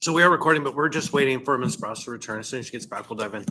So we are recording, but we're just waiting for Ms. Browse to return. As soon as she gets back, we'll dive in.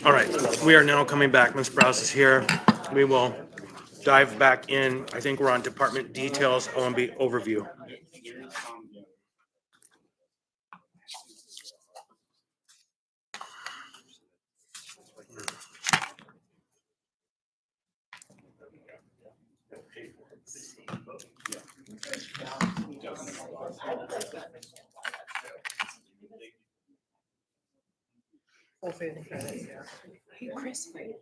All right, we are now coming back. Ms. Browse is here. We will dive back in. I think we're on department details, OMB overview. Hey, Chris. They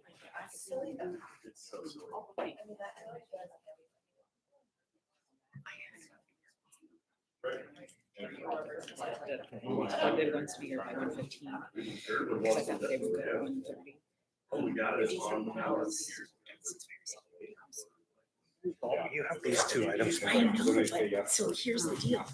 want to be here by 1:15. Because I thought they would go at 1:30. You have these two items. I know, but so here's the deal.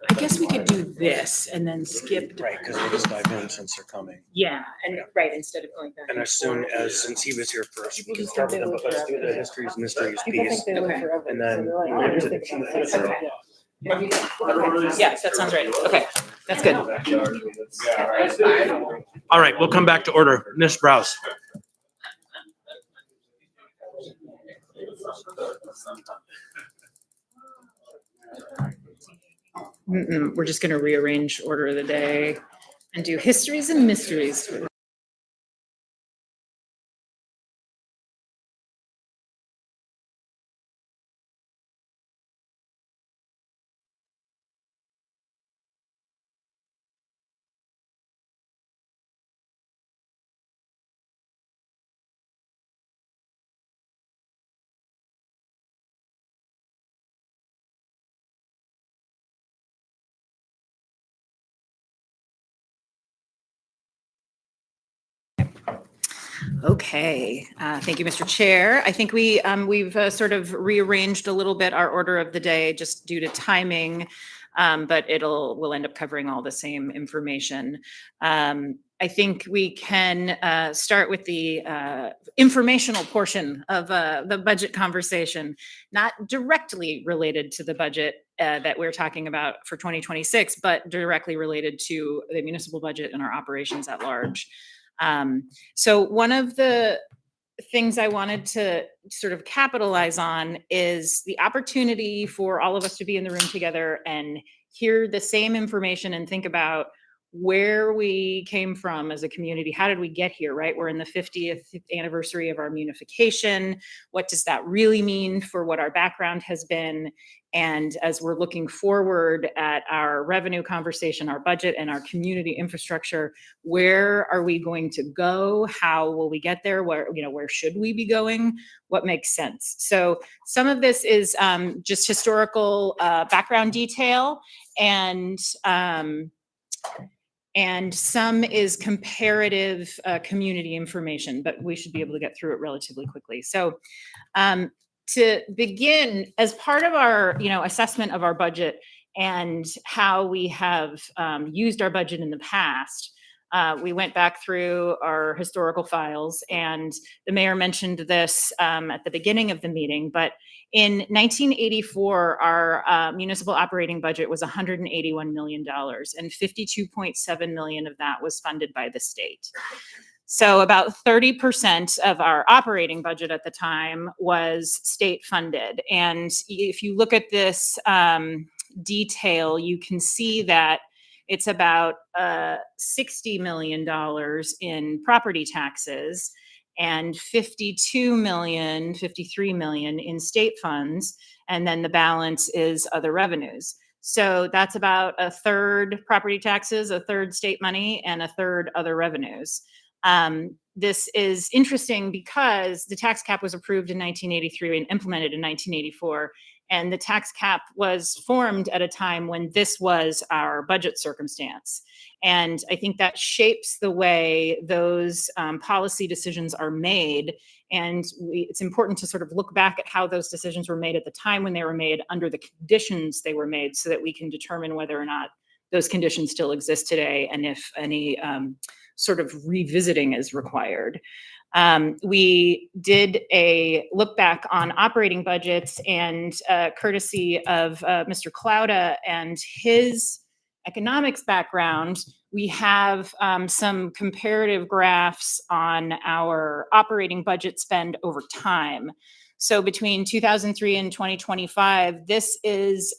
I guess we could do this and then skip. Right, because we'll just dive in since they're coming. Yeah, and right, instead of going back. And as soon as, since he was here first, we can start with them, but let's do the histories, mysteries piece. Okay. And then we'll get to the chief. Okay. Yeah, that sounds right. Okay, that's good. All right, we'll come back to order. Ms. Browse. We're just gonna rearrange order of the day and do histories and mysteries. Okay, thank you, Mr. Chair. I think we've sort of rearranged a little bit our order of the day just due to timing, but we'll end up covering all the same information. I think we can start with the informational portion of the budget conversation, not directly related to the budget that we're talking about for 2026, but directly related to the municipal budget and our operations at large. So one of the things I wanted to sort of capitalize on is the opportunity for all of us to be in the room together and hear the same information and think about where we came from as a community. How did we get here, right? We're in the 50th anniversary of our reunification. What does that really mean for what our background has been? And as we're looking forward at our revenue conversation, our budget, and our community infrastructure, where are we going to go? How will we get there? Where should we be going? What makes sense? So some of this is just historical background detail, and some is comparative community information, but we should be able to get through it relatively quickly. So to begin, as part of our assessment of our budget and how we have used our budget in the past, we went back through our historical files, and the mayor mentioned this at the beginning of the meeting, but in 1984, our municipal operating budget was $181 million, and $52.7 million of that was funded by the state. So about 30% of our operating budget at the time was state funded. And if you look at this detail, you can see that it's about $60 million in property taxes and $53 million in state funds. And then the balance is other revenues. So that's about a third property taxes, a third state money, and a third other revenues. This is interesting because the tax cap was approved in 1983 and implemented in 1984. And the tax cap was formed at a time when this was our budget circumstance. And I think that shapes the way those policy decisions are made. And it's important to sort of look back at how those decisions were made at the time when they were made, under the conditions they were made, so that we can determine whether or not those conditions still exist today and if any sort of revisiting is required. We did a look back on operating budgets, and courtesy of Mr. Clauda and his economics background, we have some comparative graphs on our operating budget spend over time. So between 2003 and 2025, this is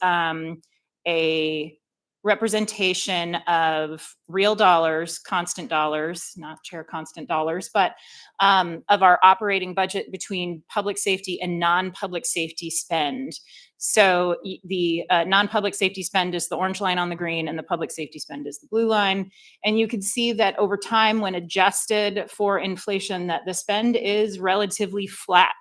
a representation of real dollars, constant dollars, not chair constant dollars, but of our operating budget between public safety and non-public safety spend. So the non-public safety spend is the orange line on the green, and the public safety spend is the blue line. And you can see that over time, when adjusted for inflation, that the spend is relatively flat.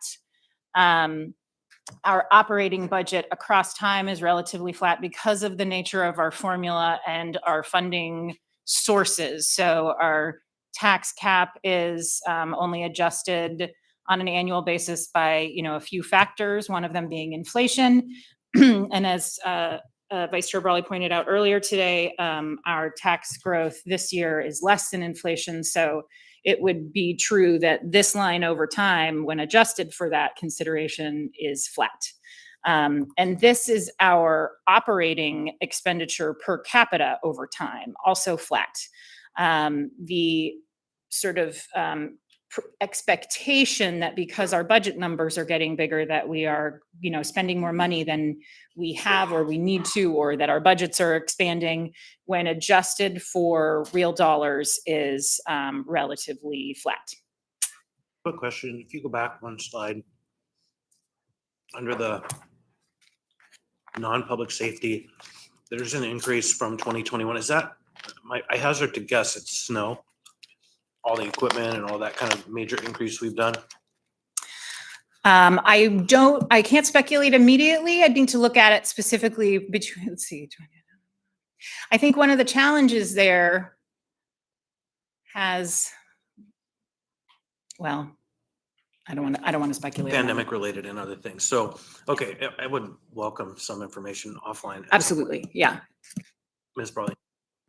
Our operating budget across time is relatively flat because of the nature of our formula and our funding sources. So our tax cap is only adjusted on an annual basis by a few factors, one of them being inflation. And as Vice Chair Brawley pointed out earlier today, our tax growth this year is less than inflation. So it would be true that this line over time, when adjusted for that consideration, is flat. And this is our operating expenditure per capita over time, also flat. The sort of expectation that because our budget numbers are getting bigger, that we are, spending more money than we have or we need to, or that our budgets are expanding, when adjusted for real dollars, is relatively flat. Quick question, if you go back one slide, under the non-public safety, there's an increase from 2021. Is that, I hazard to guess it's snow, all the equipment and all that kind of major increase we've done? I can't speculate immediately. I'd need to look at it specifically between, let's see. I think one of the challenges there has, Well, I don't want to speculate. on that. Pandemic related and other things. So, okay, I would welcome some information offline. Absolutely. Yeah. Ms. Brawley.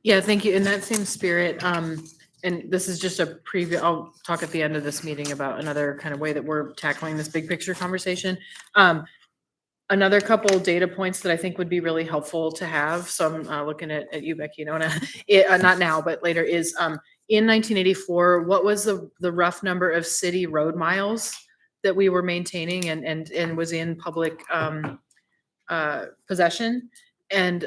Yeah, thank you. In that same spirit, and this is just a preview, I'll talk at the end of this meeting about another kind of way that we're tackling this big picture conversation. Another couple data points that I think would be really helpful to have. So I'm looking at you, Becky, not now, but later is, in 1984, what was the rough number of city road miles that we were maintaining and was in public possession? And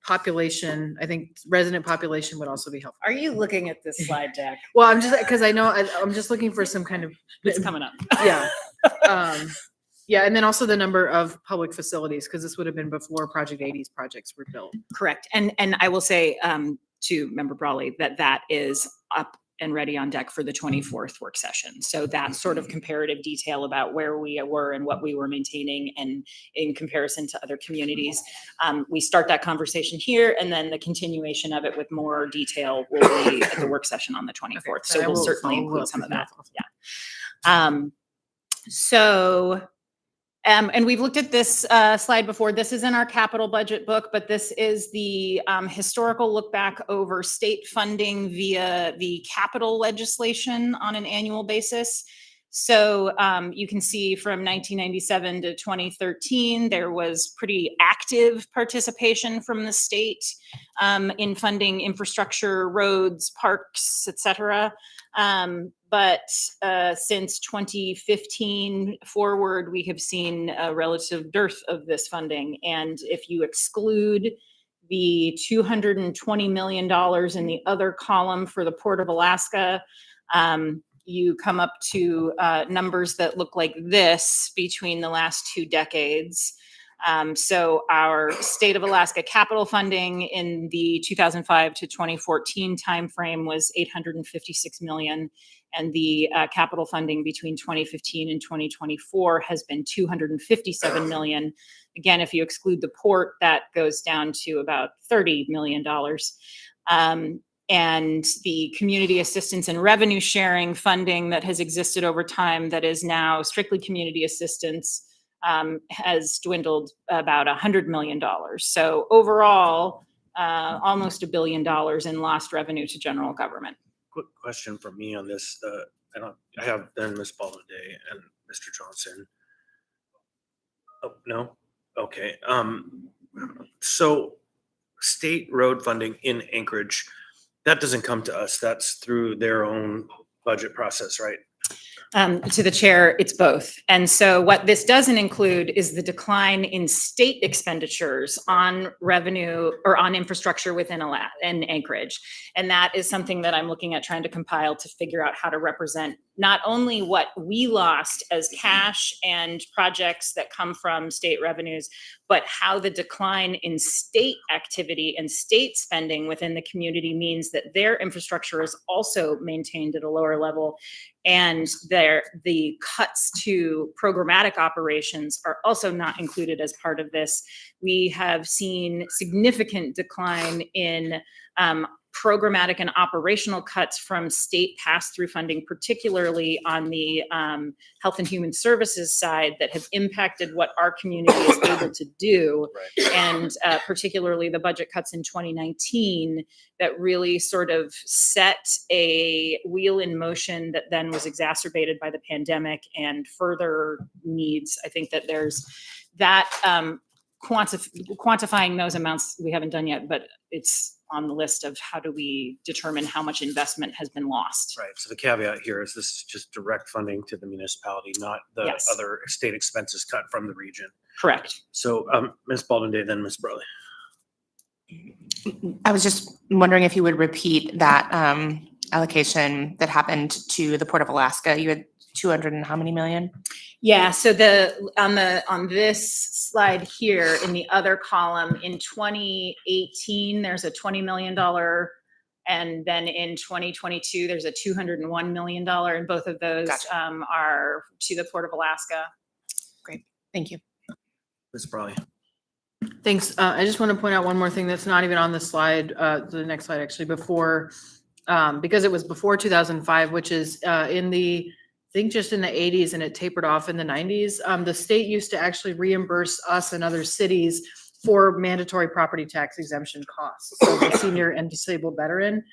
population, I think resident population would also be helpful. Are you looking at this slide deck? Well, I'm just, because I know, I'm just looking for some kind of, It's coming up. yeah. Yeah, and then also the number of public facilities, because this would have been before Project 80's projects were built. Correct. And I will say to Member Brawley that is up and ready on deck for the 24th work session. So that sort of comparative detail about where we were and what we were maintaining and in comparison to other communities. We start that conversation here, and then the continuation of it with more detail will be at the work session on the 24th. Okay, So we'll certainly include some of that. Yeah. And we've looked at this slide before. This is in our capital budget book, but this is the historical look back over state funding via the capital legislation on an annual basis. So you can see from 1997 to 2013, there was pretty active participation from the state in funding infrastructure, roads, parks, et cetera. But since 2015 forward, we have seen a relative dearth of this funding. And if you exclude the $220 million in the other column for the Port of Alaska, you come up to numbers that look like this between the last 2 decades. So our state of Alaska capital funding in the 2005 to 2014 timeframe was $856 million. And the capital funding between 2015 and 2024 has been $257 million. Again, if you exclude the port, that goes down to about $30 million. And the community assistance and revenue sharing funding that has existed over time that is now strictly community assistance has dwindled about $100 million. So overall, almost $1 billion in lost revenue to general government. Quick question from me on this. I have then Ms. Baldwin and Mr. Johnson. Oh, no? Okay. So state road funding in Anchorage, that doesn't come to us. That's through their own budget process, right? To the chair, it's both. And so what this doesn't include is the decline in state expenditures on revenue or on infrastructure within Anchorage. And that is something that I'm looking at trying to compile to figure out how to represent not only what we lost as cash and projects that come from state revenues, but how the decline in state activity and state spending within the community means that their infrastructure is also maintained at a lower level. And the cuts to programmatic operations are also not included as part of this. We have seen significant decline in programmatic and operational cuts from state pass-through funding, particularly on the health and human services side, that have impacted what our community is able to do. Right. And particularly the budget cuts in 2019 that really sort of set a wheel in motion that then was exacerbated by the pandemic and further needs. I think that there's that quantifying those amounts we haven't done yet, but it's on the list of how do we determine how much investment has been lost. Right. So the caveat here is this is just direct funding to the municipality, not the other state expenses cut from the region. Correct. So Ms. Baldwin, then Ms. Brawley. I was just wondering if you would repeat that allocation that happened to the Port of Alaska. You had 200 and how many million? Yeah, so on this slide here in the other column, in 2018, there's a $20 million, and then in 2022, there's a $201 million, and both of those are to the Port of Alaska. Great, thank you. Ms. Brawley. Thanks. I just want to point out one more thing that's not even on the slide, the next slide actually, before, because it was before 2005, which is in the think just in the 80s, and it tapered off in the 90s. The state used to actually reimburse us and other cities for mandatory property tax exemption costs. So the senior and disabled veteran,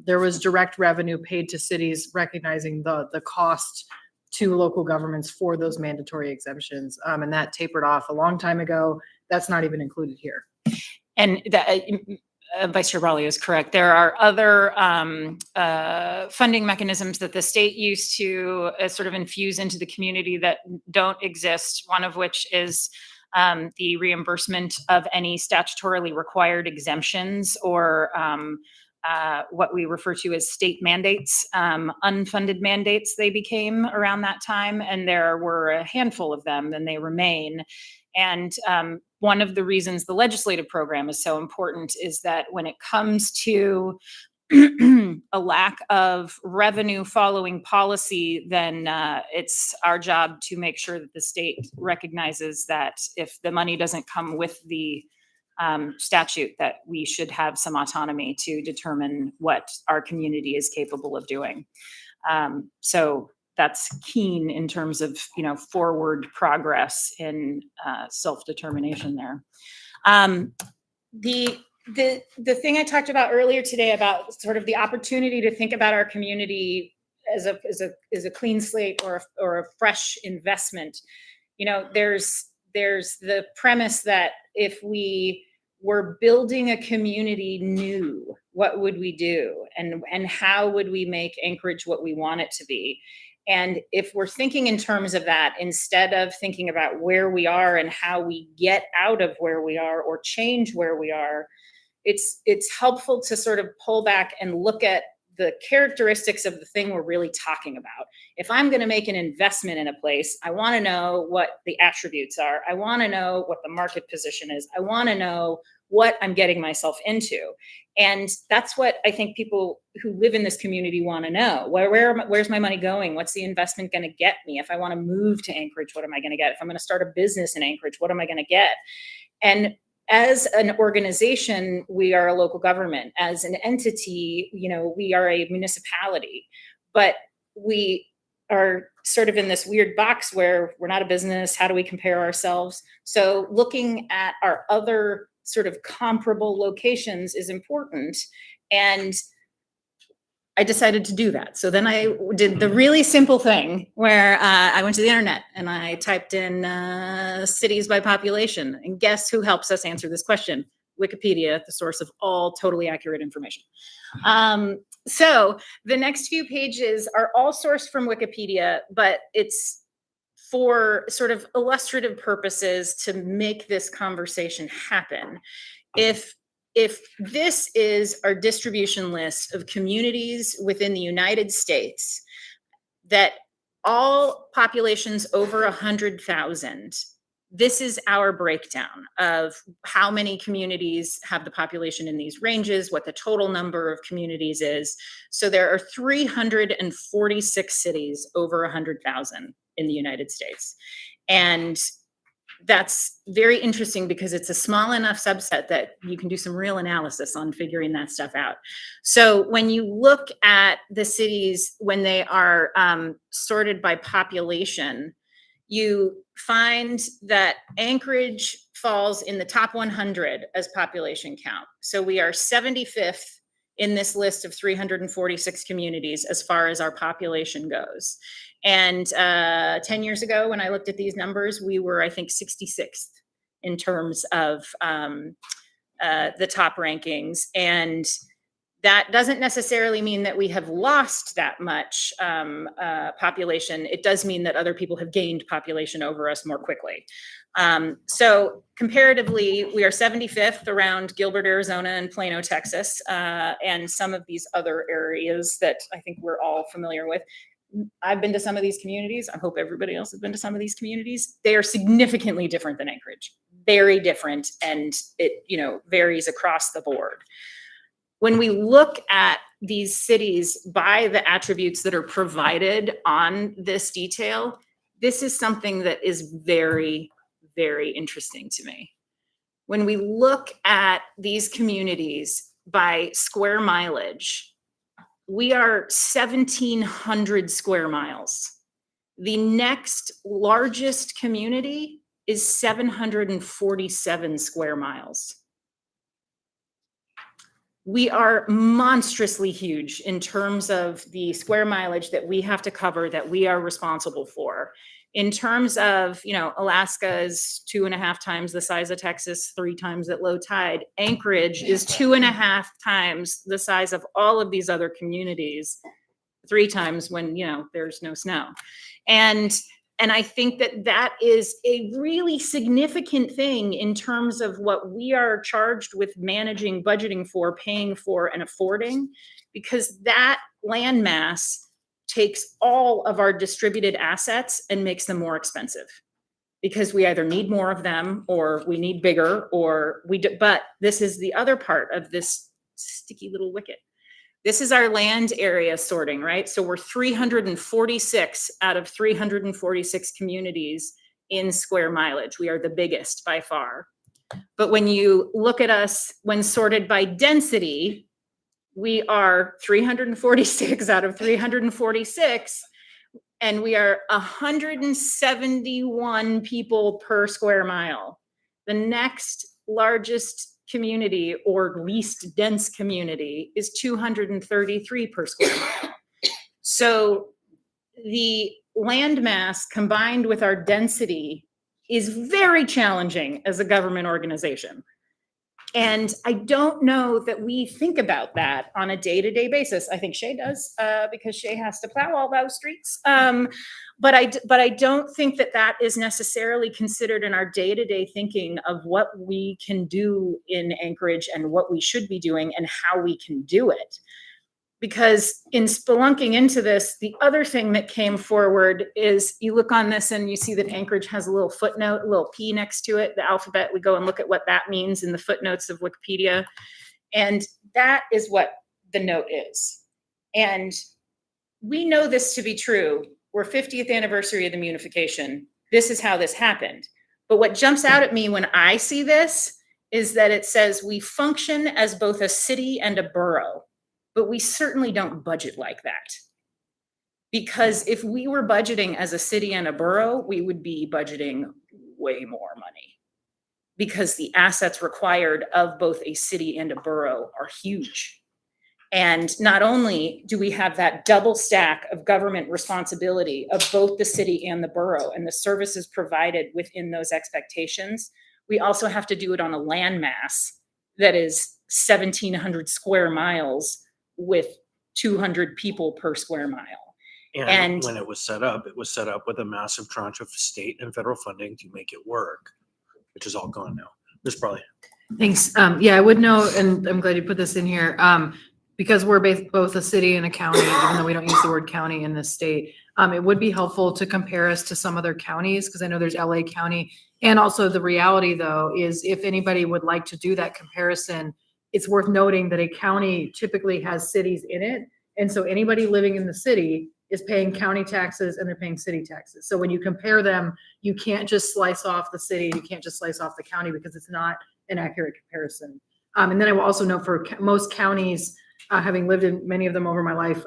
there was direct revenue paid to cities recognizing the cost to local governments for those mandatory exemptions. And that tapered off a long time ago. That's not even included here. And that, Vice Chair Raleigh is correct. There are other funding mechanisms that the state used to sort of infuse into the community that don't exist, one of which is the reimbursement of any statutorily required exemptions or what we refer to as state mandates, unfunded mandates they became around that time. And there were a handful of them, and they remain. And one of the reasons the legislative program is so important is that when it comes to a lack of revenue following policy, then it's our job to make sure that the state recognizes that if the money doesn't come with the statute, that we should have some autonomy to determine what our community is capable of doing. So that's keen in terms of, forward progress in self-determination there. The thing I talked about earlier today about sort of the opportunity to think about our community as a clean slate or a fresh investment. There's the premise that if we were building a community new, what would we do? And how would we make Anchorage what we want it to be? And if we're thinking in terms of that, instead of thinking about where we are and how we get out of where we are or change where we are, it's helpful to sort of pull back and look at the characteristics of the thing we're really talking about. If I'm going to make an investment in a place, I want to know what the attributes are. I want to know what the market position is. I want to know what I'm getting myself into. And that's what I think people who live in this community want to know. Where's my money going? What's the investment going to get me? If I want to move to Anchorage, what am I going to get? If I'm going to start a business in Anchorage, what am I going to get? And as an organization, we are a local government. As an entity, we are a municipality, but we are sort of in this weird box where we're not a business. How do we compare ourselves? So looking at our other sort of comparable locations is important. And I decided to do that. So then I did the really simple thing where I went to the internet and I typed in cities by population. And guess who helps us answer this question? Wikipedia, the source of all totally accurate information. So the next few pages are all sourced from Wikipedia, but it's for sort of illustrative purposes to make this conversation happen. If this is our distribution list of communities within the United States, that all populations over 100,000, this is our breakdown of how many communities have the population in these ranges, what the total number of communities is. So there are 346 cities over 100,000 in the United States. And that's very interesting because it's a small enough subset that you can do some real analysis on figuring that stuff out. So when you look at the cities, when they are sorted by population, you find that Anchorage falls in the top 100 as population count. So we are 75th in this list of 346 communities as far as our population goes. And 10 years ago, when I looked at these numbers, we were, I think, 66th in terms of the top rankings. And that doesn't necessarily mean that we have lost that much population. It does mean that other people have gained population over us more quickly. So comparatively, we are 75th around Gilbert, Arizona, and Plano, Texas, and some of these other areas that I think we're all familiar with. I've been to some of these communities. I hope everybody else has been to some of these communities. They are significantly different than Anchorage, very different, and it varies across the board. When we look at these cities by the attributes that are provided on this detail, this is something that is very, very interesting to me. When we look at these communities by square mileage, we are 1,700 square miles The next largest community is 747 square miles. We are monstrously huge in terms of the square mileage that we have to cover, that we are responsible for. In terms of, Alaska is 2.5 times the size of Texas, 3 times at low tide. Anchorage is 2.5 times the size of all of these other communities, 3 times when, there's no snow. And I think that is a really significant thing in terms of what we are charged with managing, budgeting for, paying for, and affording, because that landmass takes all of our distributed assets and makes them more expensive, because we either need more of them or we need bigger, or but this is the other part of this sticky little wicket. This is our land area sorting, right? So we're 346 out of 346 communities in square mileage. We are the biggest by far. But when you look at us when sorted by density, we are 346 out of 346, and we are 171 people per square mile. The next largest community, or least dense community, is 233 per square mile. So the landmass combined with our density is very challenging as a government organization. And I don't know that we think about that on a day-to-day basis. I think Shay does, because Shay has to plow all those streets. But I don't think that is necessarily considered in our day-to-day thinking of what we can do in Anchorage and what we should be doing and how we can do it. Because in spelunking into this, the other thing that came forward is you look on this and you see that Anchorage has a little footnote, a little P next to it, the alphabet. We go and look at what that means in the footnotes of Wikipedia. And that is what the note is. And we know this to be true. We're 50th anniversary of the Munification. This is how this happened. But what jumps out at me when I see this is that it says we function as both a city and a borough. But we certainly don't budget like that. Because if we were budgeting as a city and a borough, we would be budgeting way more money. Because the assets required of both a city and a borough are huge. And not only do we have that double stack of government responsibility of both the city and the borough and the services provided within those expectations, we also have to do it on a landmass that is 1,700 square miles with 200 people per square mile. And when it was set up with a massive tranche of state and federal funding to make it work, which is all gone now. Ms. Brawley. Thanks. Yeah, I would know, and I'm glad you put this in here, because we're both a city and a county, even though we don't use the word county in this state. It would be helpful to compare us to some other counties, because I know there's LA County. And also the reality, though, is if anybody would like to do that comparison, it's worth noting that a county typically has cities in it. And so anybody living in the city is paying county taxes and they're paying city taxes. So when you compare them, you can't just slice off the city, you can't just slice off the county, because it's not an accurate comparison. And then I will also note for most counties, having lived in many of them over my life,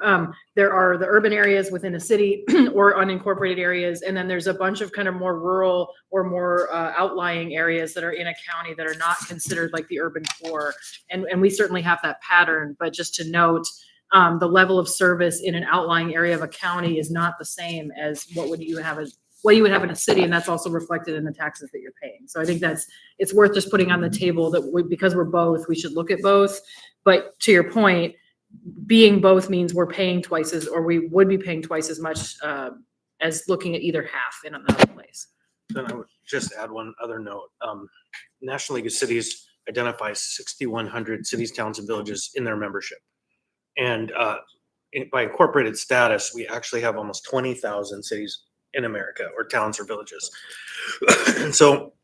there are the urban areas within a city or unincorporated areas. And then there's a bunch of kind of more rural or more outlying areas that are in a county that are not considered like the urban core. And we certainly have that pattern, but just to note, the level of service in an outlying area of a county is not the same as what you would have in a city, and that's also reflected in the taxes that you're paying. So I think it's worth just putting on the table that because we're both, we should look at both. But to your point, being both means we're paying twice as, or we would be paying twice as much as looking at either half in another place. Then I would just add one other note. National League of Cities identifies 6,100 cities, towns, and villages in their membership. And by incorporated status, we actually have almost 20,000 cities in America, or towns or villages. And so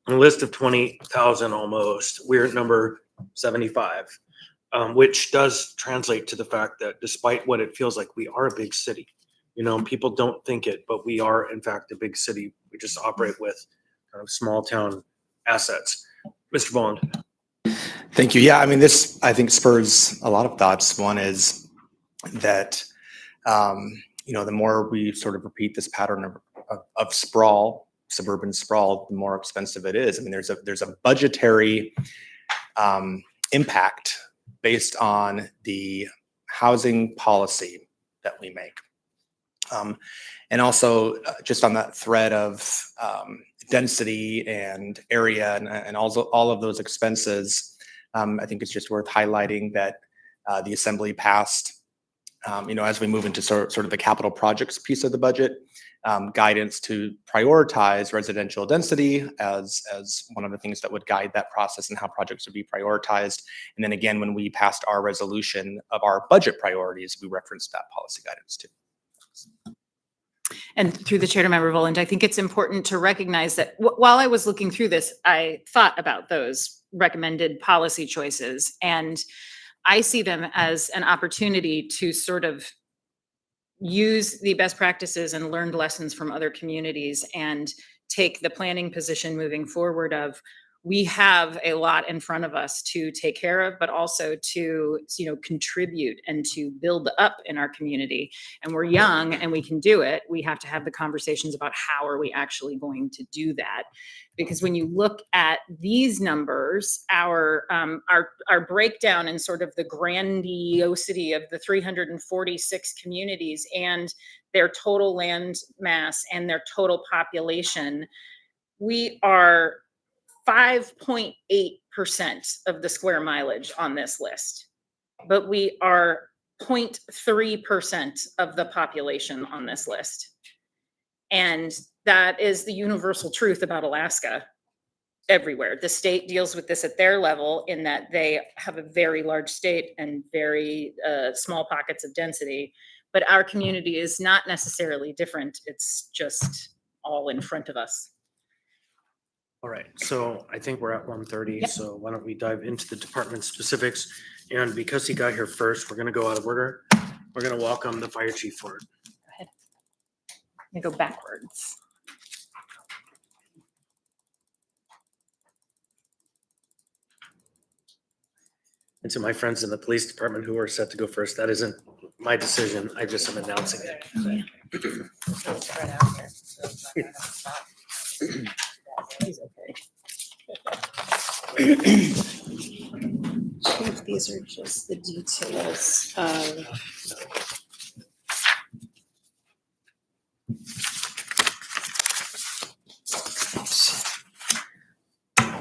on a list of 20,000 almost, we're at number 75, which does translate to the fact that despite what it feels like, we are a big city. People don't think it, but we are in fact a big city. We just operate with kind of small town assets. Mr. Bond. Thank you. Yeah, I mean, this, I think, spurs a lot of thoughts. One is that the more we sort of repeat this pattern of sprawl, suburban sprawl, the more expensive it is. I mean, there's a budgetary impact based on the housing policy that we make. And also just on that thread of density and area and also all of those expenses, I think it's just worth highlighting that the Assembly passed, as we move into sort of the capital projects piece of the budget, guidance to prioritize residential density as one of the things that would guide that process and how projects would be prioritized. And then again, when we passed our resolution of our budget priorities, we referenced that policy guidance too. And through the chair to member Voland, I think it's important to recognize that while I was looking through this, I thought about those recommended policy choices, and I see them as an opportunity to sort of use the best practices and learned lessons from other communities and take the planning position moving forward of, we have a lot in front of us to take care of, but also to, contribute and to build up in our community. And we're young and we can do it. We have to have the conversations about how are we actually going to do that? Because when you look at these numbers, our breakdown and sort of the grandiosity of the 346 communities and their total land mass and their total population, we are 5.8% of the square mileage on this list, but we are 0.3% of the population on this list. And that is the universal truth about Alaska everywhere. The state deals with this at their level in that they have a very large state and very small pockets of density, but our community is not necessarily different. It's just all in front of us. All right, so I think we're at 1:30, Yep. so why don't we dive into the department specifics? And because he got here first, we're gonna go out of order. We're gonna welcome the fire chief forward. Go ahead. Let me go backwards. And to my friends in the police department who are set to go first, that isn't my decision, I just am announcing it. He's okay. Chief, these are just the details of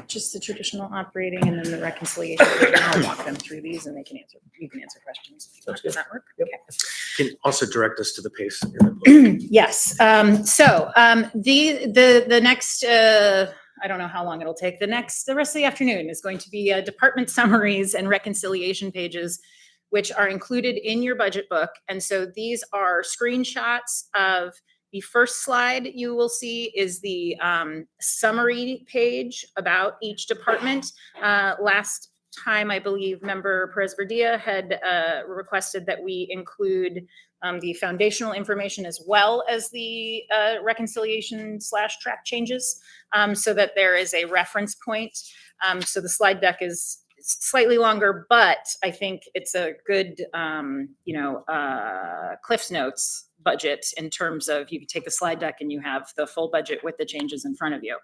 just the traditional operating and then the reconciliation. I'll walk them through these and you can answer questions. Does that work? Okay. Can also direct us to the pace. Yes. The next, I don't know how long it'll take. The rest of the afternoon is going to be department summaries and reconciliation pages, which are included in your budget book. And so these are screenshots of the first slide you will see is the summary page about each department. Last time, I believe member Perez-Verdia had requested that we include the foundational information as well as the reconciliation / track changes so that there is a reference point. So the slide deck is slightly longer, but I think it's a good, Cliff's Notes budget in terms of you can take the slide deck and you have the full budget with the changes in front of you.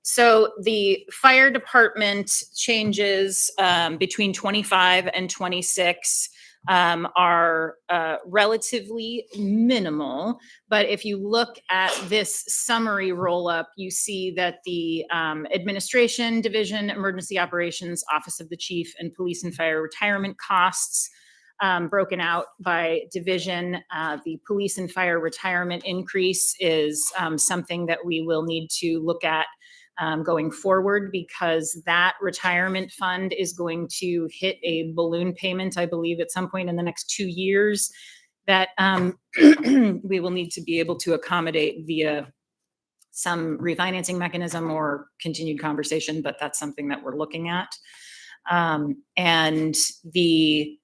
So the fire department changes between 25 and 26 are relatively minimal. But if you look at this summary roll up, you see that the administration division, emergency operations, office of the chief, and police and fire retirement costs broken out by division. The police and fire retirement increase is something that we will need to look at going forward because that retirement fund is going to hit a balloon payment, I believe, at some point in the next 2 years that we will need to be able to accommodate via some refinancing mechanism or continued conversation, but that's something that we're looking at. And the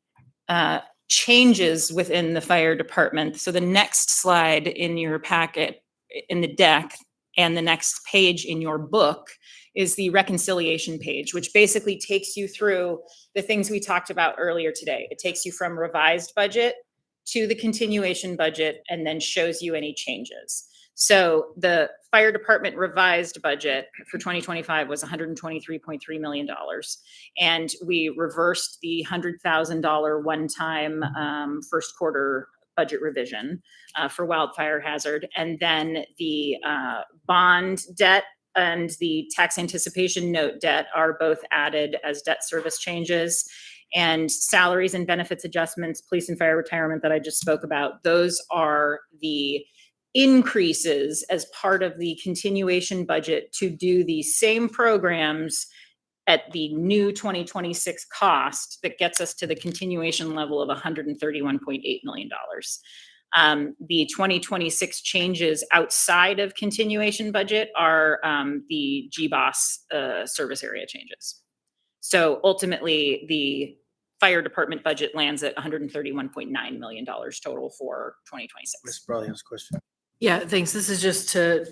changes within the fire department. So the next slide in your packet, in the deck, and the next page in your book is the reconciliation page, which basically takes you through the things we talked about earlier today. It takes you from revised budget to the continuation budget and then shows you any changes. So the fire department revised budget for 2025 was $123.3 million. And we reversed the $100,000 one-time first quarter budget revision for wildfire hazard. And then the bond debt and the tax anticipation note debt are both added as debt service changes. And salaries and benefits adjustments, police and fire retirement that I just spoke about, those are the increases as part of the continuation budget to do the same programs at the new 2026 cost that gets us to the continuation level of $131.8 million. The 2026 changes outside of continuation budget are the GBOS service area changes. So ultimately, the fire department budget lands at $131.9 million total for 2026. Ms. Brawley has a question. Yeah, thanks. This is just to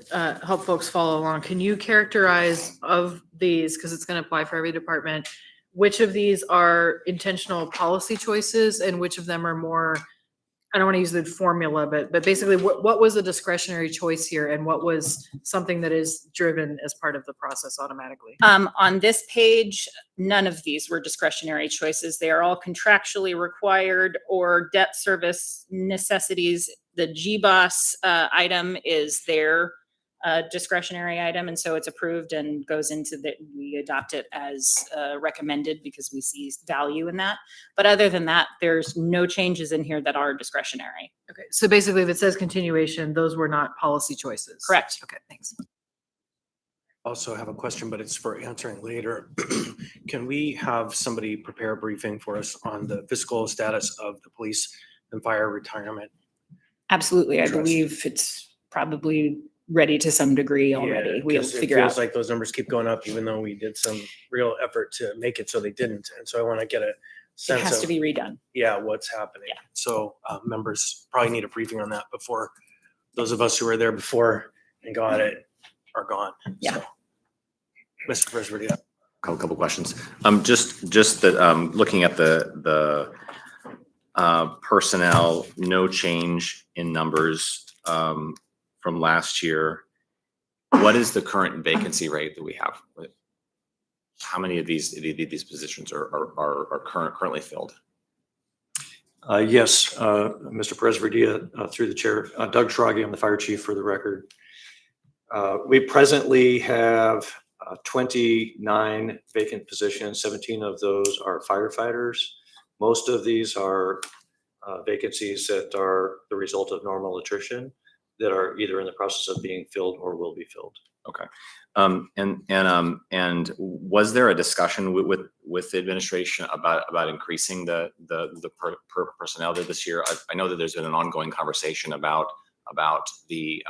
help folks follow along. Can you characterize of these, because it's going to apply for every department, which of these are intentional policy choices and which of them are more, I don't want to use the formula, but basically what was a discretionary choice here and what was something that is driven as part of the process automatically? On this page, none of these were discretionary choices. They are all contractually required or debt service necessities. The GBOS item is their discretionary item, and so it's approved and goes into the, we adopt it as recommended because we see value in that. But other than that, there's no changes in here that are discretionary. Okay, so basically if it says continuation, those were not policy choices. Correct. Okay, thanks. Also have a question, but it's for answering later. Can we have somebody prepare a briefing for us on the fiscal status of the police and fire retirement? Absolutely. I Trust. believe it's probably ready to some degree already. Yeah, We'll 'cause figure it feels out. like those numbers keep going up, even though we did some real effort to make it so they didn't. And so I want to get a It sense has of, to be redone. yeah, what's happening. Yeah. So members probably need a briefing on that before those of us who were there before and got it are gone. Yeah. So, Mr. President, Couple questions. Just that, looking at the personnel, no change in numbers from last year. What is the current vacancy rate that we have? How many of these positions are currently filled? Yes, Mr. President, through the chair, Doug Schrage, I'm the fire chief for the record. We presently have 29 vacant positions. 17 of those are firefighters. Most of these are vacancies that are the result of normal attrition that are either in the process of being filled or will be filled. Okay. And was there a discussion with the administration about increasing the personnel there this year? I know that there's been an ongoing conversation about the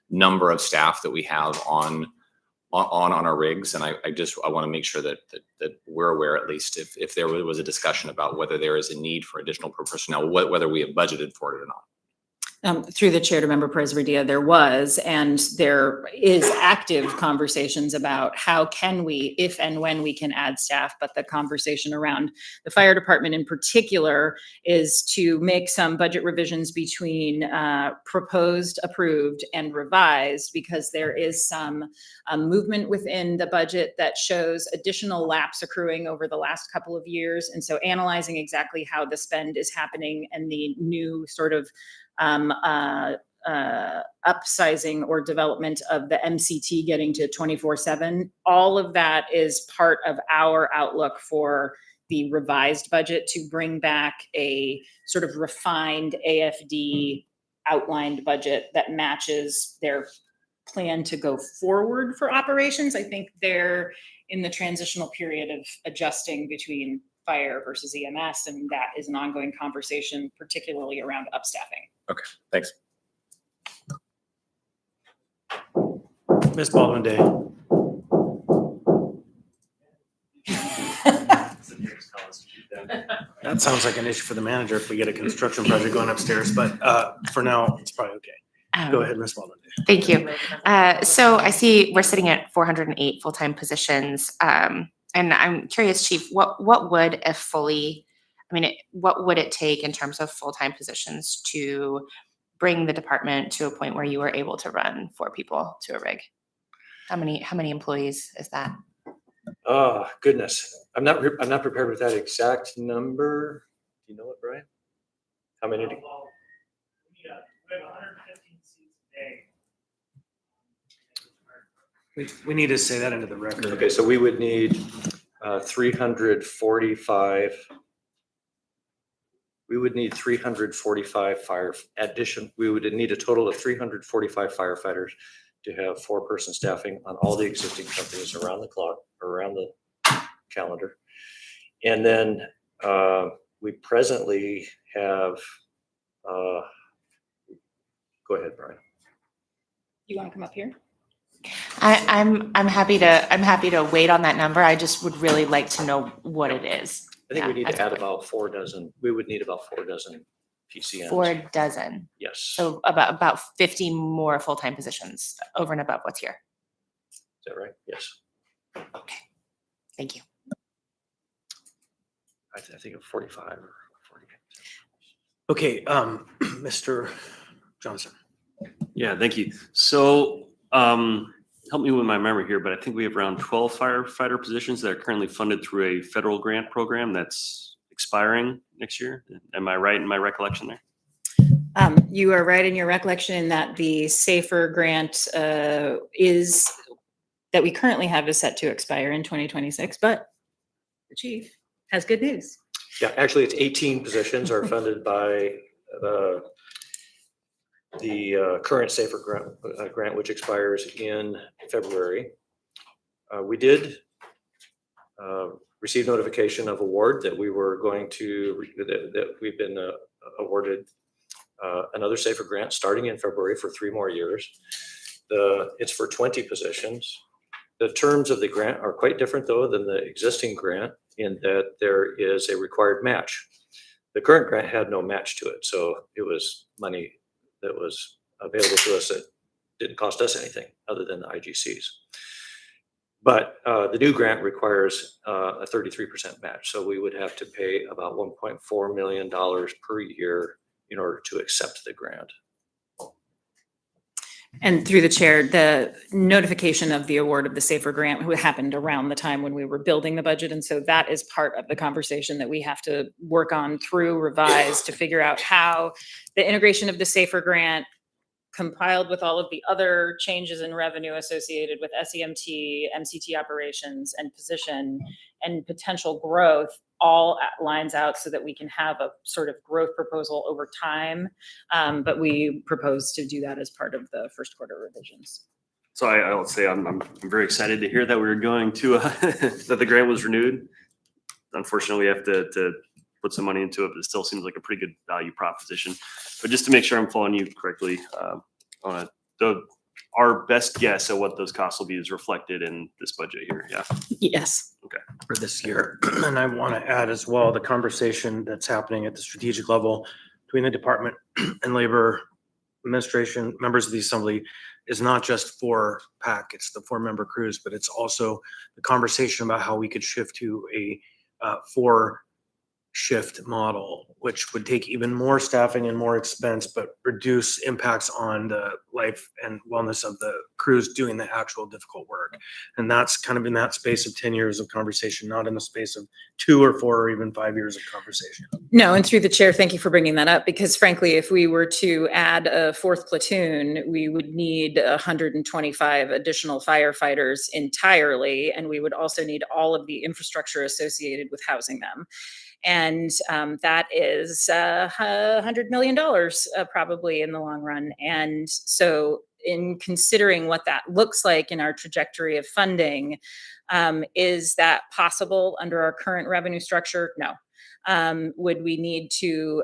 number of staff that we have on our rigs, and I want to make sure that we're aware, at least if there was a discussion about whether there is a need for additional personnel, whether we have budgeted for it or not. Through the chair to member Presverdia, there was, and there is active conversations about how can we, if and when we can add staff, but the conversation around the fire department in particular is to make some budget revisions between proposed, approved, and revised, because there is some movement within the budget that shows additional lapse accruing over the last couple of years. And so analyzing exactly how the spend is happening and the new sort of upsizing or development of the MCT getting to 24/7. All of that is part of our outlook for the revised budget to bring back a sort of refined AFD outlined budget that matches their plan to go forward for operations. I think they're in the transitional period of adjusting between fire versus EMS, and that is an ongoing conversation, particularly around upstaffing. Okay, thanks. Ms. Baldwin Day. That sounds like an issue for the manager if we get a construction project going upstairs, but for now, it's probably okay. Go ahead, Ms. Baldwin Day. Thank you. So I see we're sitting at 408 full-time positions. And I'm curious, Chief, what would a fully I mean, what would it take in terms of full-time positions to bring the department to a point where you were able to run 4 people to a rig? How many employees is that? Oh, goodness. I'm not prepared with that exact number. Do you know it, Brian? How many? We need to say that into the record. Okay, so we would need 345. We would need 345 we would need a total of 345 firefighters to have 4-person staffing on all the existing companies around the clock, around the calendar. And then we presently have, go ahead, Brian. You want to come up here? I'm happy to wait on that number. I just would really like to know what it is. I think we Yeah, need to add about 4 dozen. We would need about 4 dozen PCNs. 4 dozen. Yes. So about 50 more full-time positions over and above what's here. Is that right? Yes. Okay, thank you. I think of 45 or 40. Okay, Mr. Johnson. Yeah, thank you. So help me with my memory here, but I think we have around 12 firefighter positions that are currently funded through a federal grant program that's expiring next year. Am I right in my recollection there? You are right in your recollection in that the SAFER grant that we currently have is set to expire in 2026, but the chief has good news. Yeah, actually, it's 18 positions are funded by the current SAFER grant, which expires in February. We did receive notification of award that we were going to, that we've been awarded another SAFER grant starting in February for 3 more years. It's for 20 positions. The terms of the grant are quite different, though, than the existing grant in that there is a required match. The current grant had no match to it, so it was money that was available to us that didn't cost us anything other than the IGCs. But the new grant requires a 33% match, so we would have to pay about $1.4 million per year in order to accept the grant. And through the chair, the notification of the award of the SAFER grant happened around the time when we were building the budget. And so that is part of the conversation that we have to work on through revise to figure out how the integration of the SAFER grant compiled with all of the other changes in revenue associated with SEMT, MCT operations and position and potential growth all lines out so that we can have a sort of growth proposal over time. But we propose to do that as part of the first quarter revisions. So I will say I'm very excited to hear that we were going to, that the grant was renewed. Unfortunately, we have to put some money into it, but it still seems like a pretty good value proposition. But just to make sure I'm following you correctly on it, our best guess at what those costs will be is reflected in this budget here. Yeah. Yes. Okay. For this year. And I want to add as well, the conversation that's happening at the strategic level between the department and labor administration, members of the assembly, is not just for PAC, it's the 4-member crews, but it's also the conversation about how we could shift to a 4-shift model, which would take even more staffing and more expense, but reduce impacts on the life and wellness of the crews doing the actual difficult work. And that's kind of in that space of 10 years of conversation, not in the space of 2 or 4 or even 5 years of conversation. No, and through the chair, thank you for bringing that up, because frankly, if we were to add a 4th platoon, we would need 125 additional firefighters entirely, and we would also need all of the infrastructure associated with housing them. And that is $100 million probably in the long run. And so in considering what that looks like in our trajectory of funding, is that possible under our current revenue structure? No. Would we need to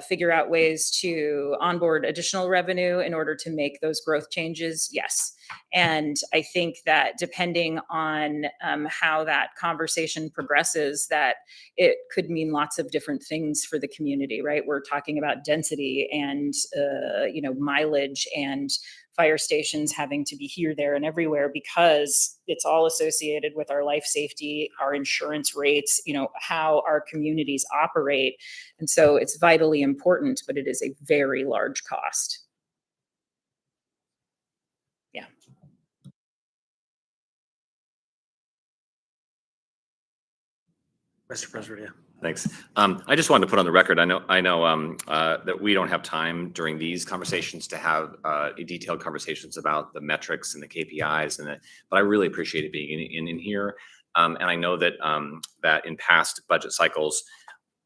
figure out ways to onboard additional revenue in order to make those growth changes? Yes. And I think that depending on how that conversation progresses, that it could mean lots of different things for the community, right? We're talking about density and, mileage and fire stations having to be here, there, and everywhere because it's all associated with our life safety, our insurance rates, how our communities operate. And so it's vitally important, but it is a very large cost. Yeah. Mr. President. Thanks. I just wanted to put on the record, I know that we don't have time during these conversations to have detailed conversations about the metrics and the KPIs but I really appreciate it being in here. And I know that that in past budget cycles,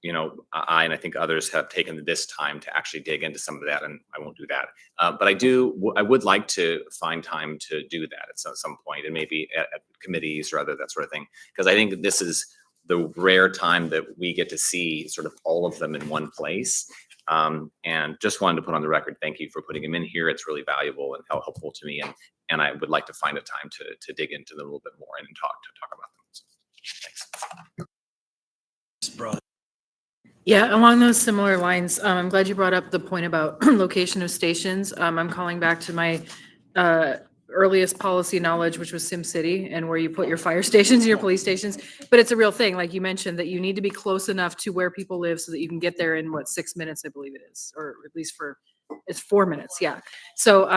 I and I think others have taken this time to actually dig into some of that, and I won't do that. But I would like to find time to do that at some point, and maybe at committees or other that sort of thing, because I think this is the rare time that we get to see sort of all of them in one place. And just wanted to put on the record, thank you for putting them in here. It's really valuable and helpful to me. And I would like to find a time to dig into them a little bit more and talk about them. So, thanks. Broad. Yeah, along those similar lines, I'm glad you brought up the point about location of stations. I'm calling back to my earliest policy knowledge, which was SimCity, and where you put your fire stations and your police stations. But it's a real thing, like you mentioned, that you need to be close enough to where people live so that you can get there in 6 minutes, I believe it is, or at least it's 4 minutes. Yeah. So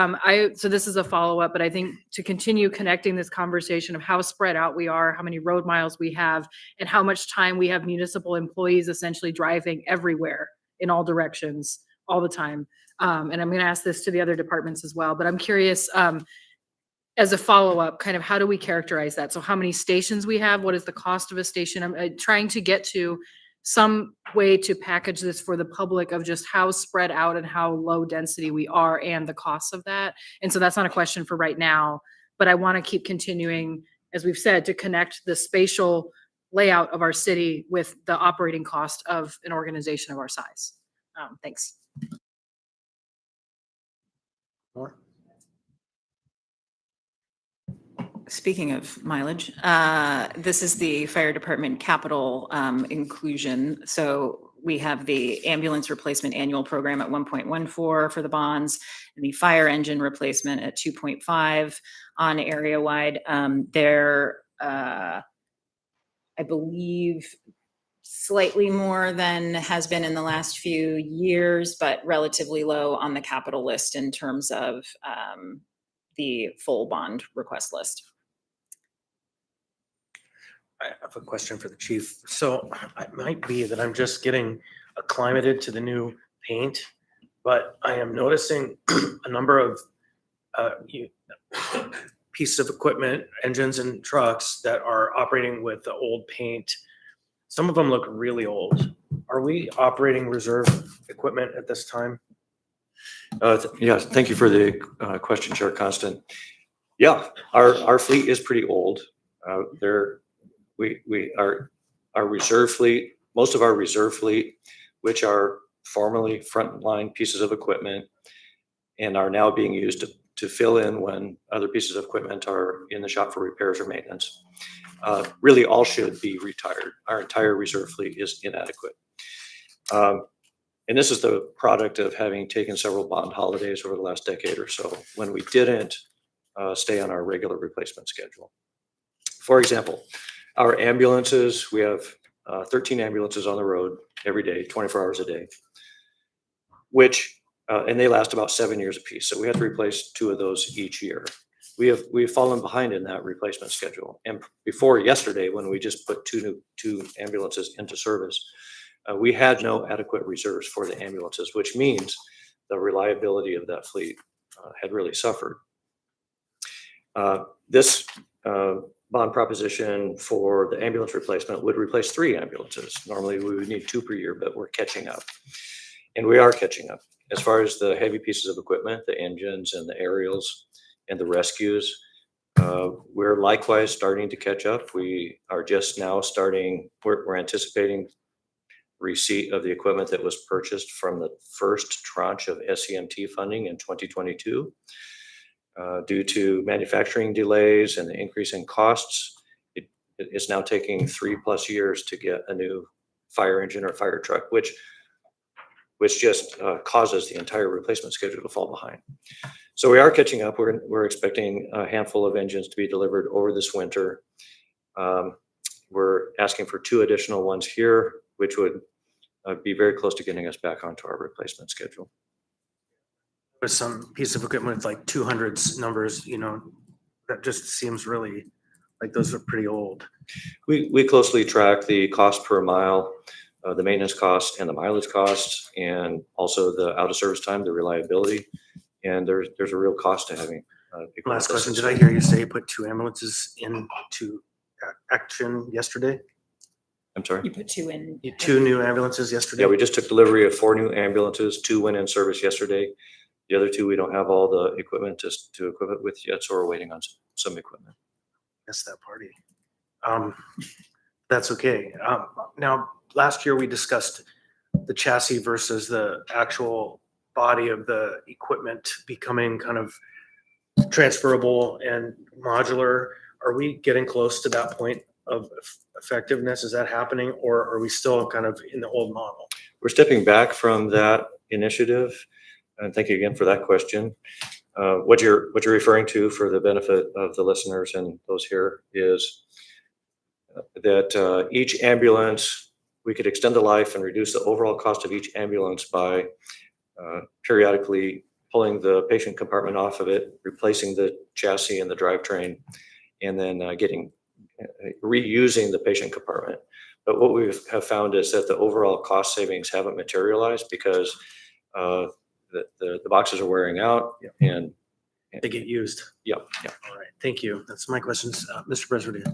so this is a follow-up, but I think to continue connecting this conversation of how spread out we are, how many road miles we have, and how much time we have municipal employees essentially driving everywhere in all directions all the time. And I'm going to ask this to the other departments as well, but I'm curious, as a follow-up, kind of how do we characterize that? So how many stations we have? What is the cost of a station? I'm trying to get to some way to package this for the public of just how spread out and how low density we are and the costs of that. And so that's not a question for right now, but I want to keep continuing, as we've said, to connect the spatial layout of our city with the operating cost of an organization of our size. Thanks. More? Speaking of mileage, this is the fire department capital inclusion. So we have the ambulance replacement annual program at 1.14 for the bonds, and the fire engine replacement at 2.5 on area wide. They're, I believe, slightly more than has been in the last few years, but relatively low on the capital list in terms of the full bond request list. I have a question for the chief. So it might be that I'm just getting acclimated to the new paint, but I am noticing a number of pieces of equipment, engines and trucks that are operating with the old paint. Some of them look really old. Are we operating reserve equipment at this time? Yes, thank you for the question, Chair Constant. Yeah, our fleet is pretty old. Our reserve fleet, most of our reserve fleet, which are formerly frontline pieces of equipment and are now being used to fill in when other pieces of equipment are in the shop for repairs or maintenance, really all should be retired. Our entire reserve fleet is inadequate. And this is the product of having taken several bond holidays over the last decade or so when we didn't stay on our regular replacement schedule. For example, our ambulances, we have 13 ambulances on the road every day, 24 hours a day, which, and they last about 7 years apiece. So we have to replace 2 of those each year. We've fallen behind in that replacement schedule. And before yesterday, when we just put two ambulances into service, we had no adequate reserves for the ambulances, which means the reliability of that fleet had really suffered. This bond proposition for the ambulance replacement would replace 3 ambulances. Normally we would need 2 per year, but we're catching up. And we are catching up. As far as the heavy pieces of equipment, the engines and the aerials and the rescues, we're likewise starting to catch up. We are just now starting, we're anticipating receipt of the equipment that was purchased from the first tranche of SEMT funding in 2022. Due to manufacturing delays and the increase in costs, it is now taking 3+ years to get a new fire engine or fire truck, which which just causes the entire replacement schedule to fall behind. So we are catching up. We're expecting a handful of engines to be delivered over this winter. We're asking for 2 additional ones here, which would be very close to getting us back onto our replacement schedule. With some piece of equipment with like 200s numbers, that just seems really like those are pretty old. We closely track the cost per mile, the maintenance costs and the mileage costs, and also the out of service time, the reliability. And there's a real cost to having. equipment Last that's question, did installed. I hear you say you put 2 ambulances into action yesterday? I'm sorry. You put 2 in. 2 new ambulances yesterday? Yeah, we just took delivery of 4 new ambulances. 2 went in service yesterday. The other 2, we don't have all the equipment to equip it with yet, so we're waiting on some equipment. Missed that party. That's okay. Now, last year we discussed the chassis versus the actual body of the equipment becoming kind of transferable and modular. Are we getting close to that point of effectiveness? Is that happening, or are we still kind of in the old model? We're stepping back from that initiative. And thank you again for that question. What you're referring to, for the benefit of the listeners and those here, is that each ambulance, we could extend the life and reduce the overall cost of each ambulance by periodically pulling the patient compartment off of it, replacing the chassis and the drivetrain, and then reusing the patient compartment. But what we have found is that the overall cost savings haven't materialized because the boxes are wearing out. Yep. And They get used. yeah. All right, thank you. That's my questions. Mr. President.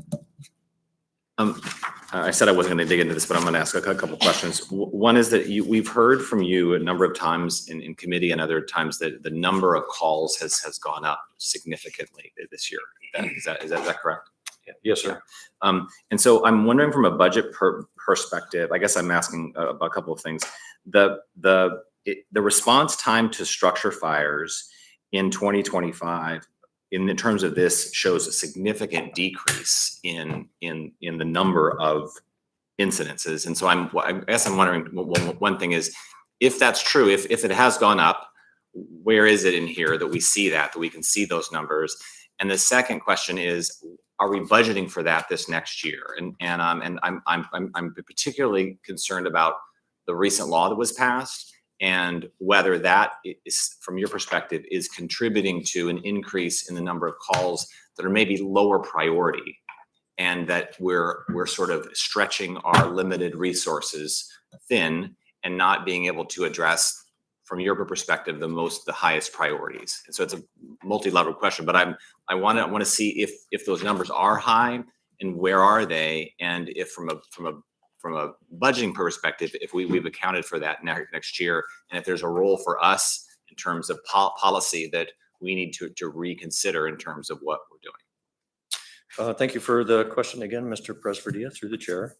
I said I wasn't going to dig into this, but I'm going to ask a couple questions. One is that we've heard from you a number of times in committee and other times that the number of calls has gone up significantly this year. Is that correct? Yeah. Yes, sir. And so I'm wondering, from a budget perspective, I guess I'm asking about a couple of things. The response time to structure fires in 2025, in terms of this, shows a significant decrease in the number of incidences. And so I guess I'm wondering, one thing is, if that's true, if it has gone up, where is it in here that we see that we can see those numbers? And the second question is, are we budgeting for that this next year? And I'm particularly concerned about the recent law that was passed, and whether that is, from your perspective, is contributing to an increase in the number of calls that are maybe lower priority, and that we're sort of stretching our limited resources thin and not being able to address, from your perspective, the highest priorities. And so it's a multi-level question, but I want to see if those numbers are high, and where are they, and if from a budgeting perspective, if we've accounted for that next year, and if there's a role for us in terms of policy that we need to reconsider in terms of what we're doing. Thank you for the question again, Mr. Presverdia, through the chair.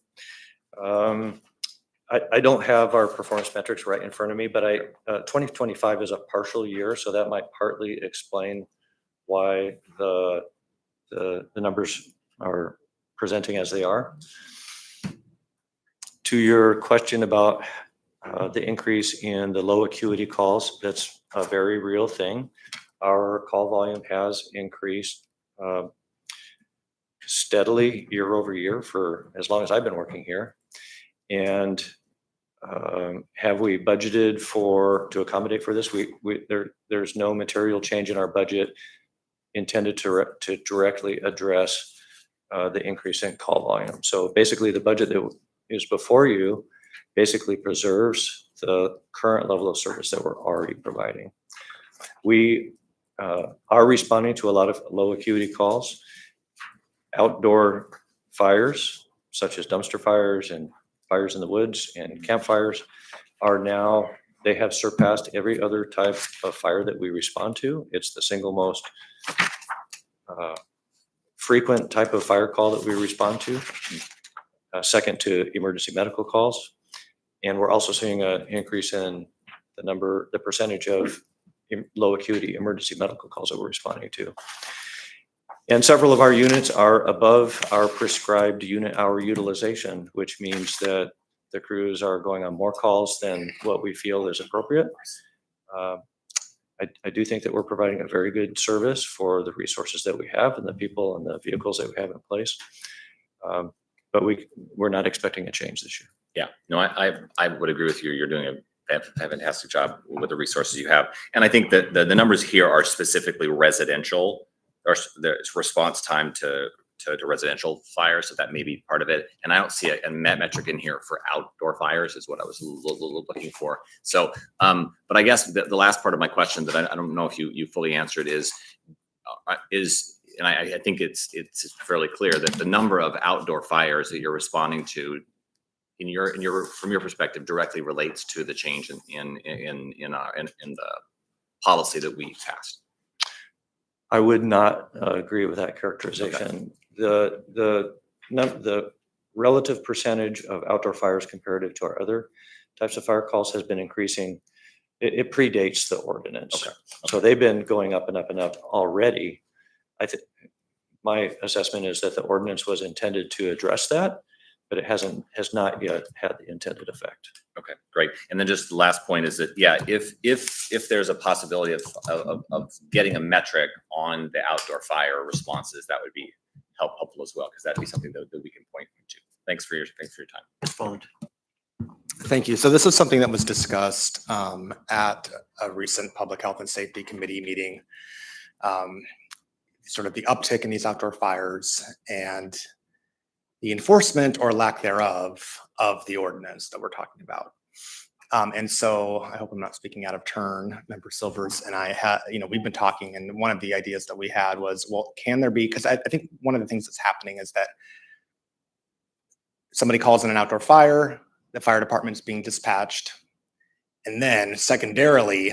I don't have our performance metrics right in front of me, but 2025 is a partial year, so that might partly explain why the numbers are presenting as they are. To your question about the increase in the low acuity calls, that's a very real thing. Our call volume has increased steadily year over year for as long as I've been working here. And have we budgeted to accommodate for this? There's no material change in our budget intended to directly address the increase in call volume. So basically, the budget that is before you basically preserves the current level of service that we're already providing. We are responding to a lot of low acuity calls. Outdoor fires, such as dumpster fires and fires in the woods and campfires, they have surpassed every other type of fire that we respond to. It's the single most frequent type of fire call that we respond to. Second to emergency medical calls. And we're also seeing an increase in the percentage of low acuity emergency medical calls that we're responding to. And several of our units are above our prescribed unit hour utilization, which means that the crews are going on more calls than what we feel is appropriate. I do think that we're providing a very good service for the resources that we have and the people and the vehicles that we have in place. But we're not expecting a change this year. Yeah, no, I would agree with you. You're doing a fantastic job with the resources you have. And I think that the numbers here are specifically residential, or the response time to residential fires, so that may be part of it. And I don't see a metric in here for outdoor fires is what I was looking for. So, but I guess the last part of my question that I don't know if you fully answered is, and I think it's fairly clear that the number of outdoor fires that you're responding to from your perspective directly relates to the change in the policy that we passed. I would not agree with that characterization. The relative percentage of outdoor fires comparative to our other types of fire calls has been increasing. It predates the ordinance. Okay. So they've been going up and up and up already. I think my assessment is that the ordinance was intended to address that, but it has not yet had the intended effect. Okay, great. And then just the last point is that, yeah, if there's a possibility of getting a metric on the outdoor fire responses, that would be helpful as well, because that'd be something that we can point to. Thanks for your time. Respond. Thank you. So this was something that was discussed at a recent Public Health and Safety Committee meeting, sort of the uptick in these outdoor fires and the enforcement or lack thereof of the ordinance that we're talking about. And so I hope I'm not speaking out of turn. Member Silvers and I had, we've been talking, and one of the ideas that we had was, well, can there be, because I think one of the things that's happening is that somebody calls in an outdoor fire, the fire department's being dispatched, and then secondarily,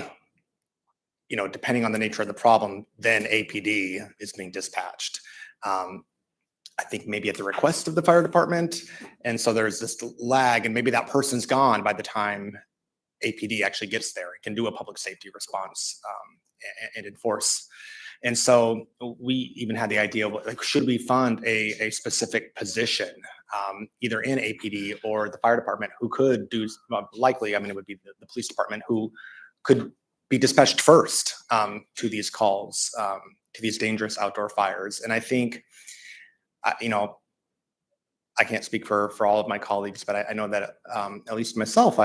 depending on the nature of the problem, then APD is being dispatched. I think maybe at the request of the fire department. And so there's this lag, and maybe that person's gone by the time APD actually gets there. It can do a public safety response and enforce. And so we even had the idea, like, should we fund a specific position, either in APD or the fire department, who could do, likely, it would be the police department, who could be dispatched first to these calls, to these dangerous outdoor fires. And I think, I can't speak for all of my colleagues, but I know that at least myself,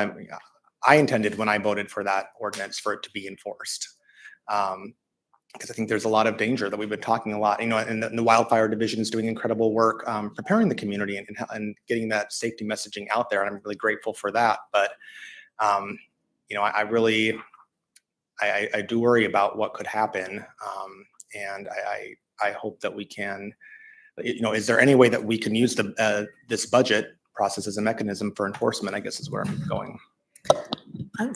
I intended when I voted for that ordinance for it to be enforced. Because I think there's a lot of danger that we've been talking a lot, and the wildfire division is doing incredible work preparing the community and getting that safety messaging out there. And I'm really grateful for that. But, I really do worry about what could happen. And I hope that we can, is there any way that we can use this budget process as a mechanism for enforcement, I guess is where I'm going.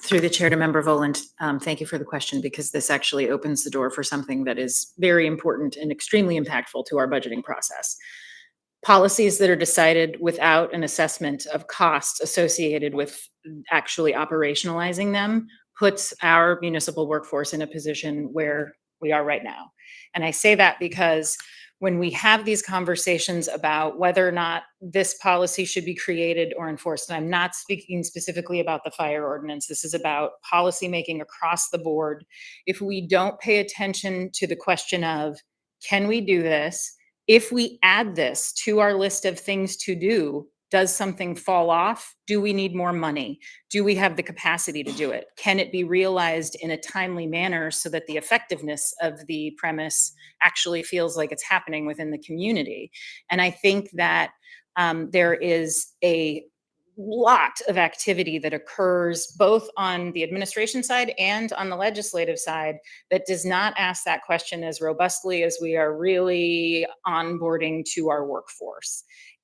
Through the chair to Member Voland, thank you for the question, because this actually opens the door for something that is very important and extremely impactful to our budgeting process. Policies that are decided without an assessment of costs associated with actually operationalizing them puts our municipal workforce in a position where we are right now. And I say that because when we have these conversations about whether or not this policy should be created or enforced, and I'm not speaking specifically about the fire ordinance, this is about policymaking across the board. If we don't pay attention to the question of, can we do this? If we add this to our list of things to do, does something fall off? Do we need more money? Do we have the capacity to do it? Can it be realized in a timely manner so that the effectiveness of the premise actually feels like it's happening within the community? And I think that there is a lot of activity that occurs both on the administration side and on the legislative side that does not ask that question as robustly as we are really onboarding to our workforce.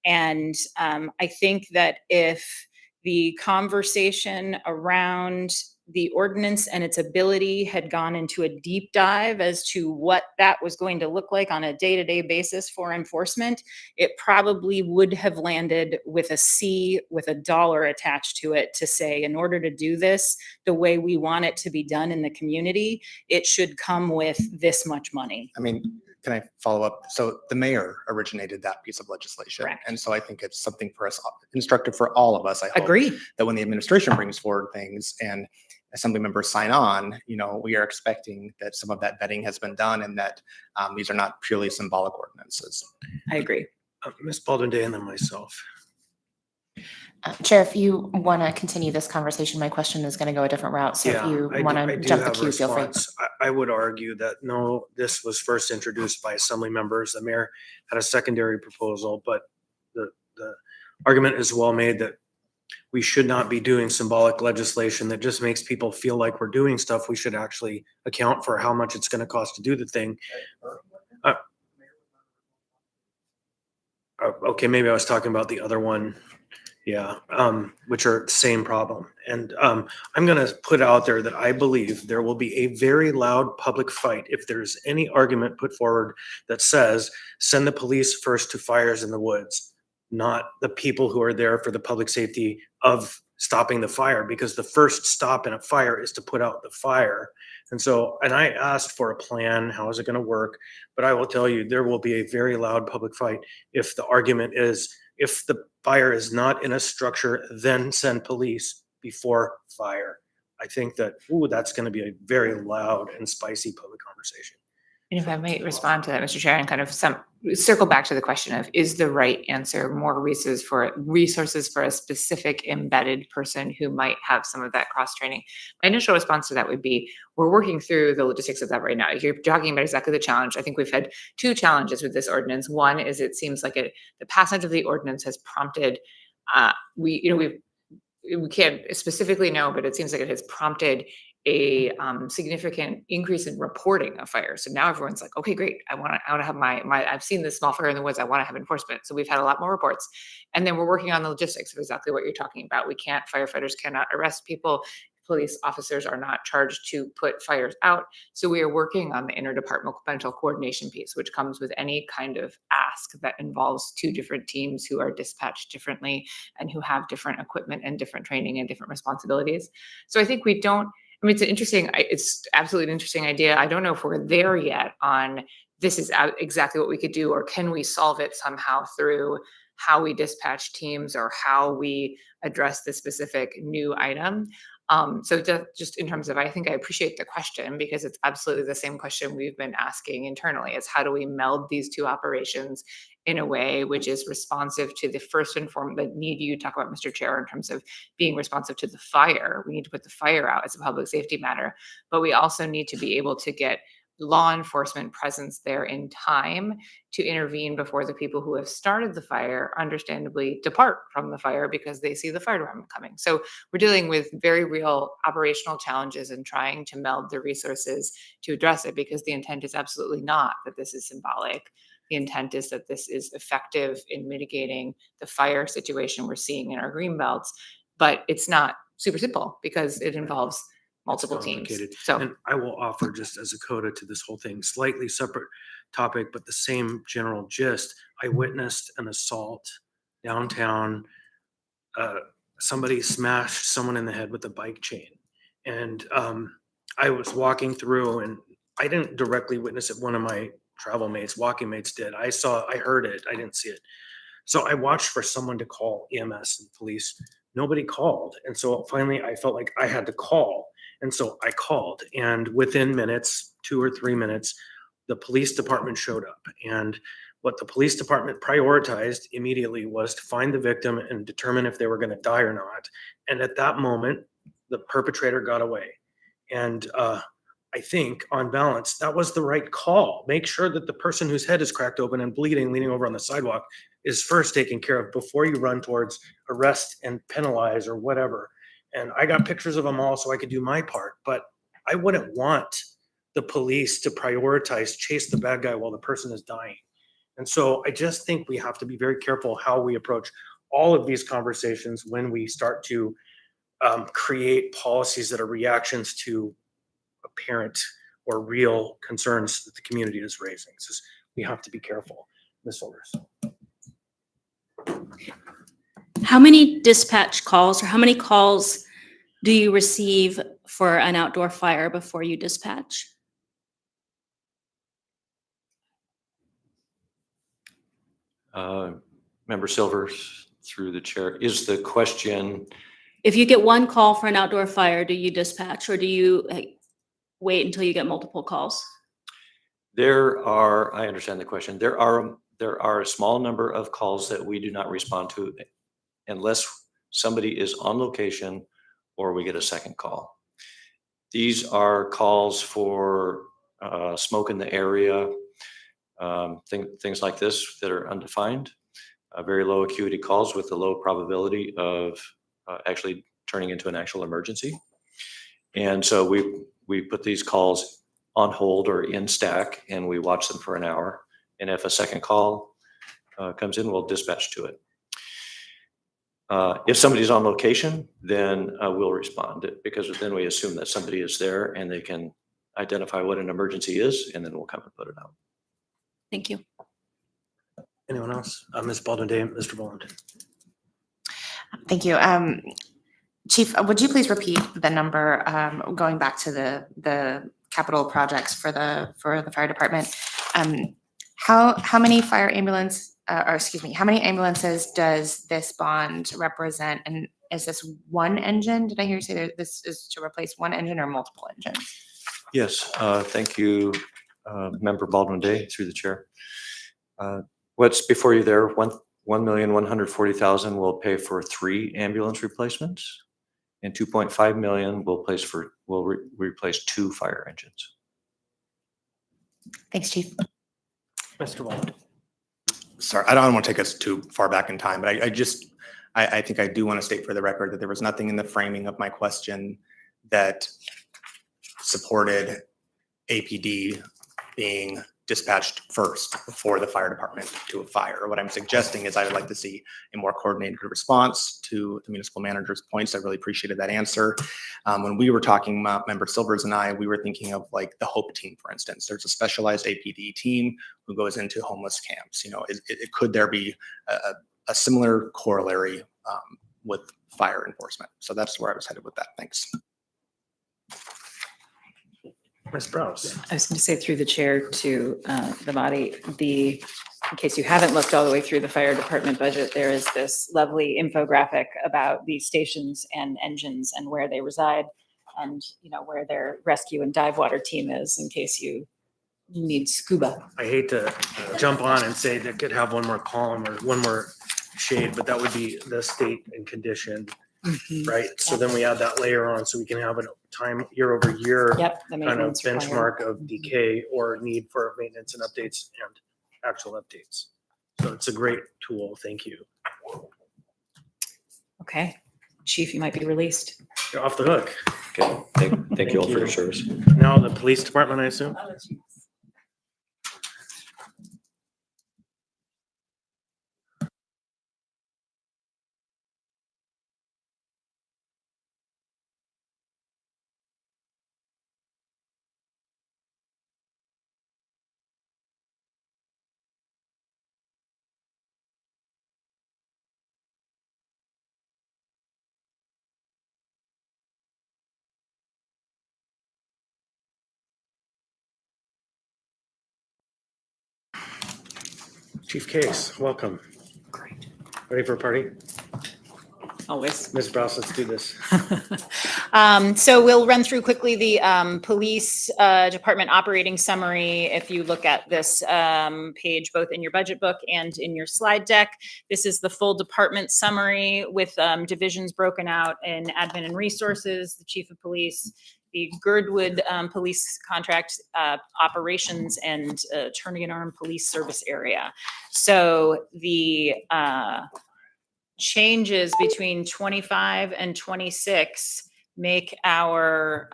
And I think that if the conversation around the ordinance and its ability had gone into a deep dive as to what that was going to look like on a day-to-day basis for enforcement, it probably would have landed with a C with a dollar attached to it to say, in order to do this the way we want it to be done in the community, it should come with this much money. can I follow up? So the mayor originated that piece of legislation. Correct. And so I think it's something for us, instructive for all of us, I hope. Agreed. That when the administration brings forward things and assembly members sign on, we are expecting that some of that vetting has been done and that these are not purely symbolic ordinances. I agree. Ms. Baldwin Day and then myself. Chair, if you want to continue this conversation, my question is going to go a different route. So if you I want do to jump the have a queue, feel free. response. I would argue that no, this was first introduced by assembly members. The mayor had a secondary proposal, but the argument is well made that we should not be doing symbolic legislation that just makes people feel like we're doing stuff. We should actually account for how much it's going to cost to do the thing. Okay, maybe I was talking about the other one. Yeah, which are the same problem. And I'm going to put out there that I believe there will be a very loud public fight if there's any argument put forward that says send the police first to fires in the woods, not the people who are there for the public safety of stopping the fire, because the first stop in a fire is to put out the fire. And I asked for a plan, how is it going to work? But I will tell you, there will be a very loud public fight if the argument is, if the fire is not in a structure, then send police before fire. I think that, that's going to be a very loud and spicy public conversation. And if I might respond to that, Mr. Chair, and kind of circle back to the question of, is the right answer more resources for a specific embedded person who might have some of that cross training? My initial response to that would be, we're working through the logistics of that right now. You're talking about exactly the challenge. I think we've had two challenges with this ordinance. One is it seems like the passage of the ordinance has prompted, we can't specifically know, but it seems like it has prompted a significant increase in reporting of fires. So now everyone's like, okay, great. I want to have I've seen this small fire in the woods. I want to have enforcement. So we've had a lot more reports. And then we're working on the logistics of exactly what you're talking about. Firefighters cannot arrest people. Police officers are not charged to put fires out. So we are working on the interdepartmental coordination piece, which comes with any kind of ask that involves two different teams who are dispatched differently and who have different equipment and different training and different responsibilities. So I think it's absolutely an interesting idea. I don't know if we're there yet on this is exactly what we could do, or can we solve it somehow through how we dispatch teams or how we address the specific new item. So just in terms of, I think I appreciate the question, because it's absolutely the same question we've been asking internally, is how do we meld these two operations in a way which is responsive to the first and foremost, the need you talk about, Mr. Chair, in terms of being responsive to the fire. We need to put the fire out as a public safety matter, but we also need to be able to get law enforcement presence there in time to intervene before the people who have started the fire understandably depart from the fire because they see the fire department coming. So we're dealing with very real operational challenges and trying to meld the resources to address it, because the intent is absolutely not that this is symbolic. The intent is that this is effective in mitigating the fire situation we're seeing in our green belts, but it's not super simple because it involves multiple teams. So, and I will offer, just as a coda to this whole thing, slightly separate topic, but the same general gist. I witnessed an assault downtown. Somebody smashed someone in the head with a bike chain. And I was walking through, and I didn't directly witness it. One of my walking mates did. I heard it. I didn't see it. So I watched for someone to call EMS and police. Nobody called. And so finally I felt like I had to call. And so I called, and within minutes, 2 or 3 minutes, the police department showed up. And what the police department prioritized immediately was to find the victim and determine if they were going to die or not. And at that moment, the perpetrator got away. And I think on balance, that was the right call. Make sure that the person whose head is cracked open and bleeding, leaning over on the sidewalk, is first taken care of before you run towards arrest and penalize or whatever. And I got pictures of them all so I could do my part, but I wouldn't want the police to prioritize chase the bad guy while the person is dying. And so I just think we have to be very careful how we approach all of these conversations when we start to create policies that are reactions to apparent or real concerns that the community is raising. So we have to be careful. Ms. Solers. How many dispatch calls, or how many calls do you receive for an outdoor fire before you dispatch? Member Silvers, through the chair, is the question, If you get one call for an outdoor fire, do you dispatch or do you wait until you get multiple calls? I understand the question. There are a small number of calls that we do not respond to unless somebody is on location or we get a second call. These are calls for smoke in the area, things like this that are undefined, very low acuity calls with a low probability of actually turning into an actual emergency. And so we put these calls on hold or in stack and we watch them for an hour. And if a second call comes in, we'll dispatch to it. If somebody's on location, then we'll respond because then we assume that somebody is there and they can identify what an emergency is, and then we'll come and put it out. Thank you. Anyone else? Ms. Baldwin-Day, Mr. Boland. Thank you. Chief, would you please repeat the number, going back to the capital projects for the fire department? How many fire ambulance, or excuse me, how many ambulances does this bond represent? And is this one engine? Did I hear you say that this is to replace one engine or multiple engines? Yes, thank you, Member Baldwin-Day, through the chair. What's before you there, 1,140,000 will pay for 3 ambulance replacements, and 2.5 million will replace 2 fire engines. Thanks, Chief. Mr. Boland. Sorry, I don't want to take us too far back in time, but I think I do want to state for the record that there was nothing in the framing of my question that supported APD being dispatched first before the fire department to a fire. What I'm suggesting is I would like to see a more coordinated response to the municipal manager's points. I really appreciated that answer. When we were talking about Member Silvers and I, we were thinking of like the HOPE team, for instance. There's a specialized APD team who goes into homeless camps. You know, could there be a similar corollary with fire enforcement? So that's where I was headed with that. Thanks. Ms. Browse. I was going to say through the chair to the body, in case you haven't looked all the way through the fire department budget, there is this lovely infographic about these stations and engines and where they reside and, you know, where their rescue and dive water team is in case you need scuba. I hate to jump on and say that could have one more column or one more shade, but that would be the state and condition, right? So then we add that layer on so we can have a time year over year Yep. The kind of maintenance required. benchmark of decay or need for maintenance and updates and actual updates. So it's a great tool. Thank you. Okay. Chief, you might be released. You're off the hook. Okay, thank you all for your service. Now the police department, I assume? Chief Case, welcome. Great. Ready for a party? Always. Ms. Browse, let's do this. So we'll run through quickly the police department operating summary. If you look at this page, both in your budget book and in your slide deck, this is the full department summary with divisions broken out in admin and resources, the chief of police, the Girdwood Police Contract Operations, and Turning and Arm Police Service Area. So the changes between 25 and 26 make our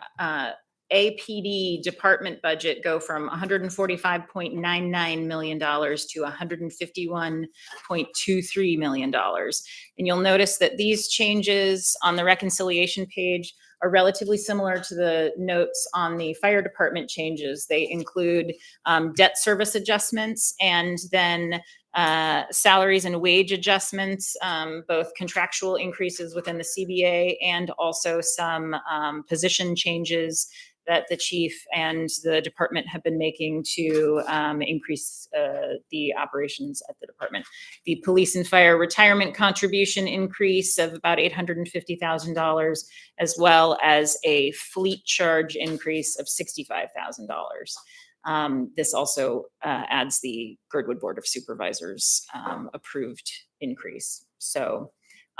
APD department budget go from $145.99 million to $151.23 million. And you'll notice that these changes on the reconciliation page are relatively similar to the notes on the fire department changes. They include debt service adjustments and then salaries and wage adjustments, both contractual increases within the CBA and also some position changes that the chief and the department have been making to increase the operations at the department. The police and fire retirement contribution increase of about $850,000, as well as a fleet charge increase of $65,000. This also adds the Girdwood Board of Supervisors approved increase. So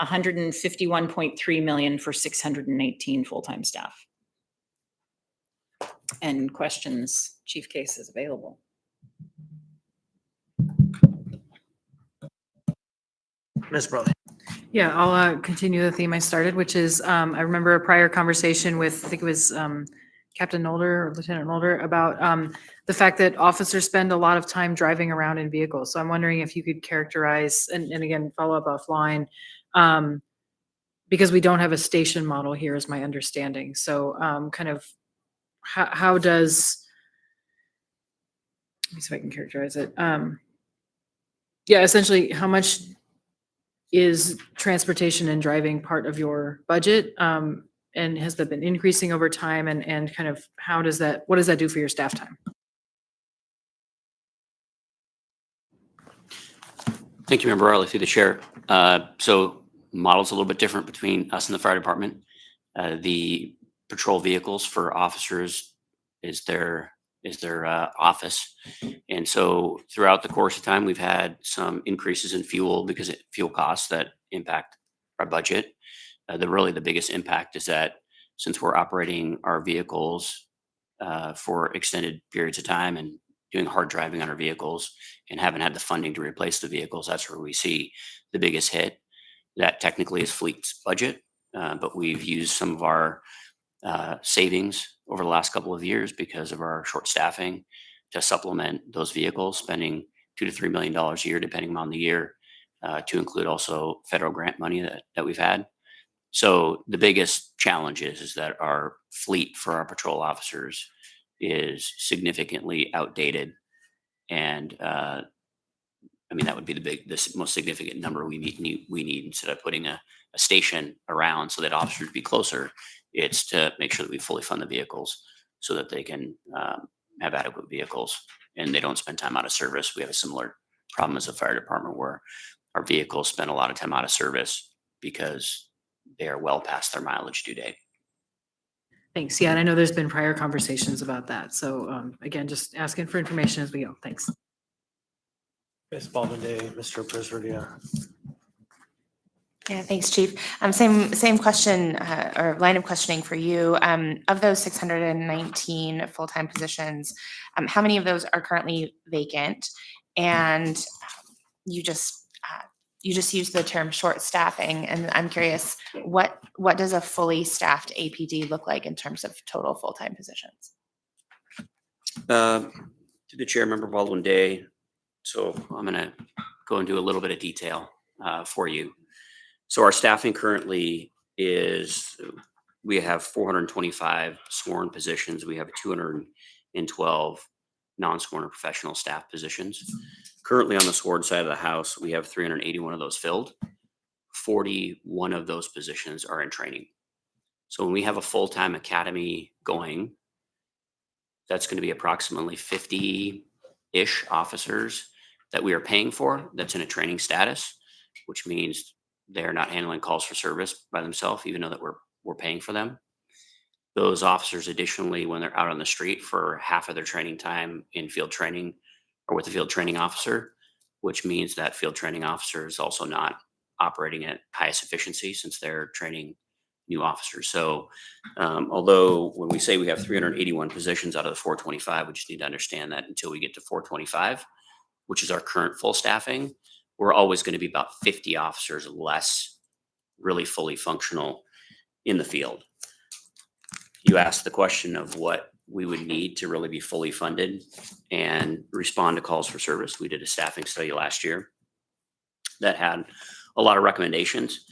151.3 million for 618 full-time staff. And questions, Chief Case is available. Ms. Bradley. Yeah, I'll continue the theme I started, which is I remember a prior conversation with, I think it was Captain Nolder or Lieutenant Nolder about the fact that officers spend a lot of time driving around in vehicles. So I'm wondering if you could characterize, and again, follow up offline, because we don't have a station model here is my understanding. So kind of how does, let me see if I can characterize it. Yeah, essentially, how much is transportation and driving part of your budget? And has that been increasing over time? And kind of how does that, what does that do for your staff time? Thank you, Member Riley, through the chair. So model's a little bit different between us and the fire department. The patrol vehicles for officers is their office. And so throughout the course of time, we've had some increases in fuel because of fuel costs that impact our budget. The biggest impact is that since we're operating our vehicles for extended periods of time and doing hard driving on our vehicles and haven't had the funding to replace the vehicles, that's where we see the biggest hit. That technically is fleet's budget, but we've used some of our savings over the last couple of years because of our short staffing to supplement those vehicles, spending $2 to $3 million a year, depending on the year, to include also federal grant money that we've had. So the biggest challenge is that our fleet for our patrol officers is significantly outdated. And that would be the most significant number we need instead of putting a station around so that officers be closer. It's to make sure that we fully fund the vehicles so that they can have adequate vehicles and they don't spend time out of service. We have a similar problem as a fire department where our vehicles spend a lot of time out of service because they are well past their mileage due date. Thanks. Yeah, and I know there's been prior conversations about that. So again, just asking for information as we go. Thanks. Ms. Baldwin Day, Mr. Presverdia. Yeah, thanks, Chief. Same question or line of questioning for you. Of those 619 full-time positions, how many of those are currently vacant? And you just used the term short staffing, and I'm curious, what does a fully staffed APD look like in terms of total full-time positions? To the chair, Member Baldwin Day. So I'm going to go into a little bit of detail for you. So our staffing currently is, we have 425 sworn positions. We have 212 non-sworn or professional staff positions. Currently on the sworn side of the house, we have 381 of those filled. 41 of those positions are in training. So when we have a full-time academy going, that's going to be approximately 50-ish officers that we are paying for that's in a training status, which means they're not handling calls for service by themselves, even though that we're paying for them. Those officers, additionally, when they're out on the street for half of their training time in field training or with the field training officer, which means that field training officer is also not operating at highest efficiency since they're training new officers. So although when we say we have 381 positions out of the 425, we just need to understand that until we get to 425, which is our current full staffing, we're always going to be about 50 officers less really fully functional in the field. You asked the question of what we would need to really be fully funded and respond to calls for service. We did a staffing study last year that had a lot of recommendations.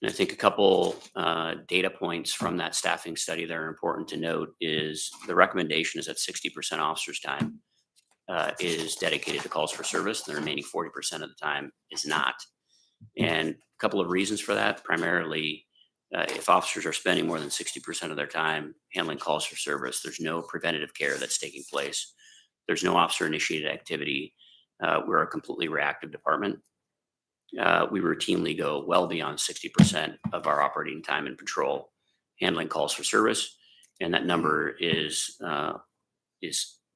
And I think a couple data points from that staffing study that are important to note is the recommendation is that 60% officers' time is dedicated to calls for service. The remaining 40% of the time is not. And a couple of reasons for that, primarily If officers are spending more than 60% of their time handling calls for service, there's no preventative care that's taking place. There's no officer initiated activity. We're a completely reactive department. We routinely go well beyond 60% of our operating time in patrol handling calls for service. And that number is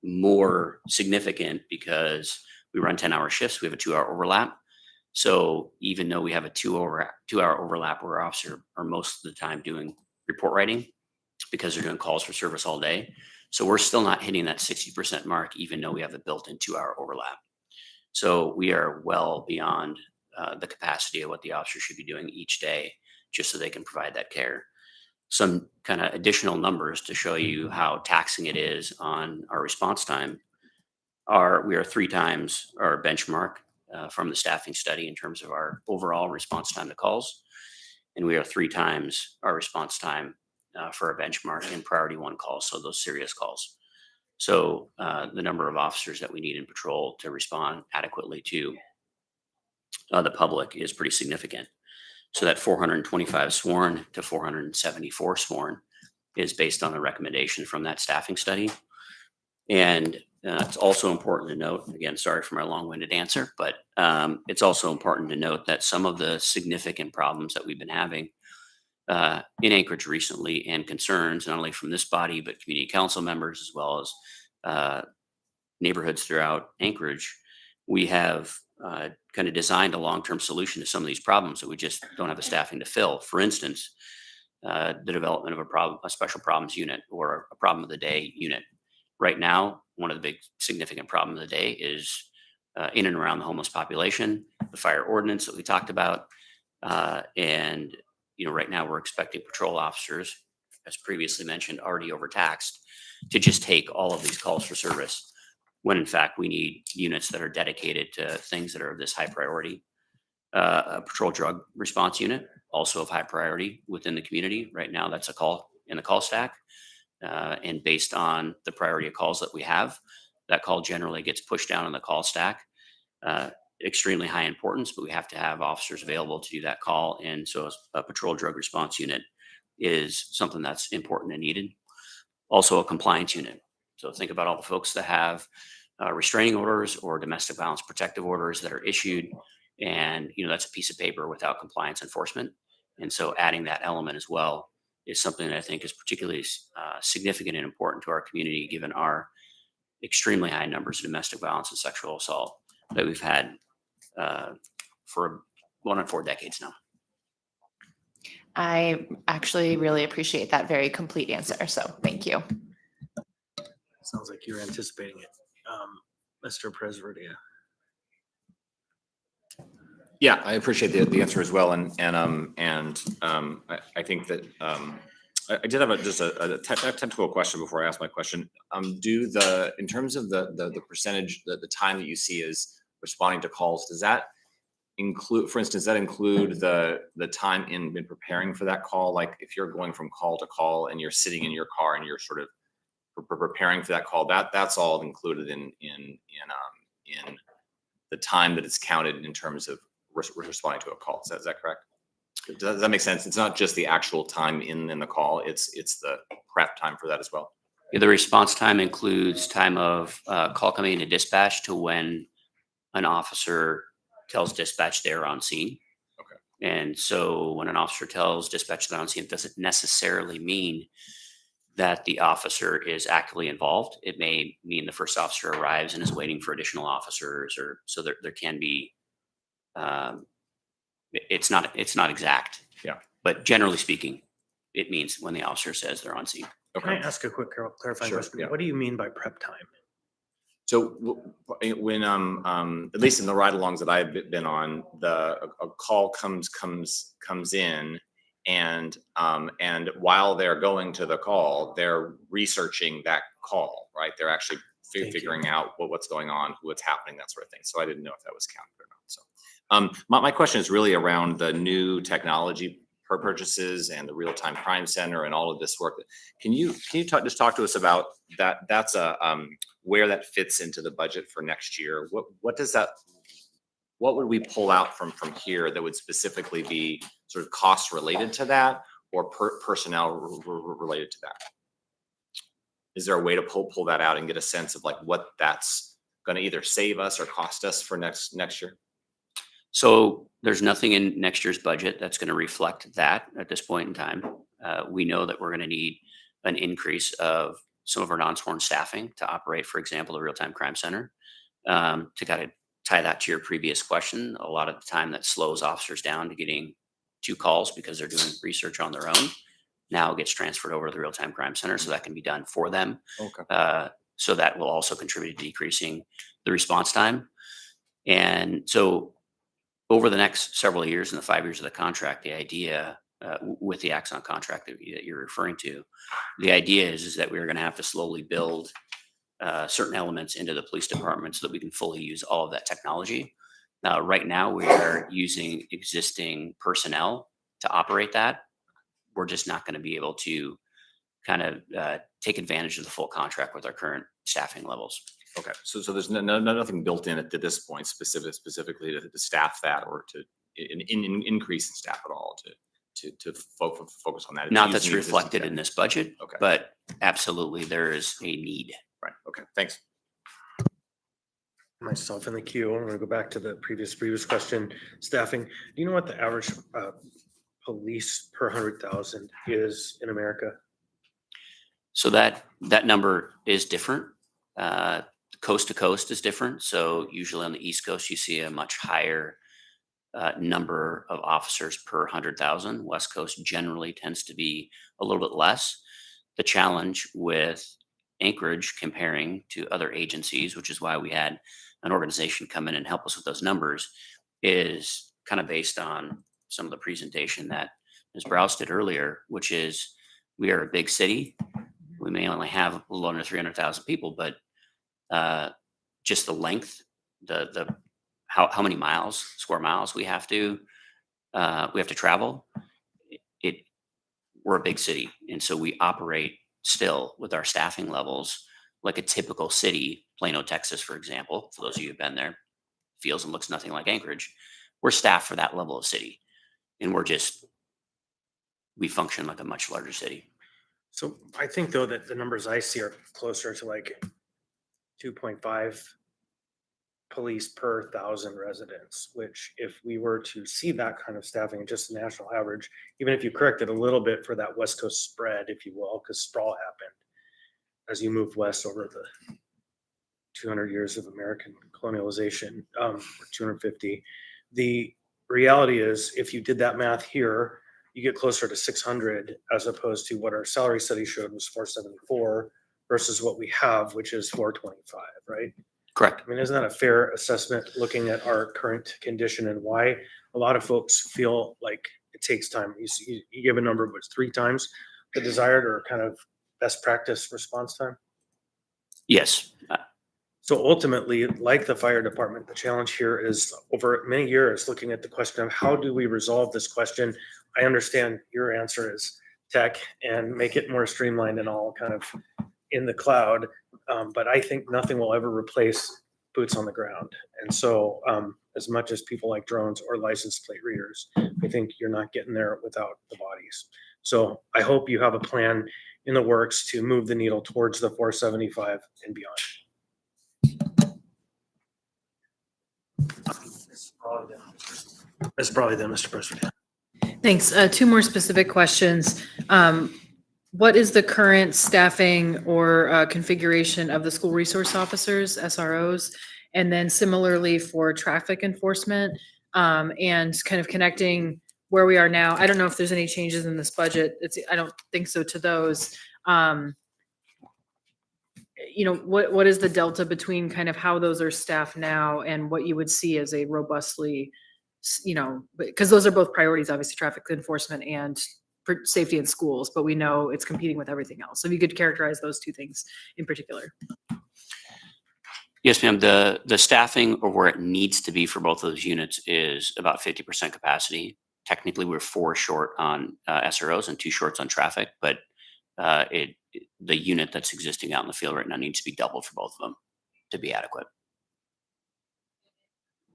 more significant because we run 10-hour shifts. We have a 2-hour overlap. So even though we have a 2-hour overlap where our officers are most of the time doing report writing because they're doing calls for service all day. So we're still not hitting that 60% mark, even though we have a built-in 2-hour overlap. So we are well beyond the capacity of what the officer should be doing each day, just so they can provide that care. Some kind of additional numbers to show you how taxing it is on our response time we are 3 times our benchmark from the staffing study in terms of our overall response time to calls. And we are 3 times our response time for a benchmark in priority 1 calls, so those serious calls. So the number of officers that we need in patrol to respond adequately to the public is pretty significant. So that 425 sworn to 474 sworn is based on the recommendation from that staffing study. And it's also important to note, again, sorry for my long-winded answer, but it's also important to note that some of the significant problems that we've been having in Anchorage recently, and concerns not only from this body, but community council members, as well as neighborhoods throughout Anchorage, we have kind of designed a long-term solution to some of these problems that we just don't have the staffing to fill. For instance, the development of a special problems unit or a problem of the day unit. Right now, one of the big significant problems of the day is in and around the homeless population, the fire ordinance that we talked about, and right now we're expecting patrol officers, as previously mentioned, already overtaxed, to just take all of these calls for service, when in fact we need units that are dedicated to things that are of this high priority. A patrol drug response unit, also of high priority within the community. Right now, that's a call in the call stack. And based on the priority of calls that we have, that call generally gets pushed down in the call stack. Extremely high importance, but we have to have officers available to do that call. And so a patrol drug response unit is something that's important and needed. Also a compliance unit. So think about all the folks that have restraining orders or domestic violence protective orders that are issued. And, that's a piece of paper without compliance enforcement. And so adding that element as well is something that I think is particularly significant and important to our community, given our extremely high numbers of domestic violence and sexual assault that we've had for going on 4 decades now. I actually really appreciate that very complete answer. So thank you. Sounds like you're anticipating it. Mr. Presverdia. Yeah, I appreciate the answer as well, and I think that I did have just a technical question before I ask my question. In terms of the percentage, the time that you see as responding to calls, does that include, for instance, the time in preparing for that call? Like if you're going from call to call and you're sitting in your car and you're sort of preparing for that call, that's all included in the time that it's counted in terms of responding to a call. Is that correct? Does that make sense? It's not just the actual time in the call, it's the prep time for that as well. The response time includes time of call coming into dispatch to when an officer tells dispatch they're on scene. Okay. And so when an officer tells dispatch they're on scene, it doesn't necessarily mean that the officer is actively involved. It may mean the first officer arrives and is waiting for additional officers, or so there can be. It's not exact. Yeah. But generally speaking, it means when the officer says they're on scene. Can I ask a quick clarifying Sure, question? yeah. What do you mean by prep time? So when at least in the ride-alongs that I've been on, a call comes in, and while they're going to the call, they're researching that call, right? They're actually figuring out what's going on, what's happening, that sort of thing. So I didn't know if that was counted or not. So my question is really around the new technology purchases and the real-time crime center and all of this work. Can you just talk to us about that? That's where that fits into the budget for next year. What would we pull out from here that would specifically be sort of cost related to that? or personnel related to that? Is there a way to pull that out and get a sense of like what that's going to either save us or cost us for next year? So there's nothing in next year's budget that's going to reflect that at this point in time. We know that we're going to need an increase of some of our non-sworn staffing to operate, for example, the real-time crime center. To kind of tie that to your previous question, a lot of the time that slows officers down to getting 2 calls because they're doing research on their own. Now it gets transferred over to the real-time crime center, so that can be done for them. Okay. So that will also contribute to decreasing the response time. And so over the next several years, in the 5 years of the contract, the idea with the Axon contract that you're referring to, the idea is that we're going to have to slowly build certain elements into the police department so that we can fully use all of that technology. Now, right now, we are using existing personnel to operate that. We're just not going to be able to kind of take advantage of the full contract with our current staffing levels. Okay. So there's nothing built in at this point specifically to staff that or to increase in staff at all to focus on that. It's Not using that's the existing reflected tech. in this budget, Okay. but absolutely there is a need. Right. Okay. Thanks. Myself in the queue. I'm going to go back to the previous question. Staffing. Do you know what the average police per 100,000 is in America? So that number is different. Coast to coast is different. So usually on the East Coast, you see a much higher number of officers per 100,000. West Coast generally tends to be a little bit less. The challenge with Anchorage comparing to other agencies, which is why we had an organization come in and help us with those numbers, is kind of based on some of the presentation that Ms. Browse did earlier, which is we are a big city. We may only have a little under 300,000 people, but just the length, the how many square miles we have to travel. We're a big city, and so we operate still with our staffing levels like a typical city. Plano, Texas, for example, for those of you who've been there, feels and looks nothing like Anchorage. We're staffed for that level of city, and we function like a much larger city. So I think though that the numbers I see are closer to like 2.5 police per 1,000 residents, which if we were to see that kind of staffing, just the national average, even if you correct it a little bit for that West Coast spread, if you will, because sprawl happened as you moved west over the 200 years of American colonialization, or 250. The reality is if you did that math here, you get closer to 600 as opposed to what our salary study showed was 474 versus what we have, which is 425, right? Correct. I mean, isn't that a fair assessment looking at our current condition and why a lot of folks feel like it takes time? You give a number, but it's 3 times the desired or kind of best practice response time? Yes. So ultimately, like the fire department, the challenge here is over many years looking at the question of how do we resolve this question? I understand your answer is tech and make it more streamlined and all kind of in the cloud. But I think nothing will ever replace boots on the ground. And so as much as people like drones or license plate readers, I think you're not getting there without the bodies. So I hope you have a plan in the works to move the needle towards the 475 and beyond. That's probably them, Mr. President. Thanks. 2 more specific questions. What is the current staffing or configuration of the school resource officers, SROs? And then similarly for traffic enforcement, and kind of connecting where we are now. I don't know if there's any changes in this budget. I don't think so to those. What is the delta between kind of how those are staffed now and what you would see as a robustly, because those are both priorities, obviously traffic enforcement and for safety in schools, but we know it's competing with everything else. So if you could characterize those 2 things in particular. Yes, ma'am. The staffing or where it needs to be for both of those units is about 50% capacity. Technically, we're 4 short on SROs and 2 shorts on traffic, but the unit that's existing out in the field right now needs to be doubled for both of them to be adequate.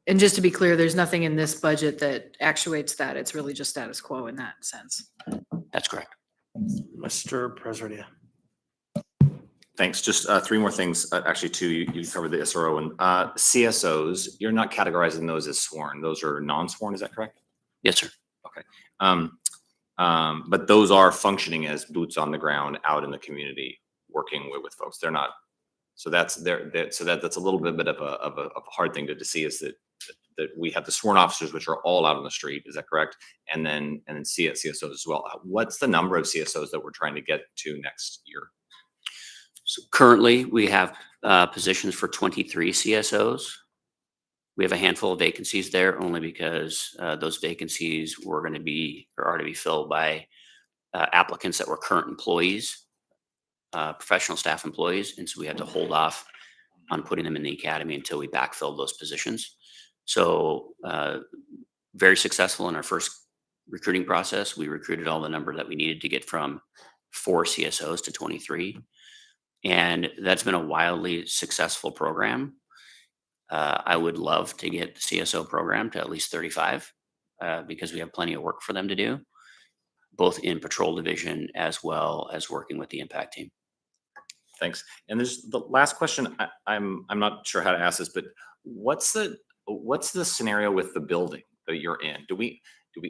And just to be clear, there's nothing in this budget that actuates that. It's really just status quo in that sense. That's correct. Mr. President. Thanks. Just three more things. Actually, two. You covered the SRO and CSOs. You're not categorizing those as sworn. Those are non-sworn. Is that correct? Yes, sir. Okay. But those are functioning as boots on the ground out in the community, working with folks. They're not. So that's that's a little bit of a hard thing to see is that we have the sworn officers, which are all out on the street. Is that correct? And then CSOs as well. What's the number of CSOs that we're trying to get to next year? So currently, we have positions for 23 CSOs. We have a handful of vacancies there only because those vacancies were going to be or are to be filled by applicants that were current employees, professional staff employees. And so we had to hold off on putting them in the academy until we backfilled those positions. So very successful in our first recruiting process. We recruited all the number that we needed to get from 4 CSOs to 23. And that's been a wildly successful program. I would love to get the CSO program to at least 35 because we have plenty of work for them to do, both in patrol division as well as working with the impact team. Thanks. And there's the last question. I'm not sure how to ask this, but what's the scenario with the building that you're in? Do we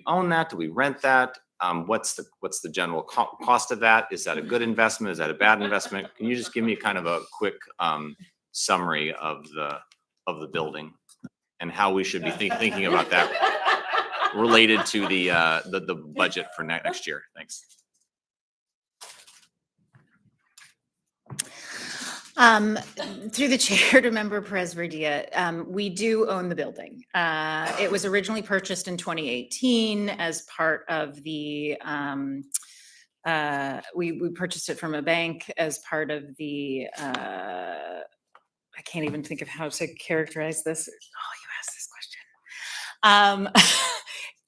own that? Do we rent that? What's the general cost of that? Is that a good investment? Is that a bad investment? Can you just give me kind of a quick summary of the building and how we should be thinking about that related to the budget for next year? Thanks. Through the chair to member Perez-Verdia, we do own the building. It was originally purchased in 2018 as part of the, we purchased it from a bank as part of the, I can't even think of how to characterize this. Oh, you asked this question.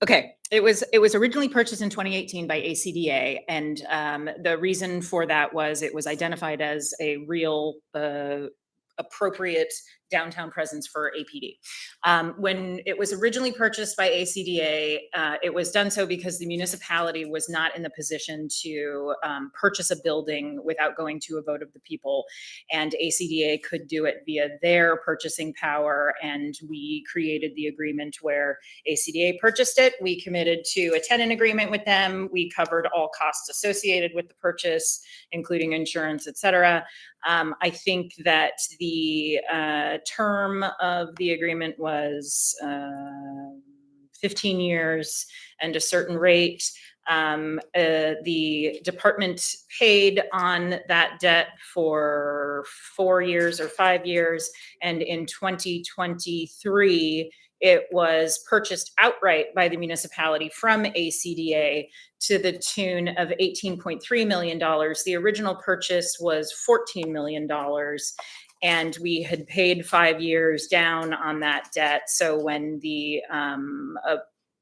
Okay, it was originally purchased in 2018 by ACDA, and the reason for that was it was identified as a real appropriate downtown presence for APD. When it was originally purchased by ACDA, it was done so because the municipality was not in the position to purchase a building without going to a vote of the people, and ACDA could do it via their purchasing power, and we created the agreement where ACDA purchased it. We committed to a tenant agreement with them. We covered all costs associated with the purchase, including insurance, et cetera. I think that the term of the agreement was 15 years and a certain rate. The department paid on that debt for 4 years or 5 years, and in 2023, it was purchased outright by the municipality from ACDA to the tune of $18.3 million. The original purchase was $14 million, and we had paid 5 years down on that debt. So when the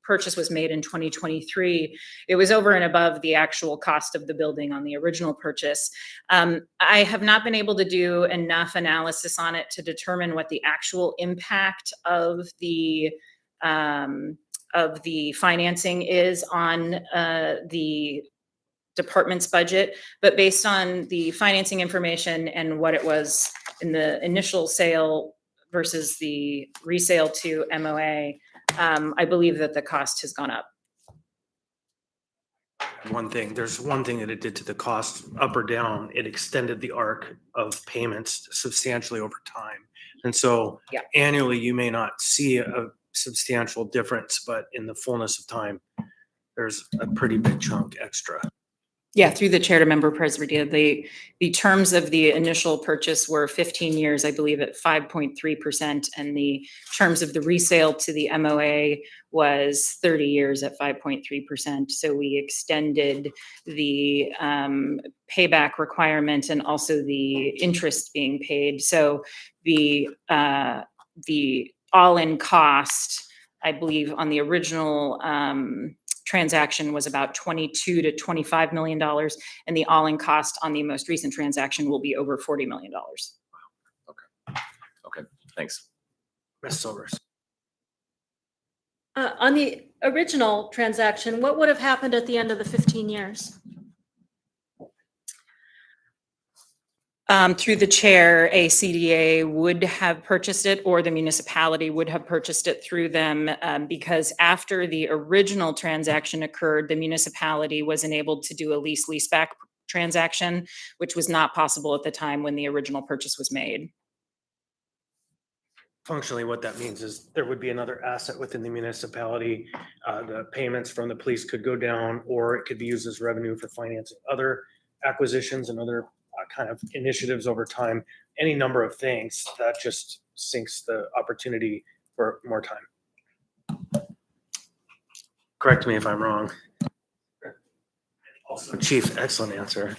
purchase was made in 2023, it was over and above the actual cost of the building on the original purchase. I have not been able to do enough analysis on it to determine what the actual impact of the financing is on the department's budget, but based on the financing information and what it was in the initial sale versus the resale to MOA, I believe that the cost has gone up. There's one thing that it did to the cost, up or down. It extended the arc of payments substantially over time. And so Yeah. annually, you may not see a substantial difference, but in the fullness of time, there's a pretty big chunk extra. Yeah, through the chair to member Presbyterian, the terms of the initial purchase were 15 years, I believe, at 5.3%, and the terms of the resale to the MOA was 30 years at 5.3%. So we extended the payback requirement and also the interest being paid. So the all-in cost, I believe, on the original transaction was about $22 to $25 million, and the all-in cost on the most recent transaction will be over $40 million. Okay, thanks. Ms. Silvers. On the original transaction, what would have happened at the end of the 15 years? Through the chair, a CDA would have purchased it or the municipality would have purchased it through them, because after the original transaction occurred, the municipality was enabled to do a leaseback transaction, which was not possible at the time when the original purchase was made. Functionally, what that means is there would be another asset within the municipality. The payments from the police could go down, or it could be used as revenue for financing other acquisitions and other kind of initiatives over time. Any number of things that just sinks the opportunity for more time. Correct me if I'm wrong. Also, Chief, excellent answer.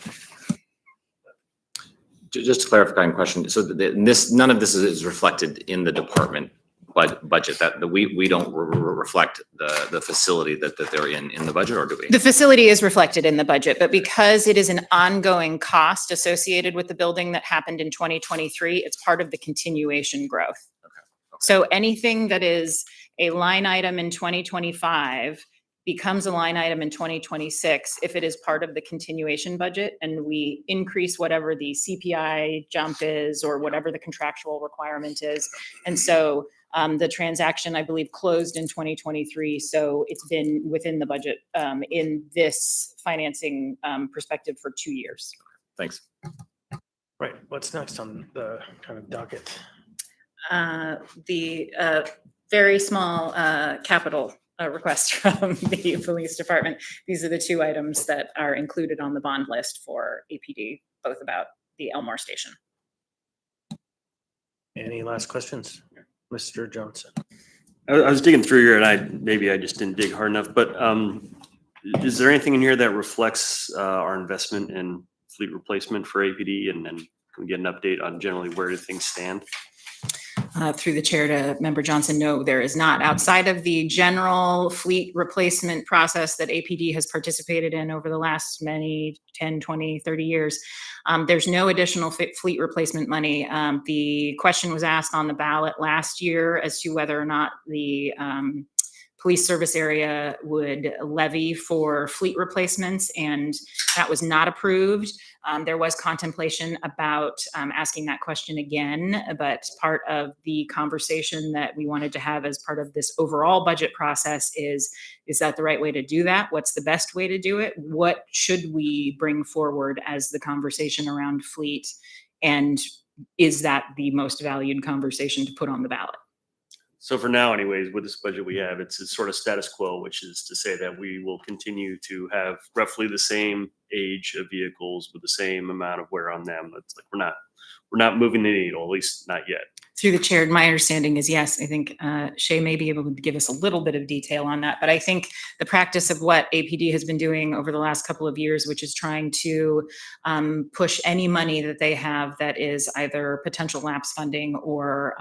Just a clarifying question. So none of this is reflected in the department budget, that we don't reflect the facility that they're in the budget, or do we? The facility is reflected in the budget, but because it is an ongoing cost associated with the building that happened in 2023, it's part of the continuation growth. So anything that is a line item in 2025 becomes a line item in 2026 if it is part of the continuation budget and we increase whatever the CPI jump is or whatever the contractual requirement is. And so the transaction, I believe, closed in 2023. So it's been within the budget in this financing perspective for 2 years. Thanks. Right, what's next on the kind of docket? The very small capital request from the police department. These are the two items that are included on the bond list for APD, both about the Elmore station. Any last questions? Mr. Johnson. I was digging through here and maybe I just didn't dig hard enough, but is there anything in here that reflects our investment in fleet replacement for APD? And then can we get an update on generally where do things stand? Through the chair to Member Johnson, no, there is not. Outside of the general fleet replacement process that APD has participated in over the last many 10, 20, 30 years, there's no additional fleet replacement money. The question was asked on the ballot last year as to whether or not the police service area would levy for fleet replacements, and that was not approved. There was contemplation about asking that question again, but part of the conversation that we wanted to have as part of this overall budget process is that the right way to do that? What's the best way to do it? What should we bring forward as the conversation around fleet? And is that the most valued conversation to put on the ballot? So for now anyways, with this budget we have, it's sort of status quo, which is to say that we will continue to have roughly the same age of vehicles with the same amount of wear on them. It's like we're not moving the needle, at least not yet. Through the chair, my understanding is yes. I think Shay may be able to give us a little bit of detail on that, but I think the practice of what APD has been doing over the last couple of years, which is trying to push any money that they have that is either potential lapse funding or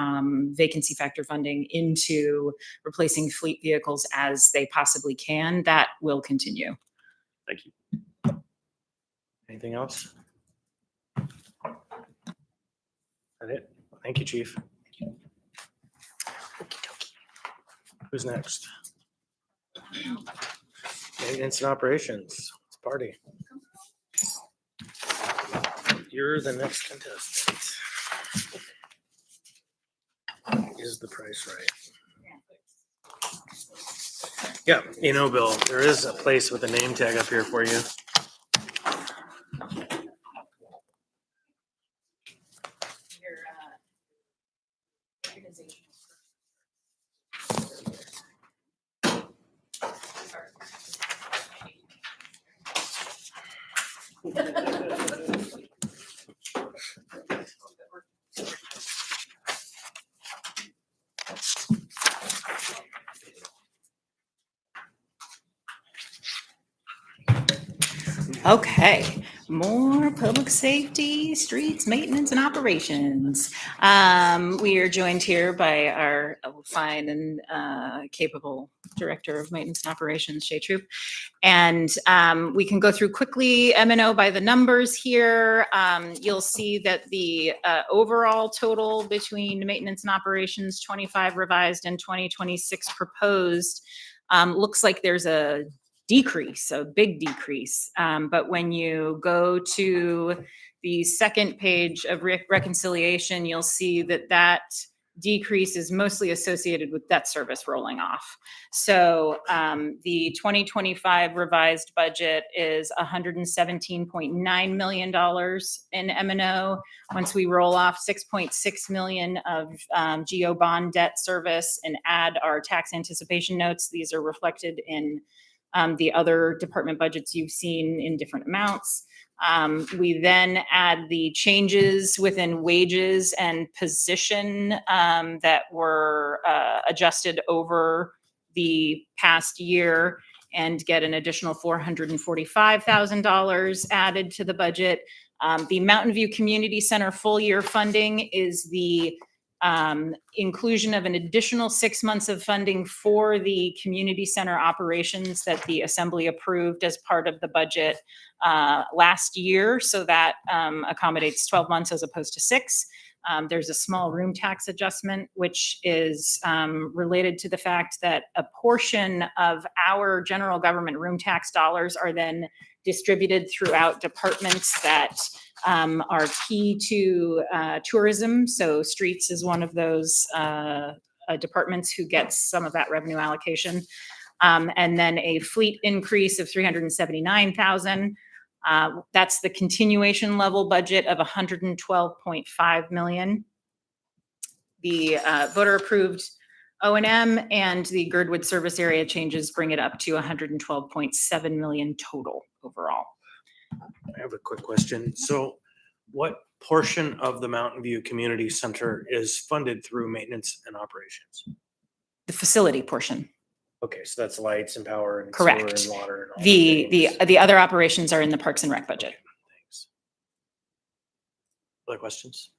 vacancy factor funding into replacing fleet vehicles as they possibly can, that will continue. Thank you. Anything else? That it? Thank you, Chief. Who's next? Maintenance and operations. Let's party. You're the next contestant. Is the price right? Yeah, you know, Bill, there is a place with a name tag up here for you. Okay, More public safety, streets, maintenance, and operations. We are joined here by our fine and capable Director of Maintenance and Operations, Shay Troop. And we can go through quickly M&O by the numbers here. You'll see that the overall total between maintenance and operations, 25 revised and 2026 proposed, looks like there's a decrease, a big decrease. But when you go to the second page of reconciliation, you'll see that that decrease is mostly associated with debt service rolling off. So the 2025 revised budget is $117.9 million in M&O. Once we roll off 6.6 million of GO bond debt service and add our tax anticipation notes, these are reflected in the other department budgets you've seen in different amounts. We then add the changes within wages and position that were adjusted over the past year and get an additional $445,000 added to the budget. The Mountain View Community Center full year funding is the inclusion of an additional 6 months of funding for the community center operations that the Assembly approved as part of the budget last year. So that accommodates 12 months as opposed to 6. There's a small room tax adjustment, which is related to the fact that a portion of our general government room tax dollars are then distributed throughout departments that are key to tourism. So streets is one of those departments who gets some of that revenue allocation. And then a fleet increase of $379,000. That's the continuation level budget of $112.5 million. The voter approved O&M and the Girdwood service area changes bring it up to $112.7 million total overall. I have a quick question. So what portion of the Mountain View Community Center is funded through maintenance and operations? The facility portion. Okay, so that's lights and power and Correct. sewer and water and all The things. other operations are in the Parks and Rec budget. Okay, thanks. Other questions?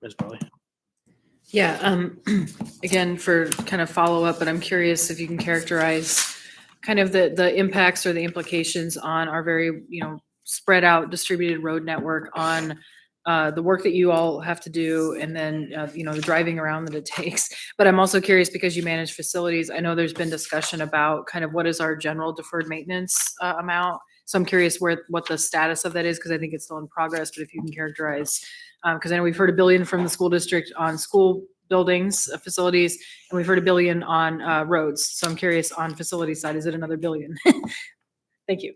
Ms. Barley? Yeah, again, for kind of follow up, but I'm curious if you can characterize kind of the impacts or the implications on our very, spread out distributed road network on the work that you all have to do and then, the driving around that it takes. But I'm also curious because you manage facilities. I know there's been discussion about kind of what is our general deferred maintenance amount. So I'm curious what the status of that is because I think it's still in progress, but if you can characterize, because I know we've heard $1 billion from the school district on school buildings, facilities, and we've heard $1 billion on roads. So I'm curious on facility side, is it another $1 billion? Thank you.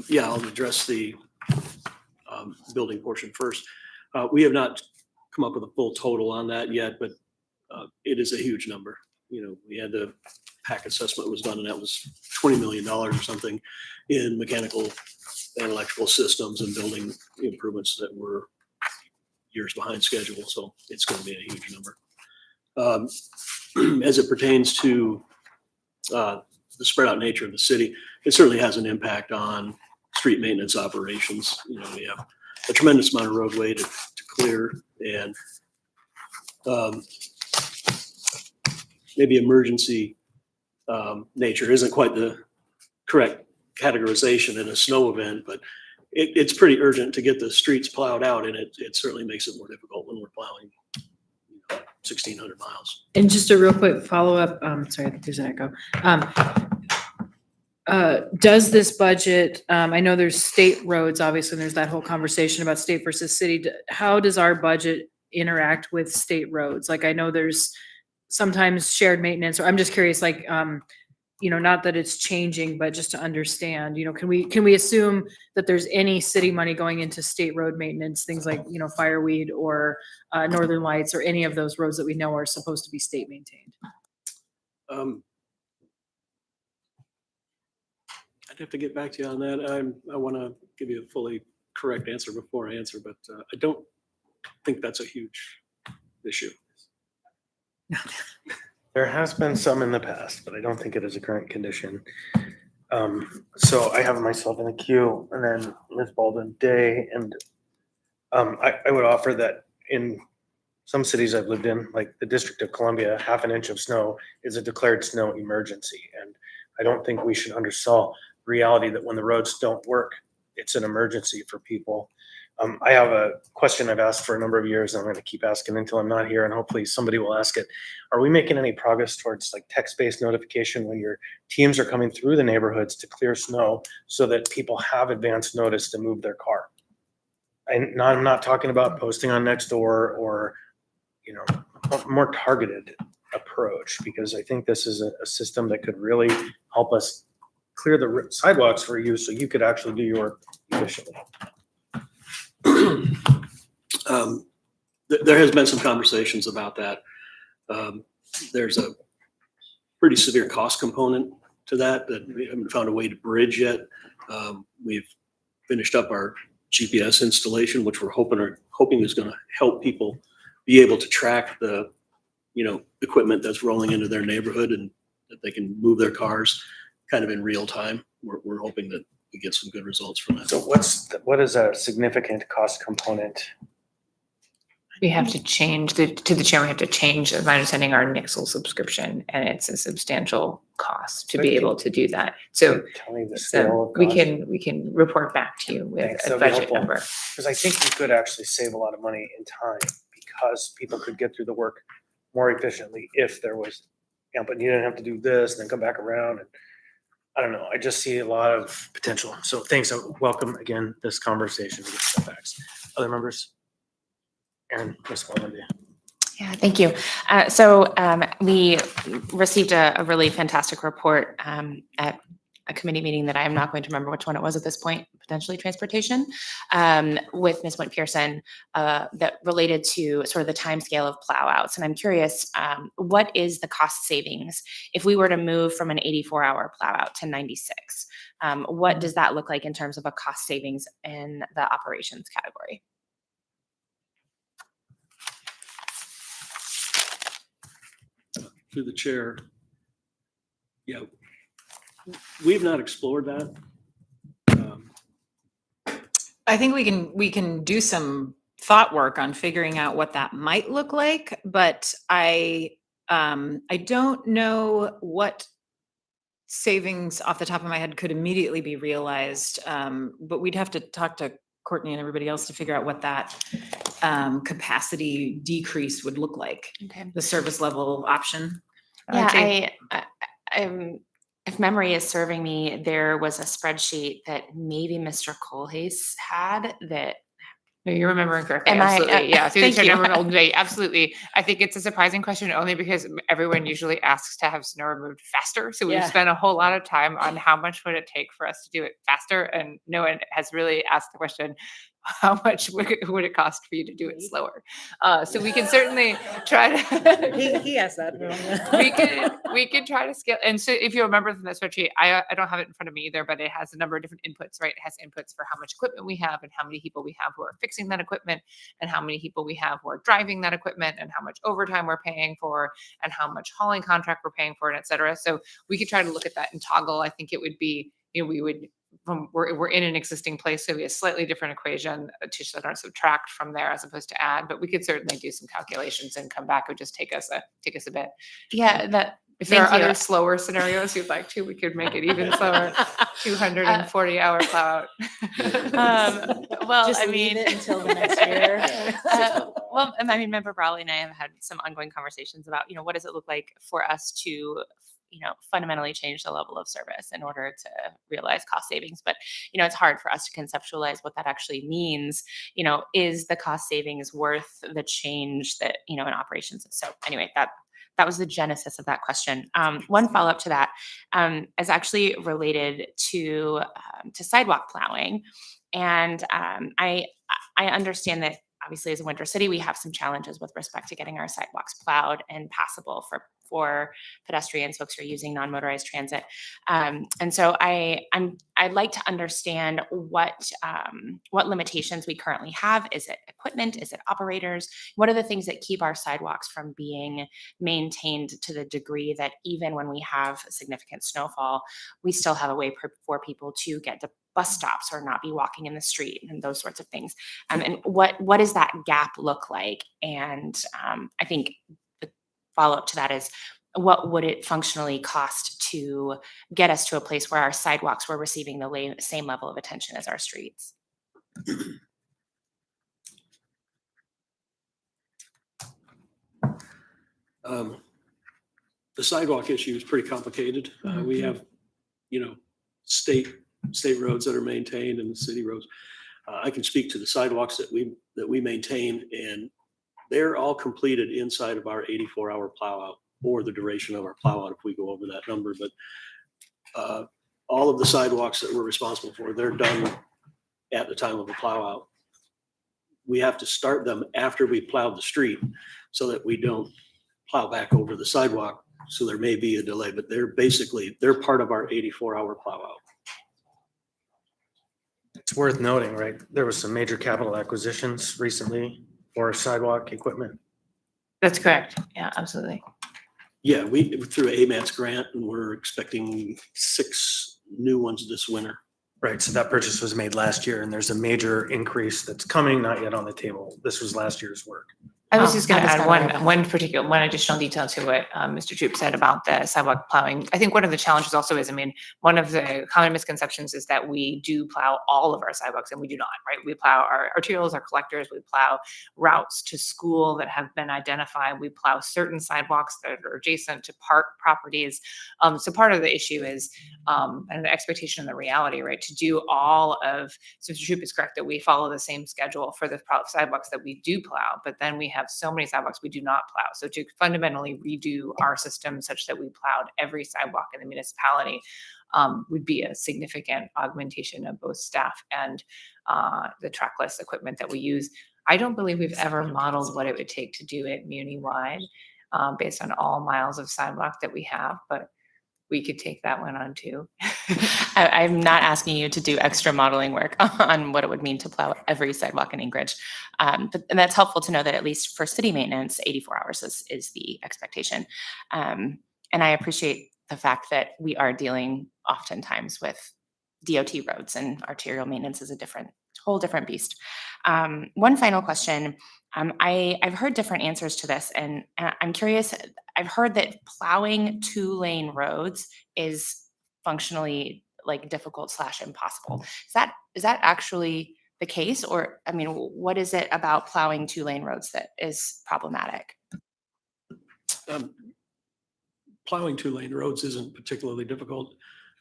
Yeah, I'll address the building portion first. We have not come up with a full total on that yet, but it is a huge number. We had the PAC assessment was done and that was $20 million or something in mechanical and electrical systems and building improvements that were years behind schedule. So it's going to be a huge number. As it pertains to the spread out nature of the city, it certainly has an impact on street maintenance operations. We have a tremendous amount of roadway to clear and maybe emergency nature isn't quite the correct categorization in a snow event, but it's pretty urgent to get the streets plowed out, and it certainly makes it more difficult when we're plowing 1,600 miles. And just a real quick follow-up, sorry, I think there's an echo. Does this budget, I know there's state roads, obviously, and there's that whole conversation about state versus city. How does our budget interact with state roads? Like, I know there's sometimes shared maintenance, or I'm just curious, like, not that it's changing, but just to understand, can we assume that there's any city money going into state road maintenance, things like, Fireweed or Northern Lights or any of those roads that we know are supposed to be state maintained? I'd have to get back to you on that. I want to give you a fully correct answer before I answer, but I don't think that's a huge issue. There has been some in the past, but I don't think it is a current condition. So I have myself in the queue and then Ms. Baldwin Day. And I would offer that in some cities I've lived in, like the District of Columbia, half an inch of snow is a declared snow emergency. And I don't think we should undersell reality that when the roads don't work, it's an emergency for people. I have a question I've asked for a number of years, and I'm going to keep asking until I'm not here, and hopefully somebody will ask it. Are we making any progress towards like text-based notification when your teams are coming through the neighborhoods to clear snow so that people have advance notice to move their car? I'm not talking about posting on Nextdoor or, a more targeted approach, because I think this is a system that could really help us clear the sidewalks for you so you could actually do your work efficiently. There has been some conversations about that. There's a pretty severe cost component to that we haven't found a way to bridge yet. We've finished up our GPS installation, which we're hoping is going to help people be able to track the, equipment that's rolling into their neighborhood and that they can move their cars kind of in real time. We're hoping that we get some good results from that. So what is a significant cost component? We have to change to the chair, we have to change, as my understanding, our Nixle subscription, and it's a substantial cost to be able to do that. So Tell me the scale so of we cost. can report back to you with Thanks, a that'd be budget helpful. number. Because I think we could actually save a lot of money in time because people could get through the work more efficiently if there was, but you didn't have to do this and then come back around. And I don't know. I just see a lot of potential. So thanks. I welcome again this conversation to get setbacks. Other members? Aaron, Ms. Baldwin. Yeah, thank you. We received a really fantastic report at a committee meeting that I am not going to remember which one it was at this point, potentially transportation, with Ms. Wint Pearson that related to sort of the timescale of plow outs. And I'm curious, what is the cost savings if we were to move from an 84-hour plow out to 96? What does that look like in terms of a cost savings in the operations category? Through the chair. Yeah, we've not explored that. I think we can do some thought work on figuring out what that might look like, but I don't know what savings off the top of my head could immediately be realized. But we'd have to talk to Courtney and everybody else to figure out what that capacity decrease would look like. Okay. The service level option. Yeah, if memory is serving me, there was a spreadsheet that maybe Mr. Colhase had that. No, you're remembering correctly. Am I- Absolutely. Yeah. Through the thank chair, you. number Golden Day. Absolutely. I think it's a surprising question only because everyone usually asks to have snow removed faster. So we've Yeah. spent a whole lot of time on how much would it take for us to do it faster. And no one has really asked the question, how much would it cost for you to do it slower? So we can certainly try to. He asked that. we can try to scale. And so if you remember from that spreadsheet, I don't have it in front of me either, but it has a number of different inputs, right? It has inputs for how much equipment we have and how many people we have who are fixing that equipment and how many people we have who are driving that equipment and how much overtime we're paying for and how much hauling contract we're paying for, and et cetera. So we could try to look at that and toggle. I think it would be, we would, we're in an existing place, so we have a slightly different equation to sort of subtract from there as opposed to add, but we could certainly do some calculations and come back. It would just take us a bit. Yeah, If there are Thank you. other slower scenarios you'd like to, we could make it even slower. 240-hour plow out. Well, Just I leave mean, it until the next year. Member Brawley and I have had some ongoing conversations about, what does it look like for us to, fundamentally change the level of service in order to realize cost savings. But, it's hard for us to conceptualize what that actually means. Is the cost savings worth the change that, in operations? So anyway, that was the genesis of that question. One follow-up to that is actually related to sidewalk plowing. And I understand that obviously as a winter city, we have some challenges with respect to getting our sidewalks plowed and passable for pedestrians, folks who are using non-motorized transit. And so I'd like to understand what limitations we currently have. Is it equipment? equipment? Is it operators? What are the things that keep our sidewalks from being maintained to the degree that even when we have significant snowfall, we still have a way for people to get to bus stops or not be walking in the street and those sorts of things? And what does that gap look like? And I think the follow-up to that is, what would it functionally cost to get us to a place where our sidewalks were receiving the same level of attention as our streets? The sidewalk issue is pretty complicated. We have, state roads that are maintained and the city roads. I can speak to the sidewalks that we maintain, and they're all completed inside of our 84-hour plow out, or the duration of our plow out if we go over that number. But all of the sidewalks that we're responsible for, they're done at the time of a plow out. We have to start them after we plowed the street so that we don't plow back over the sidewalk. So there may be a delay, but they're part of our 84-hour plow out. It's worth noting, right? There was some major capital acquisitions recently for sidewalk equipment. That's correct. Yeah, absolutely. Yeah, we through a AMATS grant, and we're expecting 6 new ones this winter. Right, so that purchase was made last year and there's a major increase that's coming, not yet on the table. This was last year's work. I was just I gonna was add gonna- one additional detail to what Mr. Troop said about the sidewalk plowing. I think one of the challenges also is, one of the common misconceptions is that we do plow all of our sidewalks, and we do not, right? We plow our arterials, our collectors, we plow routes to school that have been identified, we plow certain sidewalks that are adjacent to park properties. So part of the issue is, and the expectation and the reality, right, to do all of, so Mr. Troop is correct that we follow the same schedule for the sidewalks that we do plow, but then we have so many sidewalks we do not plow. So to fundamentally redo our system such that we plowed every sidewalk in the municipality would be a significant augmentation of both staff and the trackless equipment that we use. I don't believe we've ever modeled what it would take to do it muni-wide based on all miles of sidewalk that we have, but we could take that one on too. I'm not asking you to do extra modeling work on what it would mean to plow every sidewalk in Anchorage. And that's helpful to know that at least for city maintenance, 84 hours is the expectation. And I appreciate the fact that we are dealing oftentimes with DOT roads, and arterial maintenance is a whole different beast. One final question. I've heard different answers to this, and I'm curious. I've heard that plowing 2-lane roads is functionally difficult / impossible. Is that actually the case? Or, what is it about plowing 2-lane roads that is problematic? Plowing 2-lane roads isn't particularly difficult.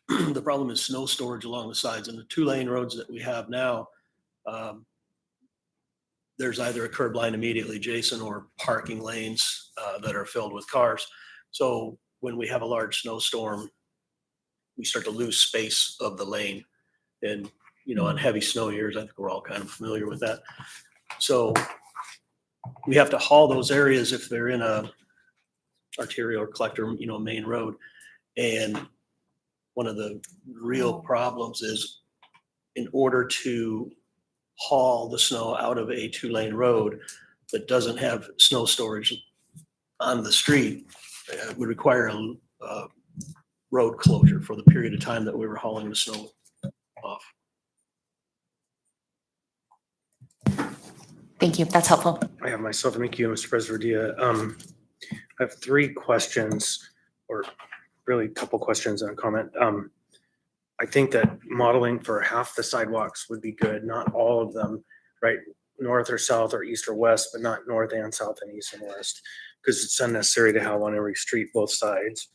The problem is snow storage along the sides, and the 2-lane roads that we have now, there's either a curb line immediately adjacent or parking lanes that are filled with cars. So when we have a large snowstorm, we start to lose space of the lane. And, on heavy snow years, I think we're all kind of familiar with that. So we have to haul those areas if they're in a arterial or collector, main road. And one of the real problems is, in order to haul the snow out of a 2-lane road that doesn't have snow storage on the street, would require a road closure for the period of time that we were hauling the snow off. Thank you. That's helpful. I have myself, thank you, Mr. President. I have 3 questions, or really a couple questions and a comment. I think that modeling for half the sidewalks would be good, not all of them, right? North or south or east or west, but not north and south and east and west, because it's unnecessary to have on every street, both sides.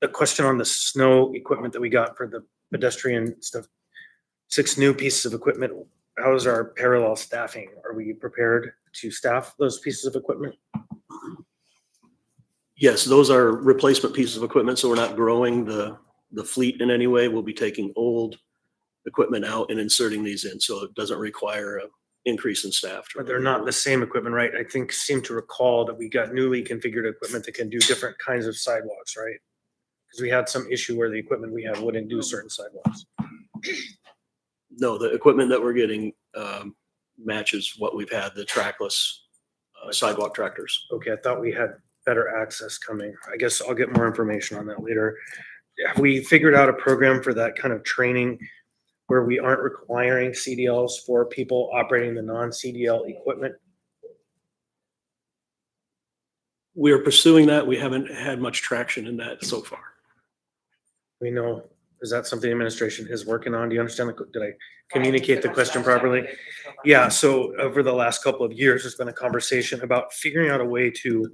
The question on the snow equipment that we got for the pedestrian stuff, 6 new pieces of equipment. How is our parallel staffing? Are we prepared to staff those pieces of equipment? Yes, those are replacement pieces of equipment, so we're not growing the fleet in any way. We'll be taking old equipment out and inserting these in, so it doesn't require an increase in staff. But they're not the same equipment, right? I seem to recall that we got newly configured equipment that can do different kinds of sidewalks, right? Because we had some issue where the equipment we had wouldn't do certain sidewalks. No, the equipment that we're getting matches what we've had, the trackless sidewalk tractors. Okay, I thought we had better access coming. I guess I'll get more information on that later. Have we figured out a program for that kind of training where we aren't requiring CDLs for people operating the non-CDL equipment? We are pursuing that. We haven't had much traction in that so far. We know, is that something the administration is working on? Do you understand? Did I communicate the question properly? Yeah, so over the last couple of years, there's been a conversation about figuring out a way to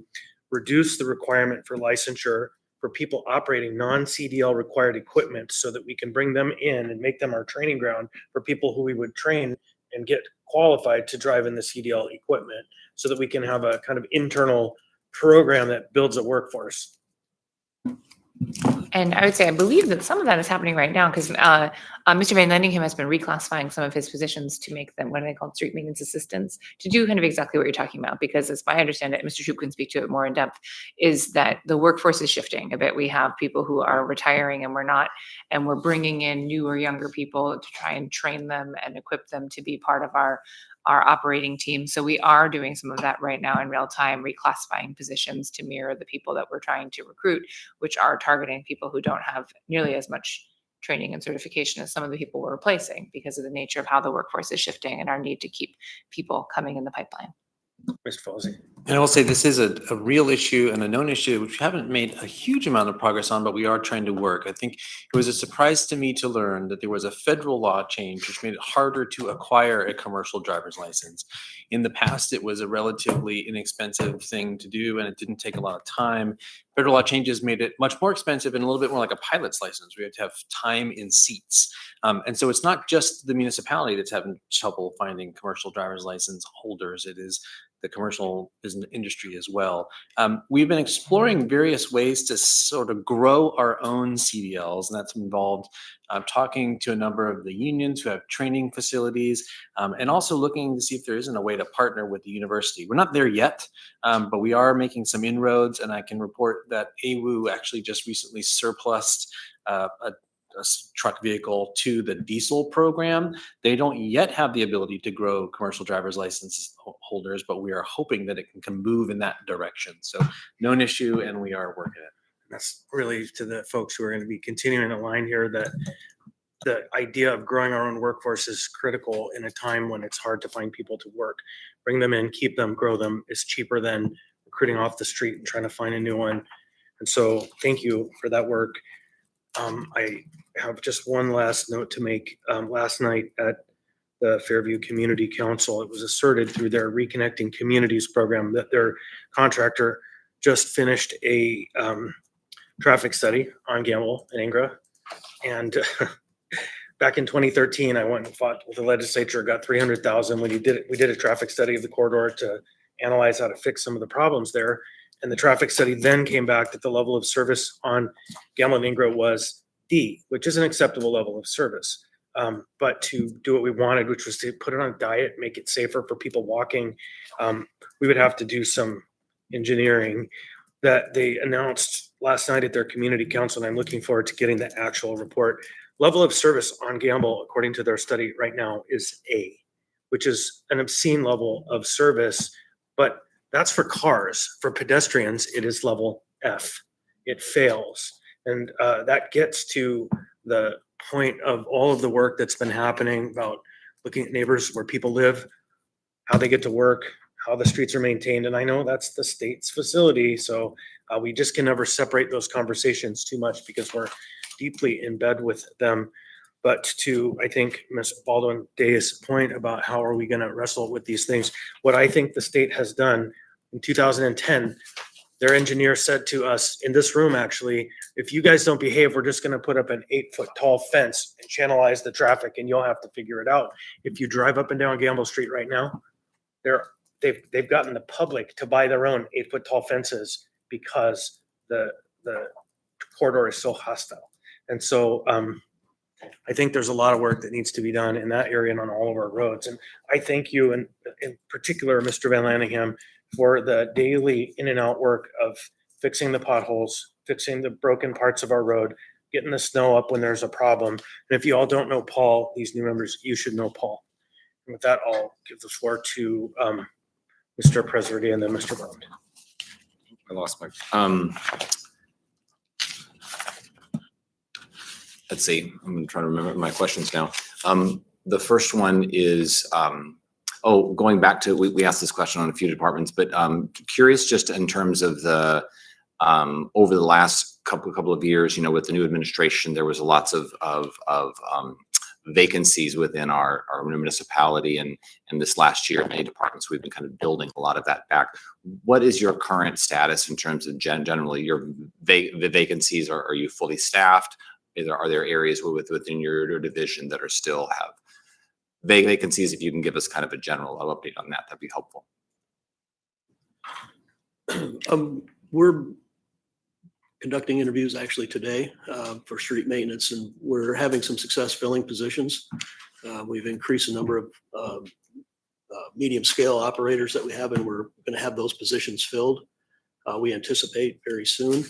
reduce the requirement for licensure for people operating non-CDL required equipment so that we can bring them in and make them our training ground for people who we would train and get qualified to drive in the CDL equipment so that we can have a kind of internal program that builds a workforce. And I would say, I believe that some of that is happening right now because Mr. Van Landingham has been reclassifying some of his positions to make them what are they called, street maintenance assistants, to do kind of exactly what you're talking about. Because as I understand it, Mr. Shoup can speak to it more in depth, is that the workforce is shifting a bit. We have people who are retiring and we're bringing in newer, younger people to try and train them and equip them to be part of our operating team. So we are doing some of that right now in real time, reclassifying positions to mirror the people that we're trying to recruit, which are targeting people who don't have nearly as much training and certification as some of the people we're replacing because of the nature of how the workforce is shifting and our need to keep people coming in the pipeline. Mr. Falsey. And I will say this is a real issue and a known issue, which we haven't made a huge amount of progress on, but we are trying to work. I think it was a surprise to me to learn that there was a federal law change which made it harder to acquire a commercial driver's license. In the past, it was a relatively inexpensive thing to do, and it didn't take a lot of time. Federal law changes made it much more expensive and a little bit more like a pilot's license. We have to have time in seats. And so it's not just the municipality that's having trouble finding commercial driver's license holders. It is the commercial business industry as well. We've been exploring various ways to sort of grow our own CDLs, and that's involved talking to a number of the unions who have training facilities, and also looking to see if there isn't a way to partner with the university. We're not there yet, but we are making some inroads, and I can report that AWU actually just recently surplused a truck vehicle to the diesel program. They don't yet have the ability to grow commercial driver's license holders, but we are hoping that it can move in that direction. So known issue, and we are working it. That's really to the folks who are going to be continuing the line here, that the idea of growing our own workforce is critical in a time when it's hard to find people to work. Bring them in, keep them, grow them is cheaper than recruiting off the street and trying to find a new one. And so thank you for that work. I have just one last note to make. Last night at the Fairview Community Council, it was asserted through their Reconnecting Communities program that their contractor just finished a traffic study on Gamble and Ingra. And back in 2013, I went and fought with the legislature, got 300,000. We did a traffic study of the corridor to analyze how to fix some of the problems there. And the traffic study then came back that the level of service on Gamble and Ingra was D, which is an acceptable level of service. But to do what we wanted, which was to put it on a diet, make it safer for people walking, we would have to do some engineering that they announced last night at their community council. And I'm looking forward to getting the actual report. Level of service on Gamble, according to their study right now, is A, which is an obscene level of service, but that's for cars. For pedestrians, it is level F. It fails. And that gets to the point of all of the work that's been happening about looking at neighbors where people live, how they get to work, how the streets are maintained. And I know that's the state's facility. So we just can never separate those conversations too much because we're deeply in bed with them. But to, I think, Ms. Baldwin-Day's point about how are we going to wrestle with these things, what I think the state has done in 2010, their engineer said to us in this room, actually, if you guys don't behave, we're just going to put up an 8-foot tall fence and channelize the traffic, and you'll have to figure it out. If you drive up and down Gamble Street right now, they've gotten the public to buy their own 8-foot tall fences because the corridor is so hostile. And so I think there's a lot of work that needs to be done in that area and on all of our roads. And I thank you, and in particular, Mr. Van Landingham, for the daily in and out work of fixing the potholes, fixing the broken parts of our road, getting the snow up when there's a problem. And if you all don't know Paul, these new members, you should know Paul. With that, I'll give the floor to Mr. Presverdy and then Mr. Bond. I lost my, let's see, I'm trying to remember my questions now. The first one is, going back to, we asked this question on a few departments, but curious just in terms of the, over the last couple of years, with the new administration, there was lots of vacancies within our municipality, and this last year, many departments, we've been kind of building a lot of that back. What is your current status in terms of generally your the vacancies? Are you fully staffed? Are there areas within your division that are still have vacancies? If you can give us kind of a general update on that, that'd be helpful. We're conducting interviews actually today for street maintenance, and we're having some success filling positions. We've increased the number of medium scale operators that we have, and we're going to have those positions filled. We anticipate very soon.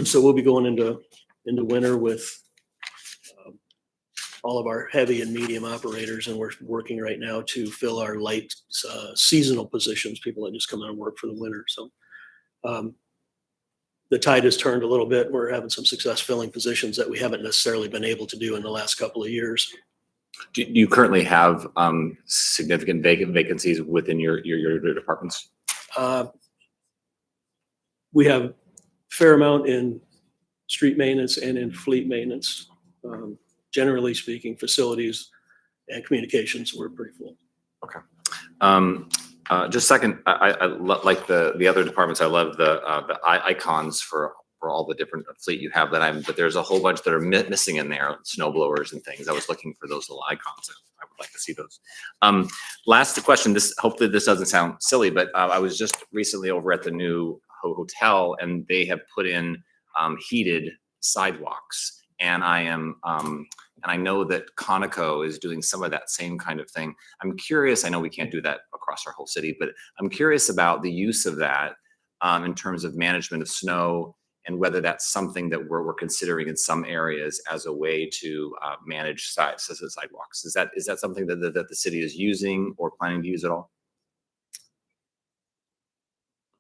So we'll be going into winter with all of our heavy and medium operators, and we're working right now to fill our light seasonal positions, people that just come out and work for the winter. So the tide has turned a little bit. We're having some success filling positions that we haven't necessarily been able to do in the last couple of years. Do you currently have significant vacancies within your departments? We have a fair amount in street maintenance and in fleet maintenance. Generally speaking, facilities and communications, we're pretty full. Okay. Just second, I like the other departments. I love the icons for all the different fleet you have but there's a whole bunch that are missing in there, snow blowers and things. I was looking for those little icons. I would like to see those. Last question, hopefully this doesn't sound silly, but I was just recently over at the new hotel, and they have put in heated sidewalks. And I know that Conoco is doing some of that same kind of thing. I'm curious, I know we can't do that across our whole city, but I'm curious about the use of that in terms of management of snow, and whether that's something that we're considering in some areas as a way to manage sidewalks. Is that something that the city is using or planning to use at all?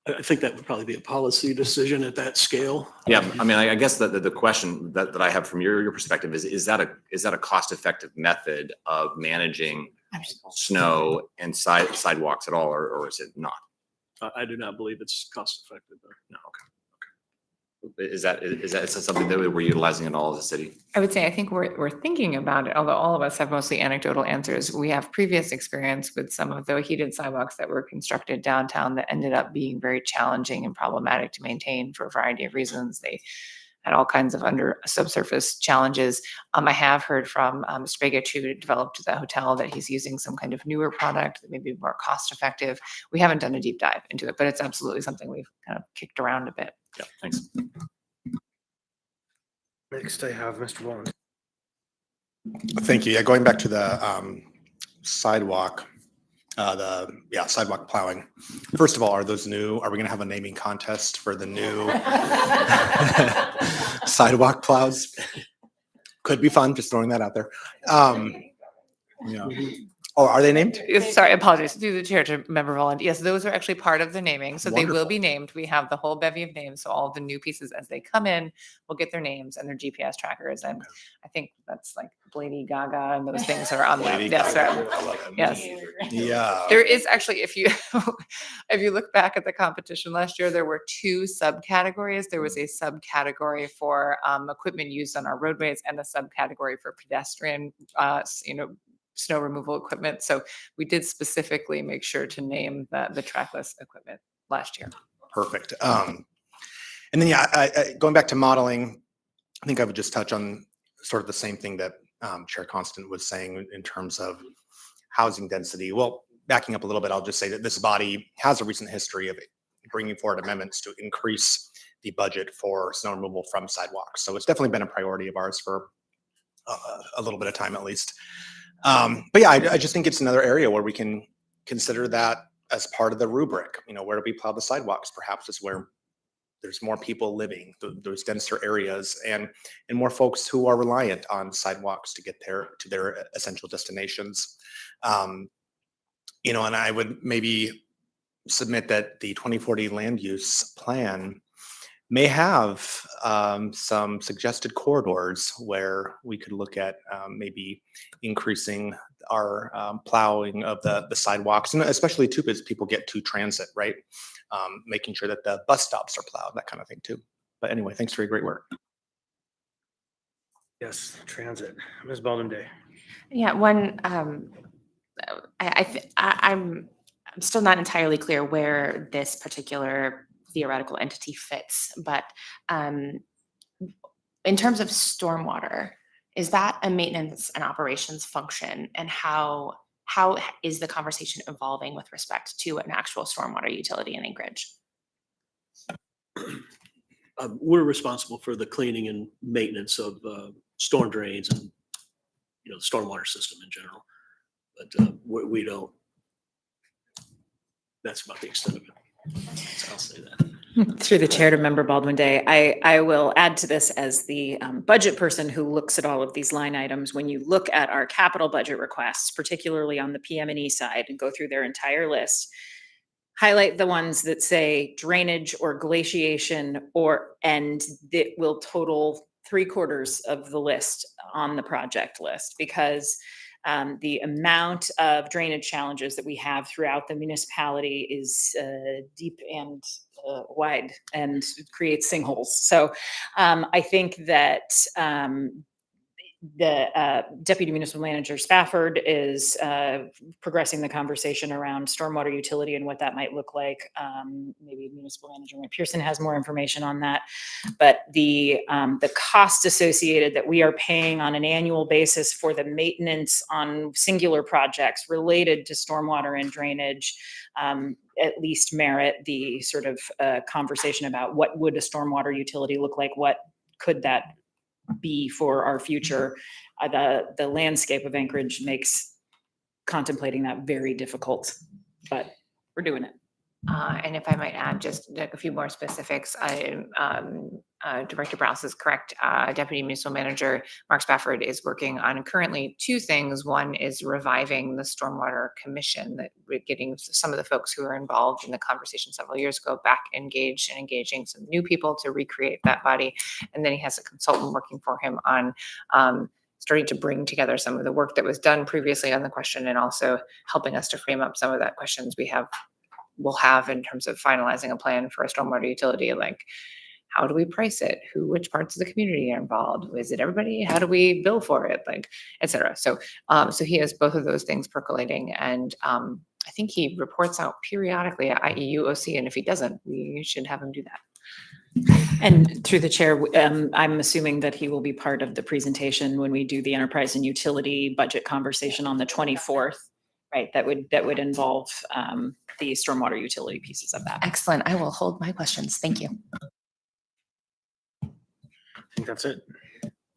I think that would probably be a policy decision at that scale. Yeah, I mean, I guess that the question that I have from your perspective is that a cost-effective method of managing snow and sidewalks at all, or is it not? I do not believe it's cost effective. No, okay. Is that something that we're utilizing at all as a city? I would say I think we're thinking about it, although all of us have mostly anecdotal answers. We have previous experience with some of the heated sidewalks that were constructed downtown that ended up being very challenging and problematic to maintain for a variety of reasons. They had all kinds of under subsurface challenges. I have heard from Mr. Begich, who developed the hotel, that he's using some kind of newer product that may be more cost effective. We haven't done a deep dive into it, but it's absolutely something we've kind of kicked around a bit. Yeah, thanks. Next, I have Mr. Bond. Thank you. Yeah, going back to the sidewalk, sidewalk plowing. First of all, are those new? Are we going to have a naming contest for the new sidewalk plows? Could be fun. Just throwing that out there. Oh, are they named? Yes, sorry, apologies. Through the chair to Member Volland. Yes, those are actually part of the naming. So they will Wonderful. be named. We have the whole bevy of names. So all of the new pieces as they come in will get their names and their GPS trackers. And I think that's like Lady Gaga and those things are on there. Lady Yes, Gaga. sir. I love them. Yes. Yeah. There is actually, if you look back at the competition last year, there were two subcategories. There was a subcategory for equipment used on our roadways and a subcategory for pedestrian, snow removal equipment. So we did specifically make sure to name the trackless equipment last year. Perfect. And then, going back to modeling, I think I would just touch on sort of the same thing that Chair Constant was saying in terms of housing density. Well, backing up a little bit, I'll just say that this body has a recent history of bringing forward amendments to increase the budget for snow removal from sidewalks. So it's definitely been a priority of ours for a little bit of time at least. But yeah, I just think it's another area where we can consider that as part of the rubric. Where do we plow the sidewalks? Perhaps is where there's more people living, those denser areas, and more folks who are reliant on sidewalks to get there to their essential destinations. You know, and I would maybe submit that the 2040 land use plan may have some suggested corridors where we could look at maybe increasing our plowing of the sidewalks, and especially too, as people get to transit, right? Making sure that the bus stops are plowed, that kind of thing too. But anyway, thanks for your great work. Yes, transit. Ms. Baldwin Day. Yeah, I'm still not entirely clear where this particular theoretical entity fits, but in terms of stormwater, is that a maintenance and operations function, and how is the conversation evolving with respect to an actual stormwater utility in Anchorage? We're responsible for the cleaning and maintenance of storm drains and, you know, the stormwater system in general. But we don't. That's about the extent of it. So I'll say that. Through the chair to Member Baldwin Day, I will add to this as the budget person who looks at all of these line items. When you look at our capital budget requests, particularly on the PM&E side, and go through their entire list, highlight the ones that say drainage or glaciation, and that will total 3/4 of the list on the project list, because the amount of drainage challenges that we have throughout the municipality is deep and wide, and creates sinkholes. So I think that the Deputy Municipal Manager Spafford is progressing the conversation around stormwater utility and what that might look like. Maybe Municipal Manager Pearson has more information on that. But the cost associated that we are paying on an annual basis for the maintenance on singular projects related to stormwater and drainage at least merit the sort of conversation about what would a stormwater utility look like, what could that be for our future. The landscape of Anchorage makes contemplating that very difficult, but we're doing it. And if I might add just a few more specifics, Director Browse is correct. Deputy Municipal Manager Mark Spafford is working on currently two things. One is reviving the Stormwater Commission, that we're getting some of the folks who were involved in the conversation several years ago back engaged, and engaging some new people to recreate that body. And then he has a consultant working for him on starting to bring together some of the work that was done previously on the question, and also helping us to frame up some of that questions we'll have in terms of finalizing a plan for a stormwater utility, like how do we price it? Which parts of the community are involved? Is it everybody? How do we bill for it? Like, et cetera. So he has both of those things percolating, and I think he reports out periodically at IEUOC, and if he doesn't, we should have him do that. And through the chair, I'm assuming that he will be part of the presentation when we do the enterprise and utility budget conversation on the 24th. Right, that would involve the stormwater utility pieces of that. Excellent. I will hold my questions. Thank you. I think that's it.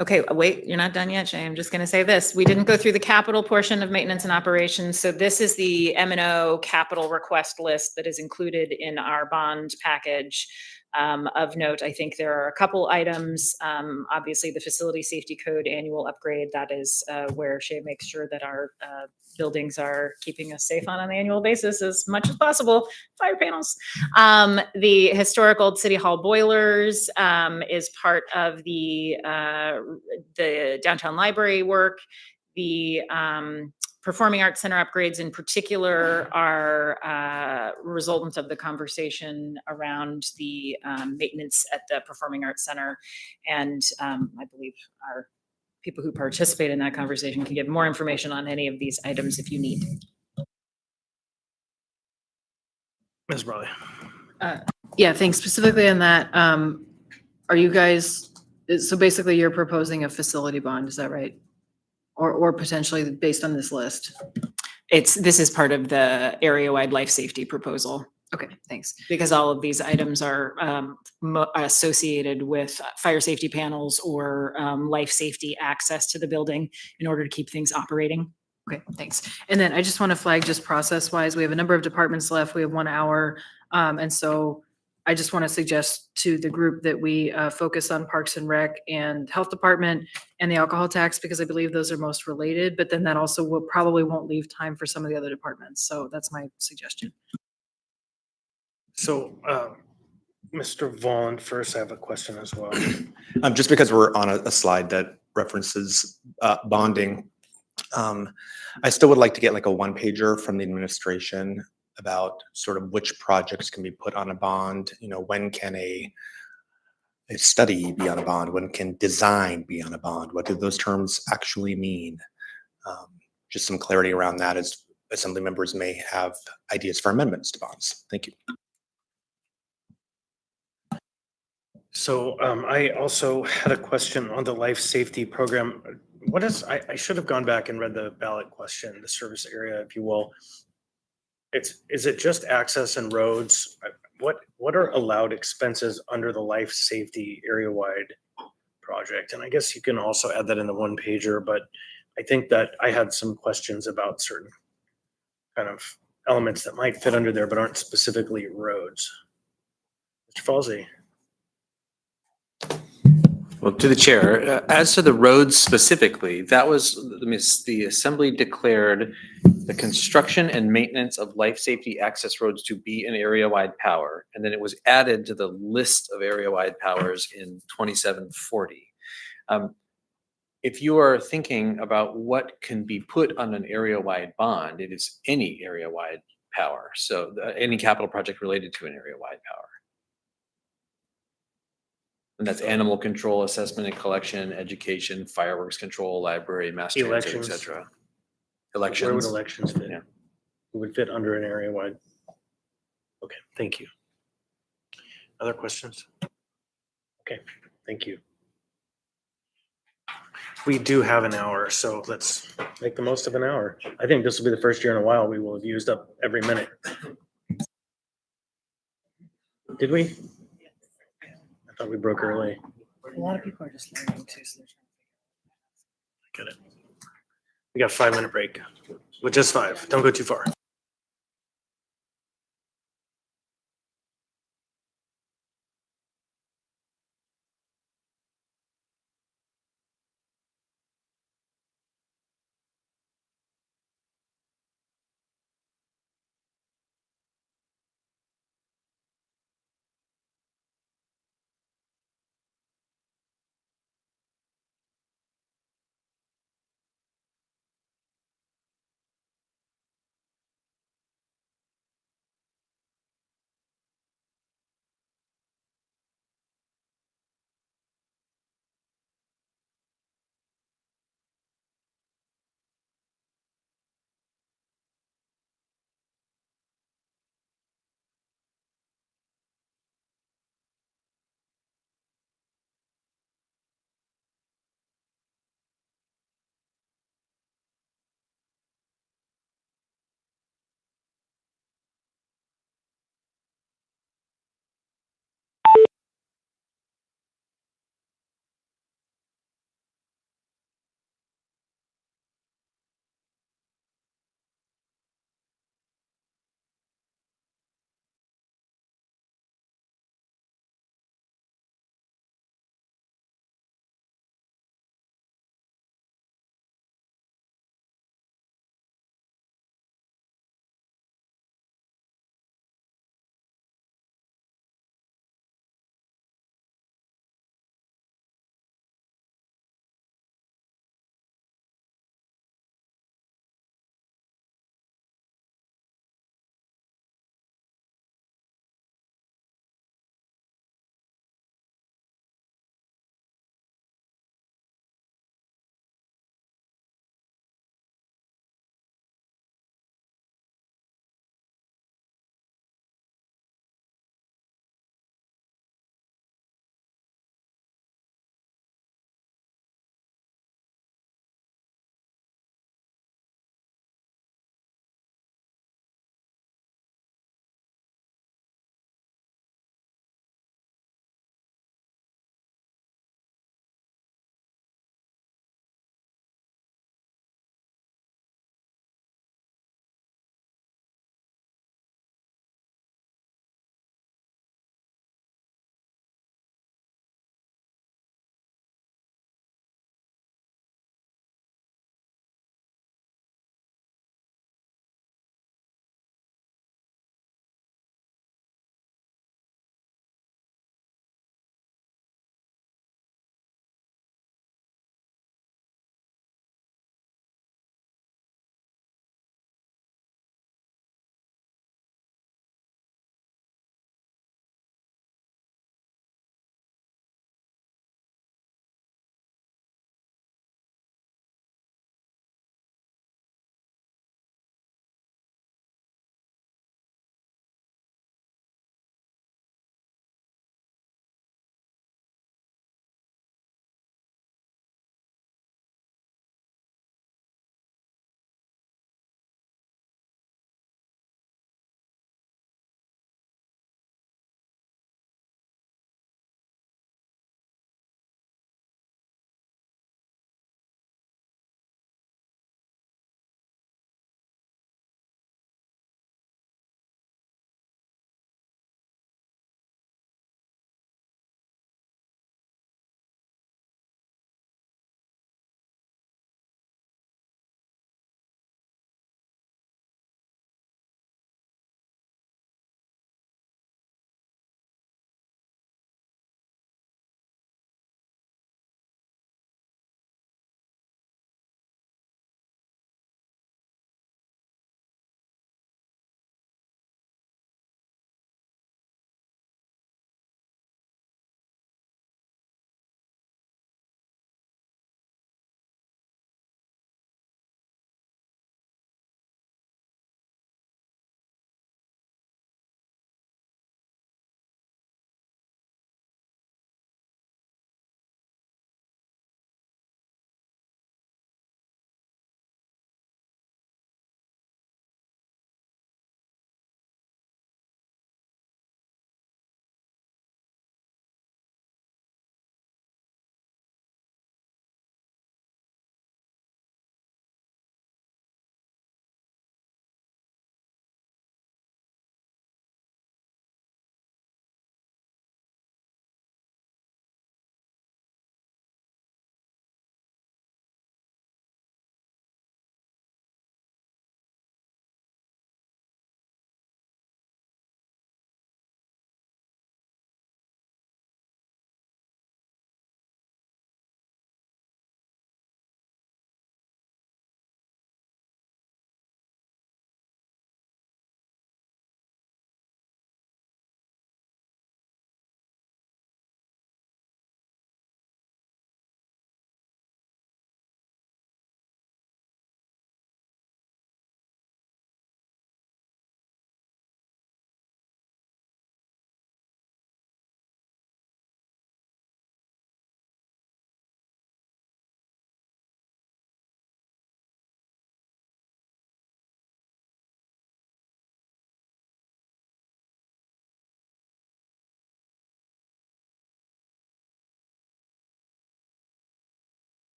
Okay, wait, you're not done yet, Shay. I'm just going to say this. We didn't go through the capital portion of maintenance and operations. So this is the M&O capital request list that is included in our bond package. Of note, I think there are a couple items. Obviously, the facility safety code annual upgrade, that is where Shay makes sure that our buildings are keeping us safe on an annual basis as much as possible. Fire panels. The historic old city hall boilers is part of the downtown library work. The Performing Arts Center upgrades in particular are resultant of the conversation around the maintenance at the Performing Arts Center. And I believe our people who participate in that conversation can give more information on any of these items if you need. Ms. Brawley. Yeah, thanks. Specifically on that, are you guys, so basically you're proposing a facility bond, is that right? Or potentially based on this list? This is part of the area-wide life safety proposal. Okay, thanks. Because all of these items are associated with fire safety panels or life safety access to the building in order to keep things operating. Okay, thanks. And then I just want to flag, just process-wise, we have a number of departments left. We have 1 hour. And so I just want to suggest to the group that we focus on Parks and Rec and Health Department and the alcohol tax, because I believe those are most related, but then that also will probably won't leave time for some of the other departments. So that's my suggestion. So, Mr. Vaughn, first I have a question as well. Just because we're on a slide that references bonding, I still would like to get like a one pager from the administration about sort of which projects can be put on a bond. You know, when can a study be on a bond? When can design be on a bond? What do those terms actually mean? Just some clarity around that, as assembly members may have ideas for amendments to bonds. Thank you. So I also had a question on the life safety program. What is, I should have gone back and read the ballot question, the service area, if you will. Is it just access and roads? What are allowed expenses under the life safety area-wide project? And I guess you can also add that in the one pager, but I think that I had some questions about certain kind of elements that might fit under there, but aren't specifically roads. Mr. Falsey. Well, to the chair, as to the roads specifically, that was, the assembly declared the construction and maintenance of life safety access roads to be an area-wide power. And then it was added to the list of area-wide powers in 2740. If you are thinking about what can be put on an area-wide bond, it is any area-wide power. So any capital project related to an area-wide power. And that's animal control, assessment and collection, education, fireworks control, library, mass transit, et Elections. cetera. Where would Elections. elections fit? Yeah. It would fit under an area-wide. Okay, thank you. Other questions? Okay, thank you. We do have an hour, so let's make the most of an hour. I think this will be the first year in a while we will have used up every minute. Did we? I thought we broke early. A lot of people are just learning too. So Get it. We got a 5-minute break, with just 5. Don't go too far.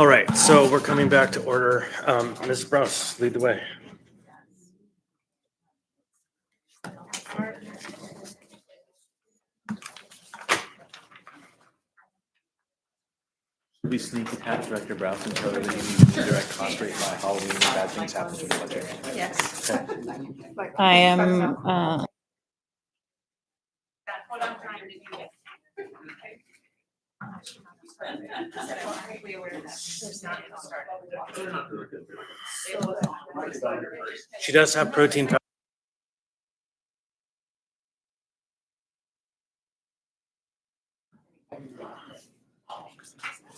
All right, so we're coming back to order. Ms. Browse, lead the way. We sneak attack Director Brown and tell her that he needs to direct cost rate by Halloween when bad things happen to the budget. Yes. I am, She does have protein powder.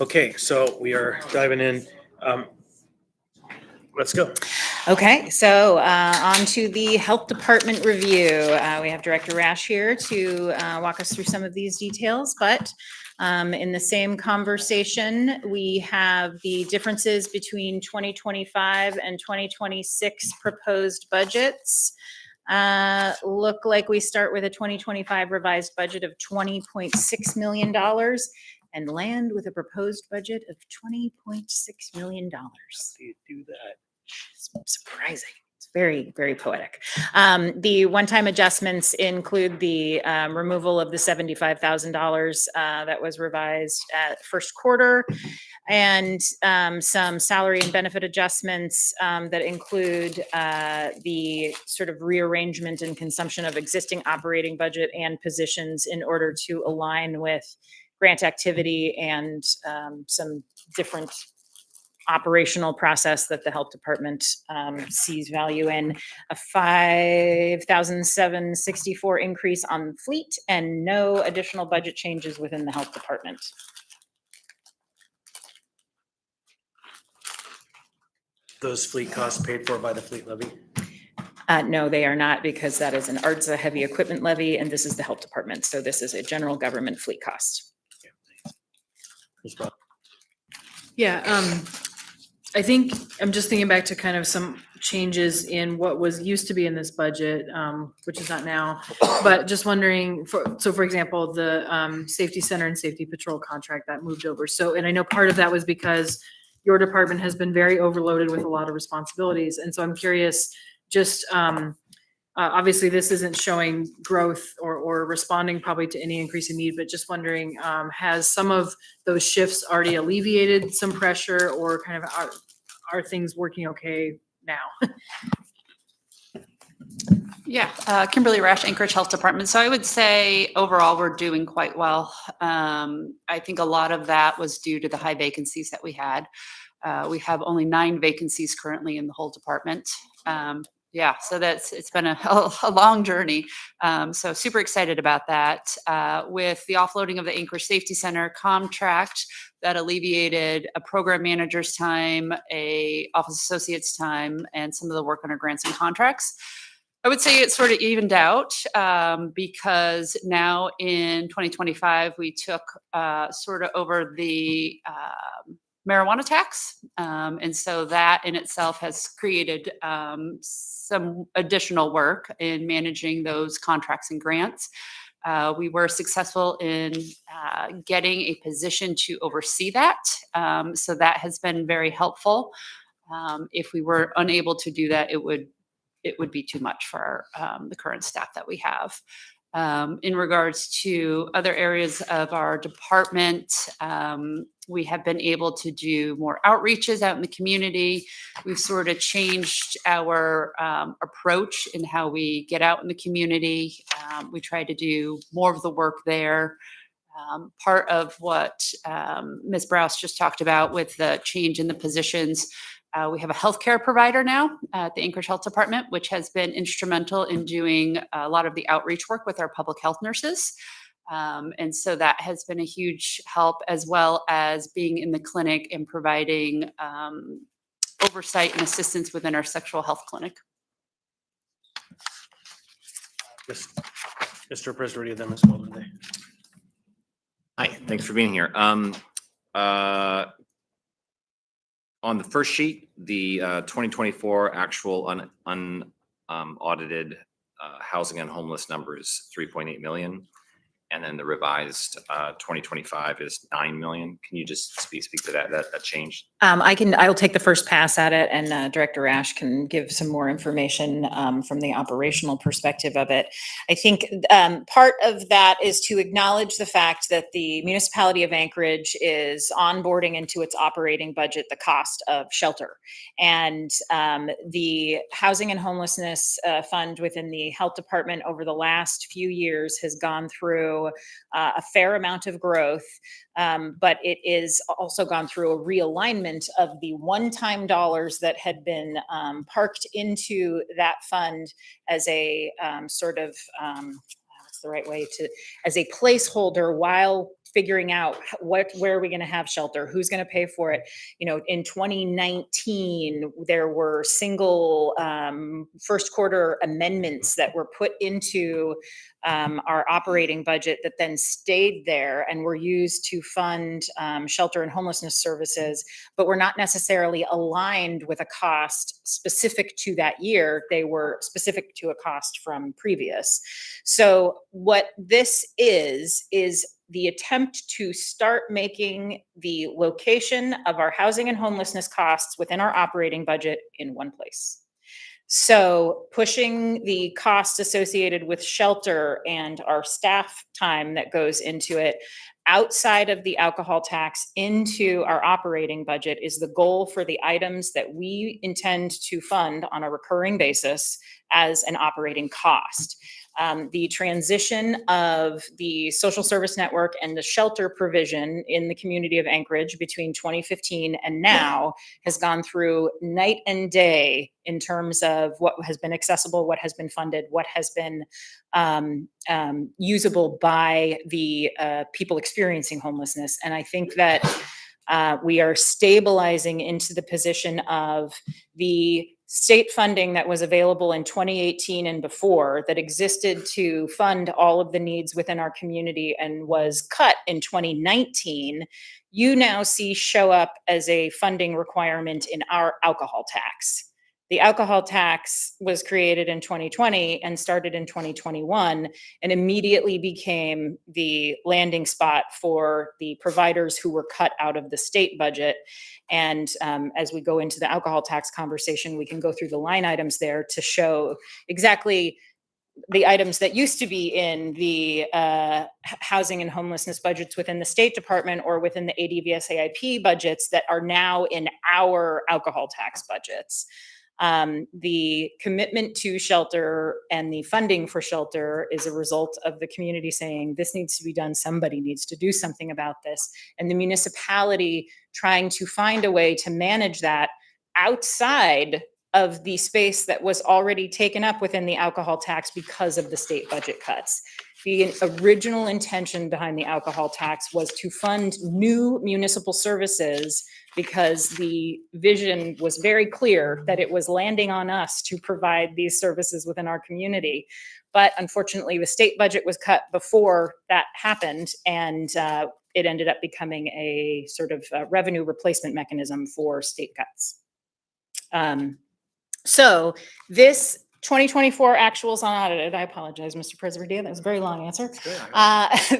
Okay, so we are diving in. Let's go. okay, so on to the Health Department review. We have Director Rash here to walk us through some of these details, but in the same conversation, we have the differences between 2025 and 2026 proposed budgets. Look like we start with a 2025 revised budget of $20.6 million and land with a proposed budget of $20.6 million. Do you do that? It's surprising. It's very, very poetic. The one-time adjustments include the removal of the $75,000 that was revised at first quarter, and some salary and benefit adjustments that include the sort of rearrangement and consumption of existing operating budget and positions in order to align with grant activity and some different operational process that the health department sees value in. A 5,764 increase on fleet and no additional budget changes within the health department. Those fleet costs paid for by the fleet levy? No, they are not, because that is an ARDSA heavy equipment levy, and this is the health department. So this is a general government fleet cost. Yeah, I think, I'm just thinking back to kind of some changes in what was used to be in this budget, which is not now, but just wondering, for example, the safety center and safety patrol contract that moved over. So, and I know part of that was because your department has been very overloaded with a lot of responsibilities. And so I'm curious, just, obviously this isn't showing growth or responding probably to any increase in need, but just wondering, has some of those shifts already alleviated some pressure, or kind of are things working okay now? Yeah, Kimberly Rash, Anchorage Health Department. So I would say overall, we're doing quite well. I think a lot of that was due to the high vacancies that we had. We have only 9 vacancies currently in the whole department. Yeah, so it's been a long journey. So super excited about that. With the offloading of the Anchorage Safety Center contract, that alleviated a program manager's time, a office associate's time, and some of the work on our grants and contracts. I would say it sort of evened out because now in 2025, we took sort of over the marijuana tax. And so that in itself has created some additional work in managing those contracts and grants. We were successful in getting a position to oversee that. So that has been very helpful. If we were unable to do that, it would be too much for the current staff that we have. In regards to other areas of our department, we have been able to do more outreaches out in the community. We've sort of changed our approach in how we get out in the community. We try to do more of the work there. Part of what Ms. Browse just talked about with the change in the positions, we have a healthcare provider now at the Anchorage Health Department, which has been instrumental in doing a lot of the outreach work with our public health nurses. And so that has been a huge help, as well as being in the clinic and providing oversight and assistance within our sexual health clinic. Mr. President, then Ms. Walden. Hi, thanks for being here. On the first sheet, the 2024 actual unaudited housing and homeless number is 3.8 million. and then the revised 2025 is 9 million. Can you just speak to that change? I'll take the first pass at it, and Director Ash can give some more information from the operational perspective of it. I think part of that is to acknowledge the fact that the municipality of Anchorage is onboarding into its operating budget the cost of shelter. And the Housing and Homelessness Fund within the Health Department over the last few years has gone through a fair amount of growth, but it is also gone through a realignment of the one-time dollars that had been parked into that fund as a sort of, what's the right way to, as a placeholder while figuring out where are we going to have shelter, who's going to pay for it. You know, in 2019, there were single first quarter amendments that were put into our operating budget that then stayed there and were used to fund shelter and homelessness services, but were not necessarily aligned with a cost specific to that year. They were specific to a cost from previous. So what this is the attempt to start making the location of our housing and homelessness costs within our operating budget in one place. So pushing the costs associated with shelter and our staff time that goes into it outside of the alcohol tax into our operating budget is the goal for the items that we intend to fund on a recurring basis as an operating cost. The transition of the social service network and the shelter provision in the community of Anchorage between 2015 and now has gone through night and day in terms of what has been accessible, what has been funded, what has been usable by the people experiencing homelessness. And I think that we are stabilizing into the position of the state funding that was available in 2018 and before that existed to fund all of the needs within our community and was cut in 2019, you now see show up as a funding requirement in our alcohol tax. The alcohol tax was created in 2020 and started in 2021 and immediately became the landing spot for the providers who were cut out of the state budget. And as we go into the alcohol tax conversation, we can go through the line items there to show exactly the items that used to be in the housing and homelessness budgets within the State Department or within the ADVSAIP budgets that are now in our alcohol tax budgets. The commitment to shelter and the funding for shelter is a result of the community saying this needs to be done. Somebody needs to do something about this. And the municipality trying to find a way to manage that outside of the space that was already taken up within the alcohol tax because of the state budget cuts. The original intention behind the alcohol tax was to fund new municipal services because the vision was very clear that it was landing on us to provide these services within our community. But unfortunately, the state budget was cut before that happened, and it ended up becoming a sort of revenue replacement mechanism for state cuts. So this 2024 actuals unaudited, I apologize, Mr. Presbyterian, that was a very long answer.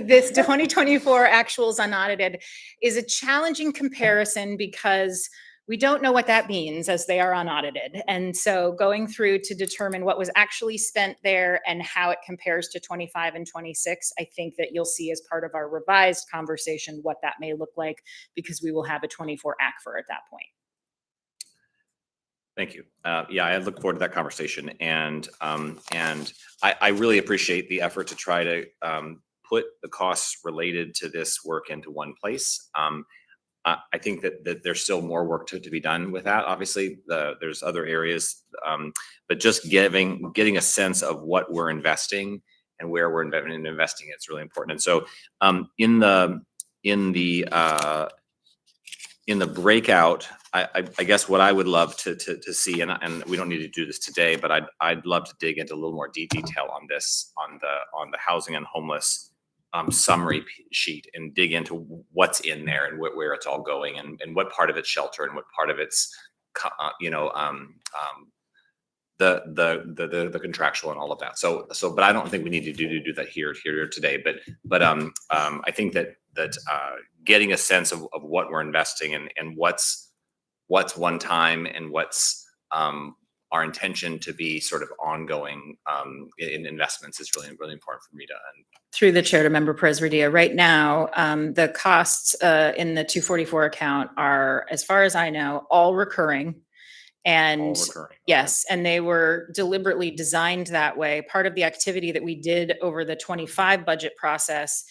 This 2024 actuals unaudited is a challenging comparison because we don't know what that means as they are unaudited. And so going through to determine what was actually spent there and how it compares to 25 and 26, I think that you'll see as part of our revised conversation what that may look like because we will have a 24 ACFR at that point. Thank you. Yeah, I look forward to that conversation, and I really appreciate the effort to try to put the costs related to this work into one place. I think that there's still more work to be done with that. Obviously, there's other areas, but just getting a sense of what we're investing and where we're investing, it's really important. And so, in the breakout, I guess what I would love to see, and we don't need to do this today, but I'd love to dig into a little more detail on this, on the housing and homeless summary sheet, and dig into what's in there and where it's all going, and what part of it's shelter and what part of it's the contractual and all of that. So, but I don't think we need to do that here today. But I think that getting a sense of what we're investing in and what's one time and what's our intention to be sort of ongoing in investments is really important for me to. Through the chair to member Presredia, right now, the costs in the 244 account are, as far as I know, all recurring. And All recurring, okay. yes, and they were deliberately designed that way. Part of the activity that we did over the 25 budget process,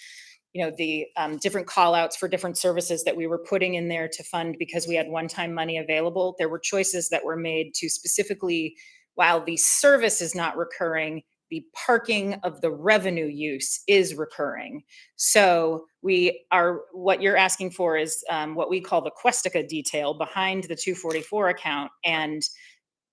the different call outs for different services that we were putting in there to fund because we had one-time money available. There were choices that were made to specifically, while the service is not recurring, the parking of the revenue use is recurring. So what you're asking for is what we call the Questica detail behind the 244 account. And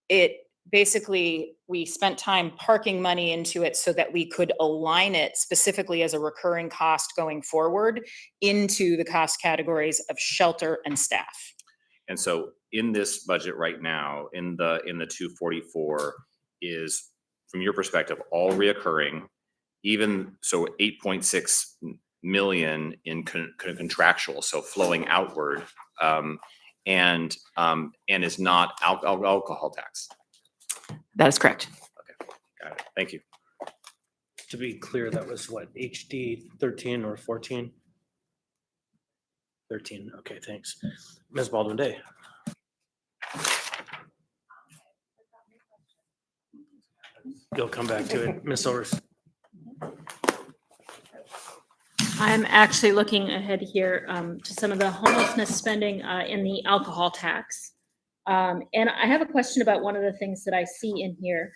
it basically, we spent time parking money into it so that we could align it specifically as a recurring cost going forward into the cost categories of shelter and staff. And so in this budget right now, in the 244 is, from your perspective, all reoccurring, even so 8.6 million in contractual, so flowing outward, and is not alcohol tax. That is correct. Okay, got it. Thank you. To be clear, that was what, HD 13 or 14? 13, okay, thanks. Ms. Baldwin Day. You'll come back to it, Ms. Silvers. I'm actually looking ahead here to some of the homelessness spending in the alcohol tax. And I have a question about one of the things that I see in here.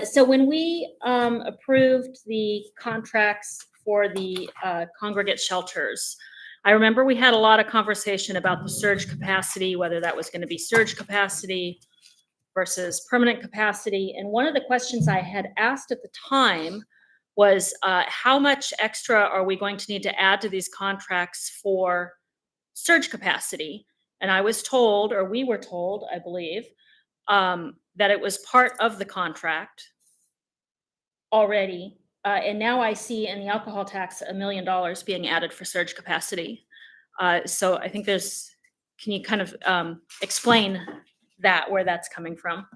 So when we approved the contracts for the congregate shelters, I remember we had a lot of conversation about the surge capacity, whether that was going to be surge capacity versus permanent capacity. And one of the questions I had asked at the time was how much extra are we going to need to add to these contracts for surge capacity? And I was told, or we were told, I believe, that it was part of the contract already. And now I see in the alcohol tax $1 million being added for surge capacity. So I think can you kind of explain that, where that's coming from?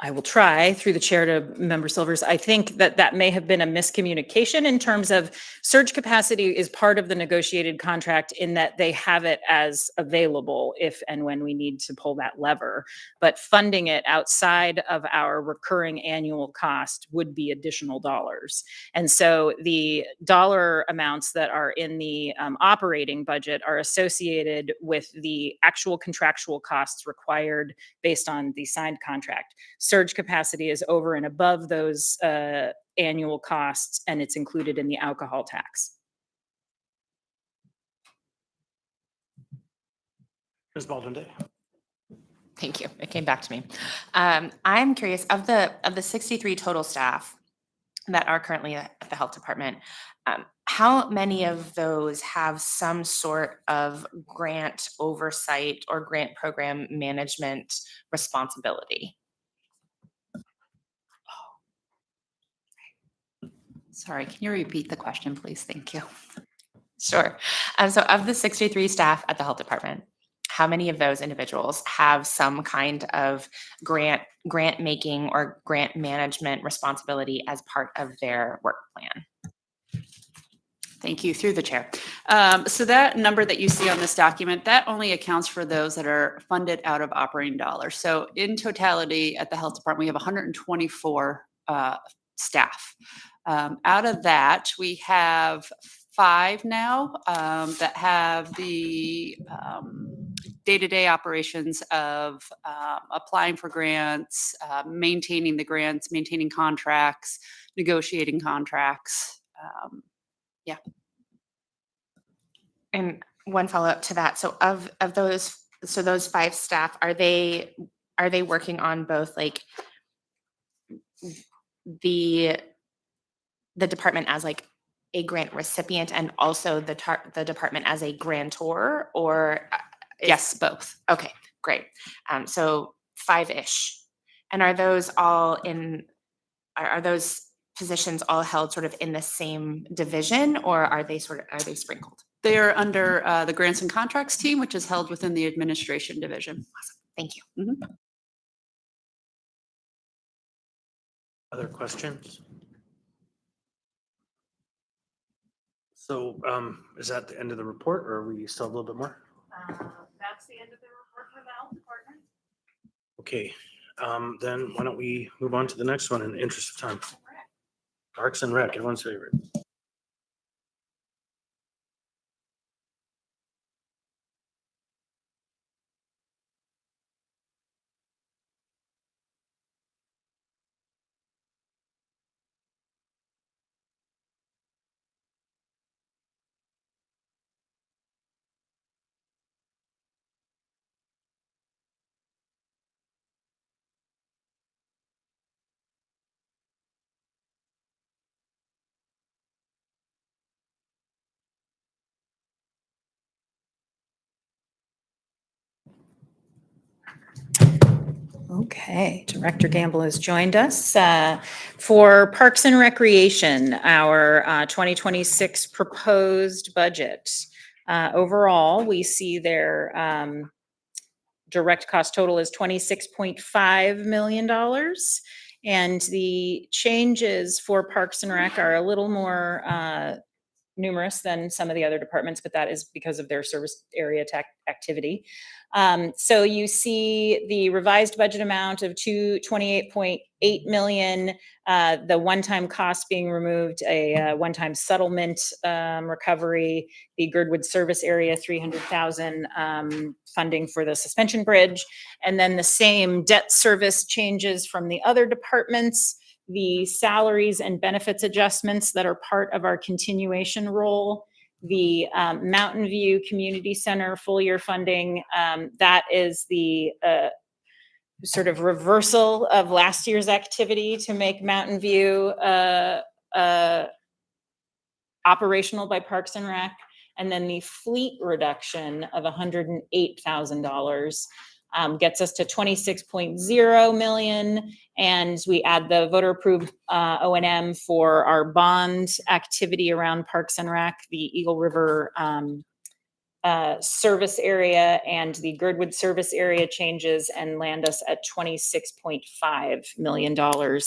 I will try through the chair to member Silvers. I think that may have been a miscommunication in terms of surge capacity is part of the negotiated contract in that they have it as available if and when we need to pull that lever. But funding it outside of our recurring annual cost would be additional dollars. And so the dollar amounts that are in the operating budget are associated with the actual contractual costs required based on the signed contract. Surge capacity is over and above those annual costs, and it's included in the alcohol tax. Ms. Baldwin Day. Thank you. It came back to me. I'm curious, of the 63 total staff that are currently at the health department, how many of those have some sort of grant oversight or grant program management responsibility? Sorry, can you repeat the question, please? Thank you. Sure. So of the 63 staff at the health department, how many of those individuals have some kind of grant making or grant management responsibility as part of their work plan? Thank you, through the chair. So that number that you see on this document, that only accounts for those that are funded out of operating dollars. So in totality at the health department, we have 124 staff. Out of that, we have 5 now that have the day-to-day operations of applying for grants, maintaining the grants, maintaining contracts, negotiating contracts. Yeah. And one follow-up to that. So of those, so those 5 staff, are they working on both like the department as like a grant recipient and also the department as a grantor, or Yes, both. Okay, great. So 5-ish. And are those all in, are those positions all held sort of in the same division, or are they sprinkled? They are under the grants and contracts team, which is held within the administration division. Thank you. Other questions? So is that the end of the report, or are we still a little bit more? That's the end of the report for the health department. Okay, then why don't we move on to the next one in the interest of time? Parks and Rec, everyone's favorite. Okay, Director Gamble has joined us for Parks and Recreation, our 2026 proposed budget. Overall, we see their direct cost total is $26.5 million. And the changes for Parks and Rec are a little more numerous than some of the other departments, but that is because of their service area activity. So you see the revised budget amount of $28.8 million, the one-time cost being removed, a one-time settlement recovery, the Girdwood service area, $300,000 funding for the suspension bridge, and then the same debt service changes from the other departments, the salaries and benefits adjustments that are part of our continuation role, the Mountain View Community Center full year funding, that is the sort of reversal of last year's activity to make Mountain View operational by Parks and Rec, and then the fleet reduction of $108,000 gets us to 26.0 million, and we add the voter approved O&M for our bond activity around Parks and Rec, the Eagle River service area and the Girdwood service area changes, and land us at $26.5 million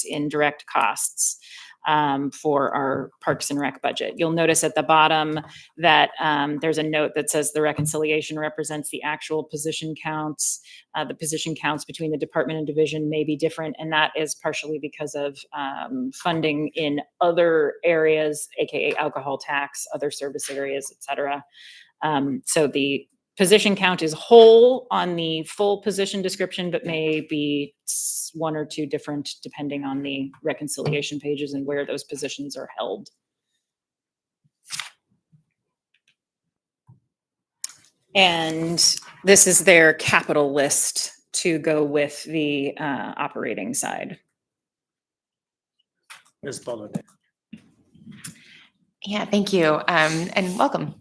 in direct costs for our Parks and Rec budget. You'll notice at the bottom that there's a note that says the reconciliation represents the actual position counts. The position counts between the department and division may be different, and that is partially because of funding in other areas, aka alcohol tax, other service areas, et cetera. So the position count is whole on the full position description, but may be one or two different depending on the reconciliation pages and where those positions are held. And this is their capital list to go with the operating side. Ms. Baldwin. Yeah, thank you. And welcome.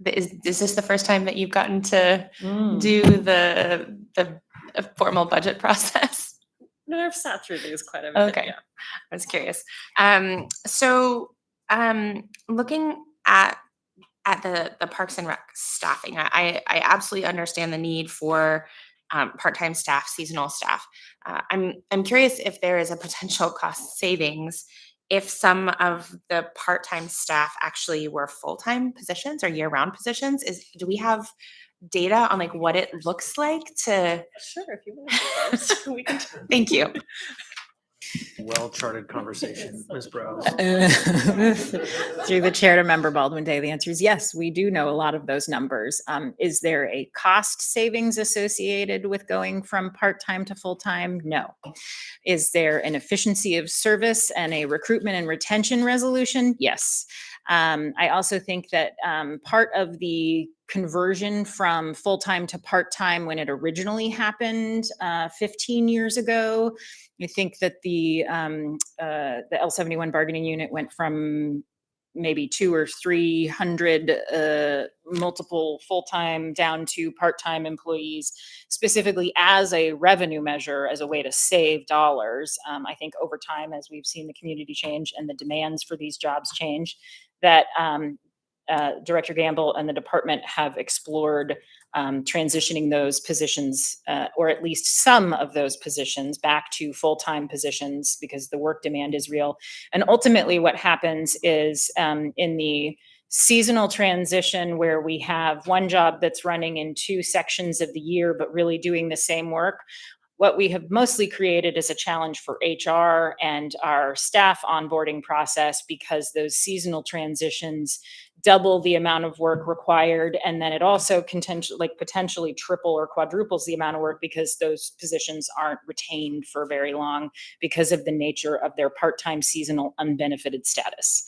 Is this the first time that you've gotten to do the formal budget process? No, I've sat through these quite a bit. Okay, Yeah. I was curious. So looking at the Parks and Rec staffing, I absolutely understand the need for part-time staff, seasonal staff. I'm curious if there is a potential cost savings if some of the part-time staff actually were full-time positions or year-round positions. Do we have data on like what it looks like to? Sure, if you want. We can. Thank you. Well-charted conversation, Ms. Browse. Through the chair to Member Baldwin Day, the answer is yes, we do know a lot of those numbers. Is there a cost savings associated with going from part-time to full-time? No. Is there an efficiency of service and a recruitment and retention resolution? Yes. I also think that part of the conversion from full-time to part-time when it originally happened 15 years ago, I think that the L71 bargaining unit went from maybe 200 or 300 multiple full-time down to part-time employees, specifically as a revenue measure, as a way to save dollars. I think over time, as we've seen the community change and the demands for these jobs change, that Director Gamble and the department have explored transitioning those positions, or at least some of those positions, back to full-time positions because the work demand is real. And ultimately what happens is in the seasonal transition where we have one job that's running in two sections of the year, but really doing the same work, what we have mostly created is a challenge for HR and our staff onboarding process, because those seasonal transitions double the amount of work required. And then it also potentially triple or quadruples the amount of work because those positions aren't retained for very long because of the nature of their part-time seasonal unbenefited status.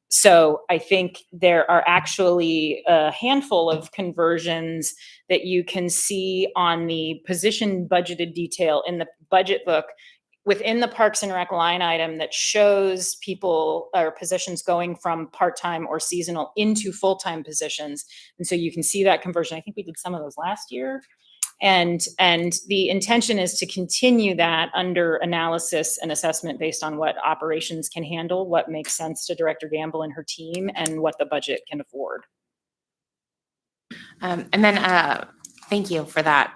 So I think there are actually a handful of conversions that you can see on the position budgeted detail in the budget book within the Parks and Rec line item that shows people or positions going from part-time or seasonal into full-time positions. And so you can see that conversion. I think we did some of those last year. And the intention is to continue that under analysis and assessment based on what operations can handle, what makes sense to Director Gamble and her team, and what the budget can afford. And then, thank you for that.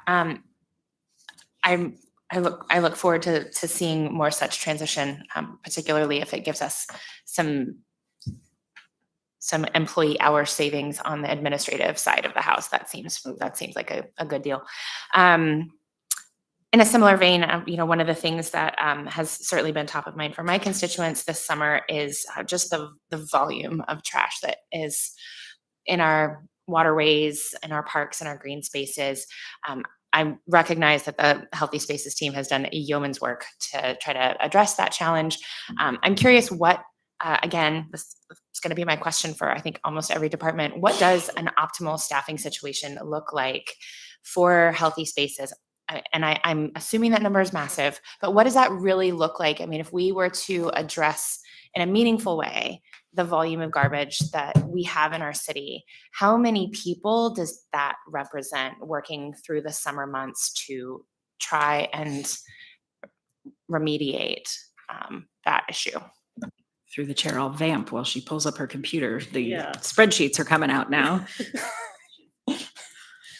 I look forward to seeing more such transition, particularly if it gives us some employee hour savings on the administrative side of the house. That seems like a good deal. In a similar vein, one of the things that has certainly been top of mind for my constituents this summer is just the volume of trash that is in our waterways, in our parks, and our green spaces. I recognize that the Healthy Spaces team has done a yeoman's work to try to address that challenge. I'm curious what, again, this is going to be my question for, I think, almost every department. What does an optimal staffing situation look like for Healthy Spaces? And I'm assuming that number is massive, but what does that really look like? I mean, if we were to address in a meaningful way the volume of garbage that we have in our city, how many people does that represent working through the summer months to try and remediate that issue? Through the chair, I'll vamp while she pulls up her computer. The spreadsheets are coming out now.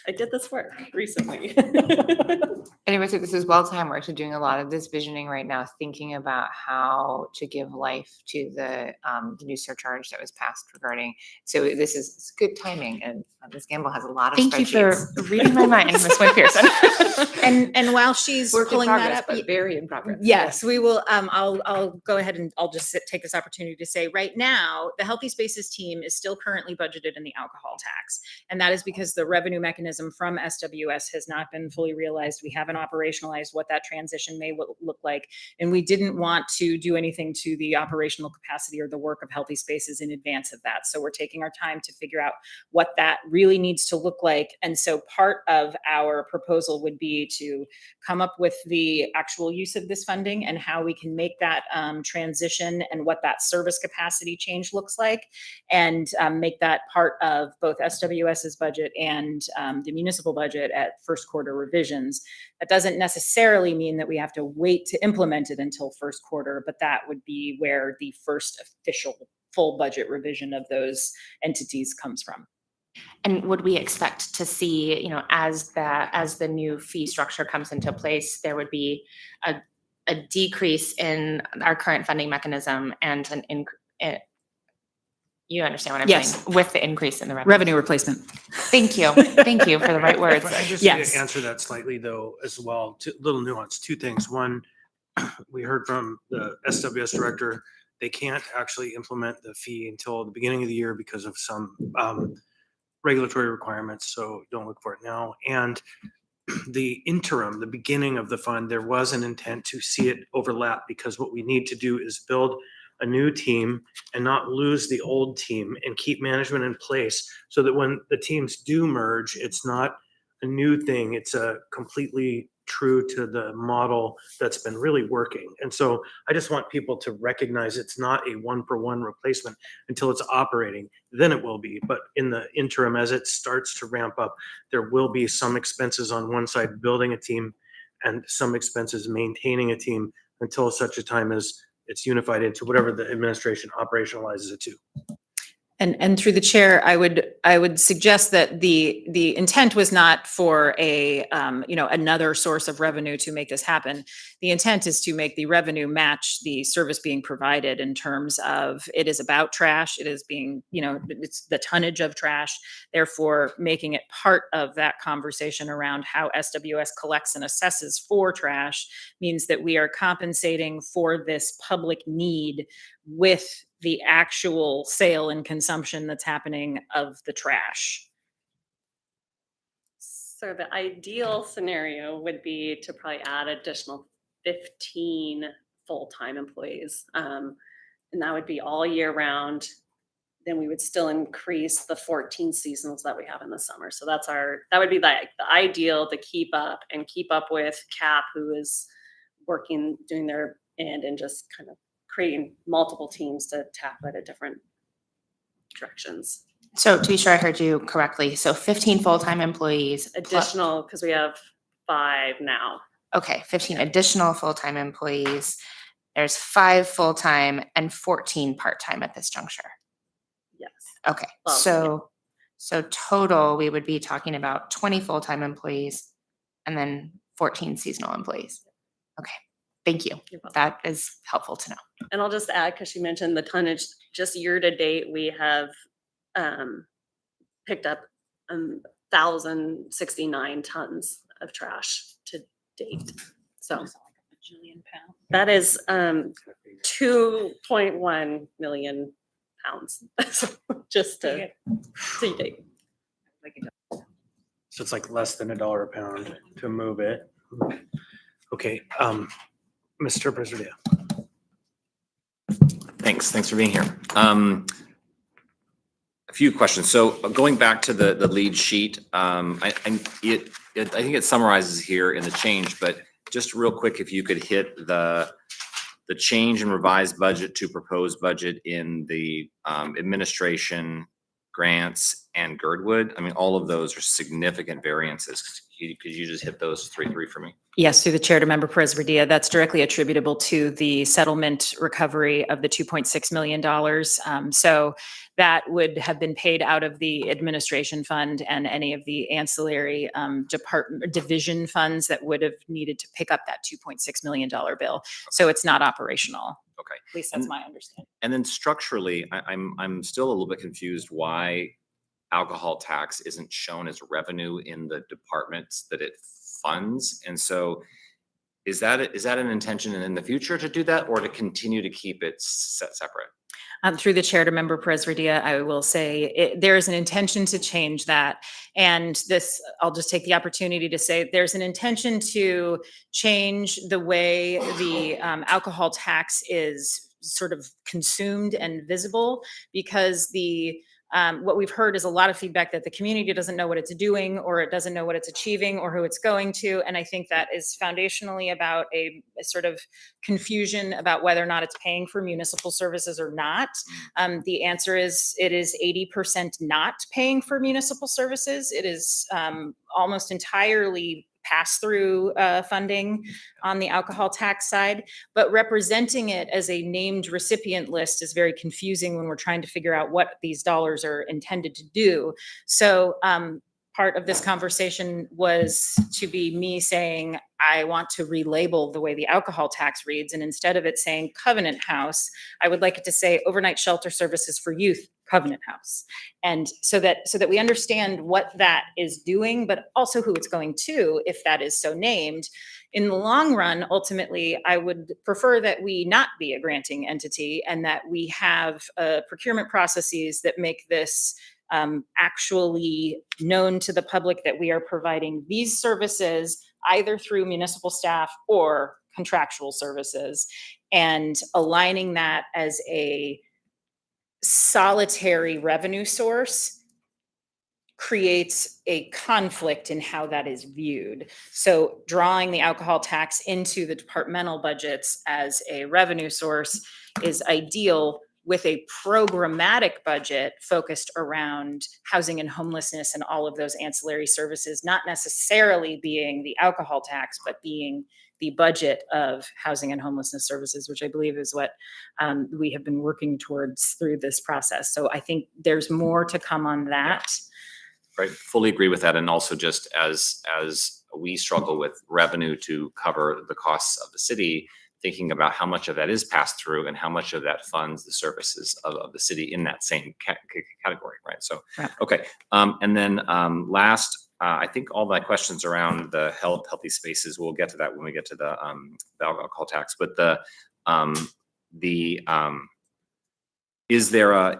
I did this work recently. Anyway, so this is well-timed. We're actually doing a lot of this visioning right now, thinking about how to give life to the new surcharge that was passed regarding. So this is good timing, and Ms. Gamble has a lot of Thank you for spreadsheets. reading my mind, Ms. Whitpearson. And while she's Work in pulling that progress, up, but very in progress. yes, we will. I'll go ahead and I'll just take this opportunity to say right now, the Healthy Spaces team is still currently budgeted in the alcohol tax. And that is because the revenue mechanism from SWS has not been fully realized. We haven't operationalized what that transition may look like. And we didn't want to do anything to the operational capacity or the work of Healthy Spaces in advance of that. So we're taking our time to figure out what that really needs to look like. And so part of our proposal would be to come up with the actual use of this funding and how we can make that transition and what that service capacity change looks like, and make that part of both SWS's budget and the municipal budget at first quarter revisions. That doesn't necessarily mean that we have to wait to implement it until first quarter, but that would be where the first official full budget revision of those entities comes from. And would we expect to see, as the new fee structure comes into place, there would be a decrease in our current funding mechanism and you understand what I'm saying? With the increase in the revenue Replacement. Thank you. Thank you for the right words. If I just Yes. need to answer that slightly though, as well, little nuance, two things. One, we heard from the SWS director, they can't actually implement the fee until the beginning of the year because of some regulatory requirements. So don't look for it now. And the interim, the beginning of the fund, there was an intent to see it overlap, because what we need to do is build a new team and not lose the old team and keep management in place so that when the teams do merge, it's not a new thing. It's a completely true to the model that's been really working. And so I just want people to recognize it's not a one-for-one replacement until it's operating, then it will be. But in the interim, as it starts to ramp up, there will be some expenses on one side building a team and some expenses maintaining a team until such a time as it's unified into whatever the administration operationalizes it to. And through the chair, I would suggest that the intent was not for a, another source of revenue to make this happen. The intent is to make the revenue match the service being provided in terms of it is about trash. It is being, it's the tonnage of trash. Therefore, making it part of that conversation around how SWS collects and assesses for trash means that we are compensating for this public need with the actual sale and consumption that's happening of the trash. So the ideal scenario would be to probably add additional 15 full-time employees. And that would be all year round. Then we would still increase the 14 seasonals that we have in the summer. So that would be the ideal to keep up with CAP, who is working, doing their end and just kind of creating multiple teams to tackle it at different directions. So to be sure I heard you correctly, so 15 full-time employees. Additional, because we have 5 now. Okay, 15 additional full-time employees. There's 5 full-time and 14 part-time at this juncture. Yes. Okay, Well, so total, we would be talking about 20 full-time employees and then 14 seasonal employees. Okay, thank you. You're welcome. That is helpful to know. And I'll just add, because she mentioned the tonnage, just year to date, we have picked up 1,069 tons of trash to date. So that is 2.1 million pounds. Just to date. So it's like less than $1 a pound to move it. Okay, Mr. President. Thanks for being here. A few questions. So going back to the lead sheet, I think it summarizes here in the change, but just real quick, if you could hit the change in revised budget to proposed budget in the administration, grants, and Girdwood. I mean, all of those are significant variances. Could you just hit those three for me? Yes, through the chair to member Perez Verdia, that's directly attributable to the settlement recovery of the $2.6 million. So that would have been paid out of the administration fund and any of the ancillary division funds that would have needed to pick up that $2.6 million bill. So it's not operational. Okay. At least that's my understanding. And then structurally, I'm still a little bit confused why alcohol tax isn't shown as revenue in the departments that it funds. And so is that an intention in the future to do that, or to continue to keep it separate? Through the chair to member Perez Verdia, I will say there is an intention to change that. And this, I'll just take the opportunity to say there's an intention to change the way the alcohol tax is sort of consumed and visible, because what we've heard is a lot of feedback that the community doesn't know what it's doing, or it doesn't know what it's achieving, or who it's going to. And I think that is foundationally about a sort of confusion about whether or not it's paying for municipal services or not. The answer is it is 80% not paying for municipal services. It is almost entirely pass-through funding on the alcohol tax side, but representing it as a named recipient list is very confusing when we're trying to figure out what these dollars are intended to do. So part of this conversation was to be me saying, I want to relabel the way the alcohol tax reads, and instead of it saying Covenant House, I would like it to say Overnight Shelter Services for Youth Covenant House. And so that we understand what that is doing, but also who it's going to, if that is so named. In the long run, ultimately, I would prefer that we not be a granting entity, and that we have procurement processes that make this actually known to the public that we are providing these services either through municipal staff or contractual services, and aligning that as a solitary revenue source creates a conflict in how that is viewed. So drawing the alcohol tax into the departmental budgets as a revenue source is ideal, with a programmatic budget focused around housing and homelessness and all of those ancillary services, not necessarily being the alcohol tax, but being the budget of housing and homelessness services, which I believe is what we have been working towards through this process. So I think there's more to come on that. Right, fully agree with that. And also just as we struggle with revenue to cover the costs of the city, thinking about how much of that is passed through and how much of that funds the services of the city in that same category, right? So, Right. okay. And then last, I think all my questions around the healthy spaces, we'll get to that when we get to the alcohol tax, but is there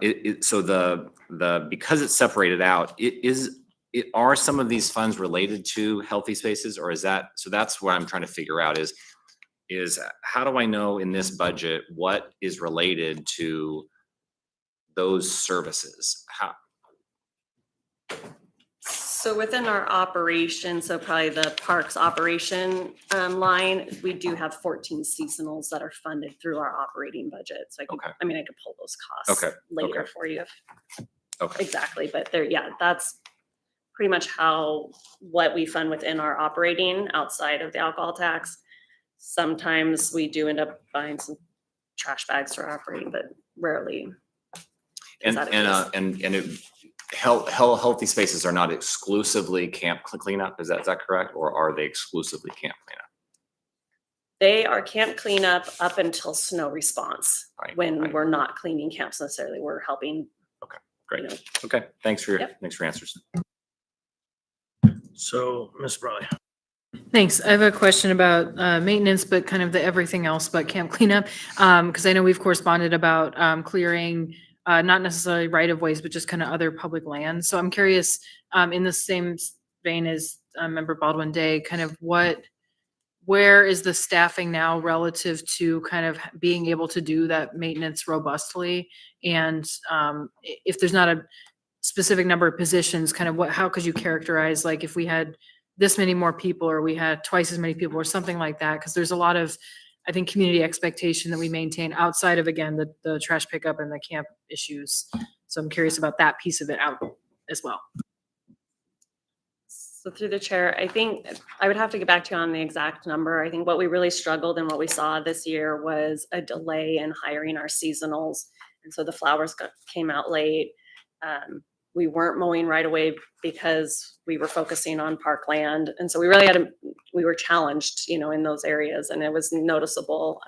because it's separated out, are some of these funds related to healthy spaces, or is that, so that's what I'm trying to figure out is how do I know in this budget what is related to those services? How? So within our operation, so probably the parks operation line, we do have 14 seasonals that are funded through our operating budget. So I could, Okay. I mean, I could pull those costs Okay. later Okay. for you. Okay. Exactly, but there, yeah, that's pretty much what we fund within our operating outside of the alcohol tax. Sometimes we do end up buying some trash bags for operating, but rarely. is that a case. Healthy spaces are not exclusively camp cleanup. Is that correct, or are they exclusively camp cleanup? They are camp cleanup up until snow response. Right, When right. we're not cleaning camps necessarily, we're helping. Okay, great. You know. Okay, thanks for your Yep. answers. So, Ms. Brawley. Thanks. I have a question about maintenance, but kind of the everything else but camp cleanup. Because I know we've corresponded about clearing, not necessarily right of ways, but just kind of other public lands. So I'm curious, in the same vein as Member Baldwin Day, kind of where is the staffing now relative to kind of being able to do that maintenance robustly? And if there's not a specific number of positions, kind of how could you characterize, like if we had this many more people or we had twice as many people or something like that? Because there's a lot of, I think, community expectation that we maintain outside of, again, the trash pickup and the camp issues. So I'm curious about that piece of it out as well. So through the chair, I think I would have to get back to you on the exact number. I think what we really struggled and what we saw this year was a delay in hiring our seasonals. And so the flowers came out late. We weren't mowing right away because we were focusing on parkland. And so we really we were challenged, in those areas, and it was noticeable.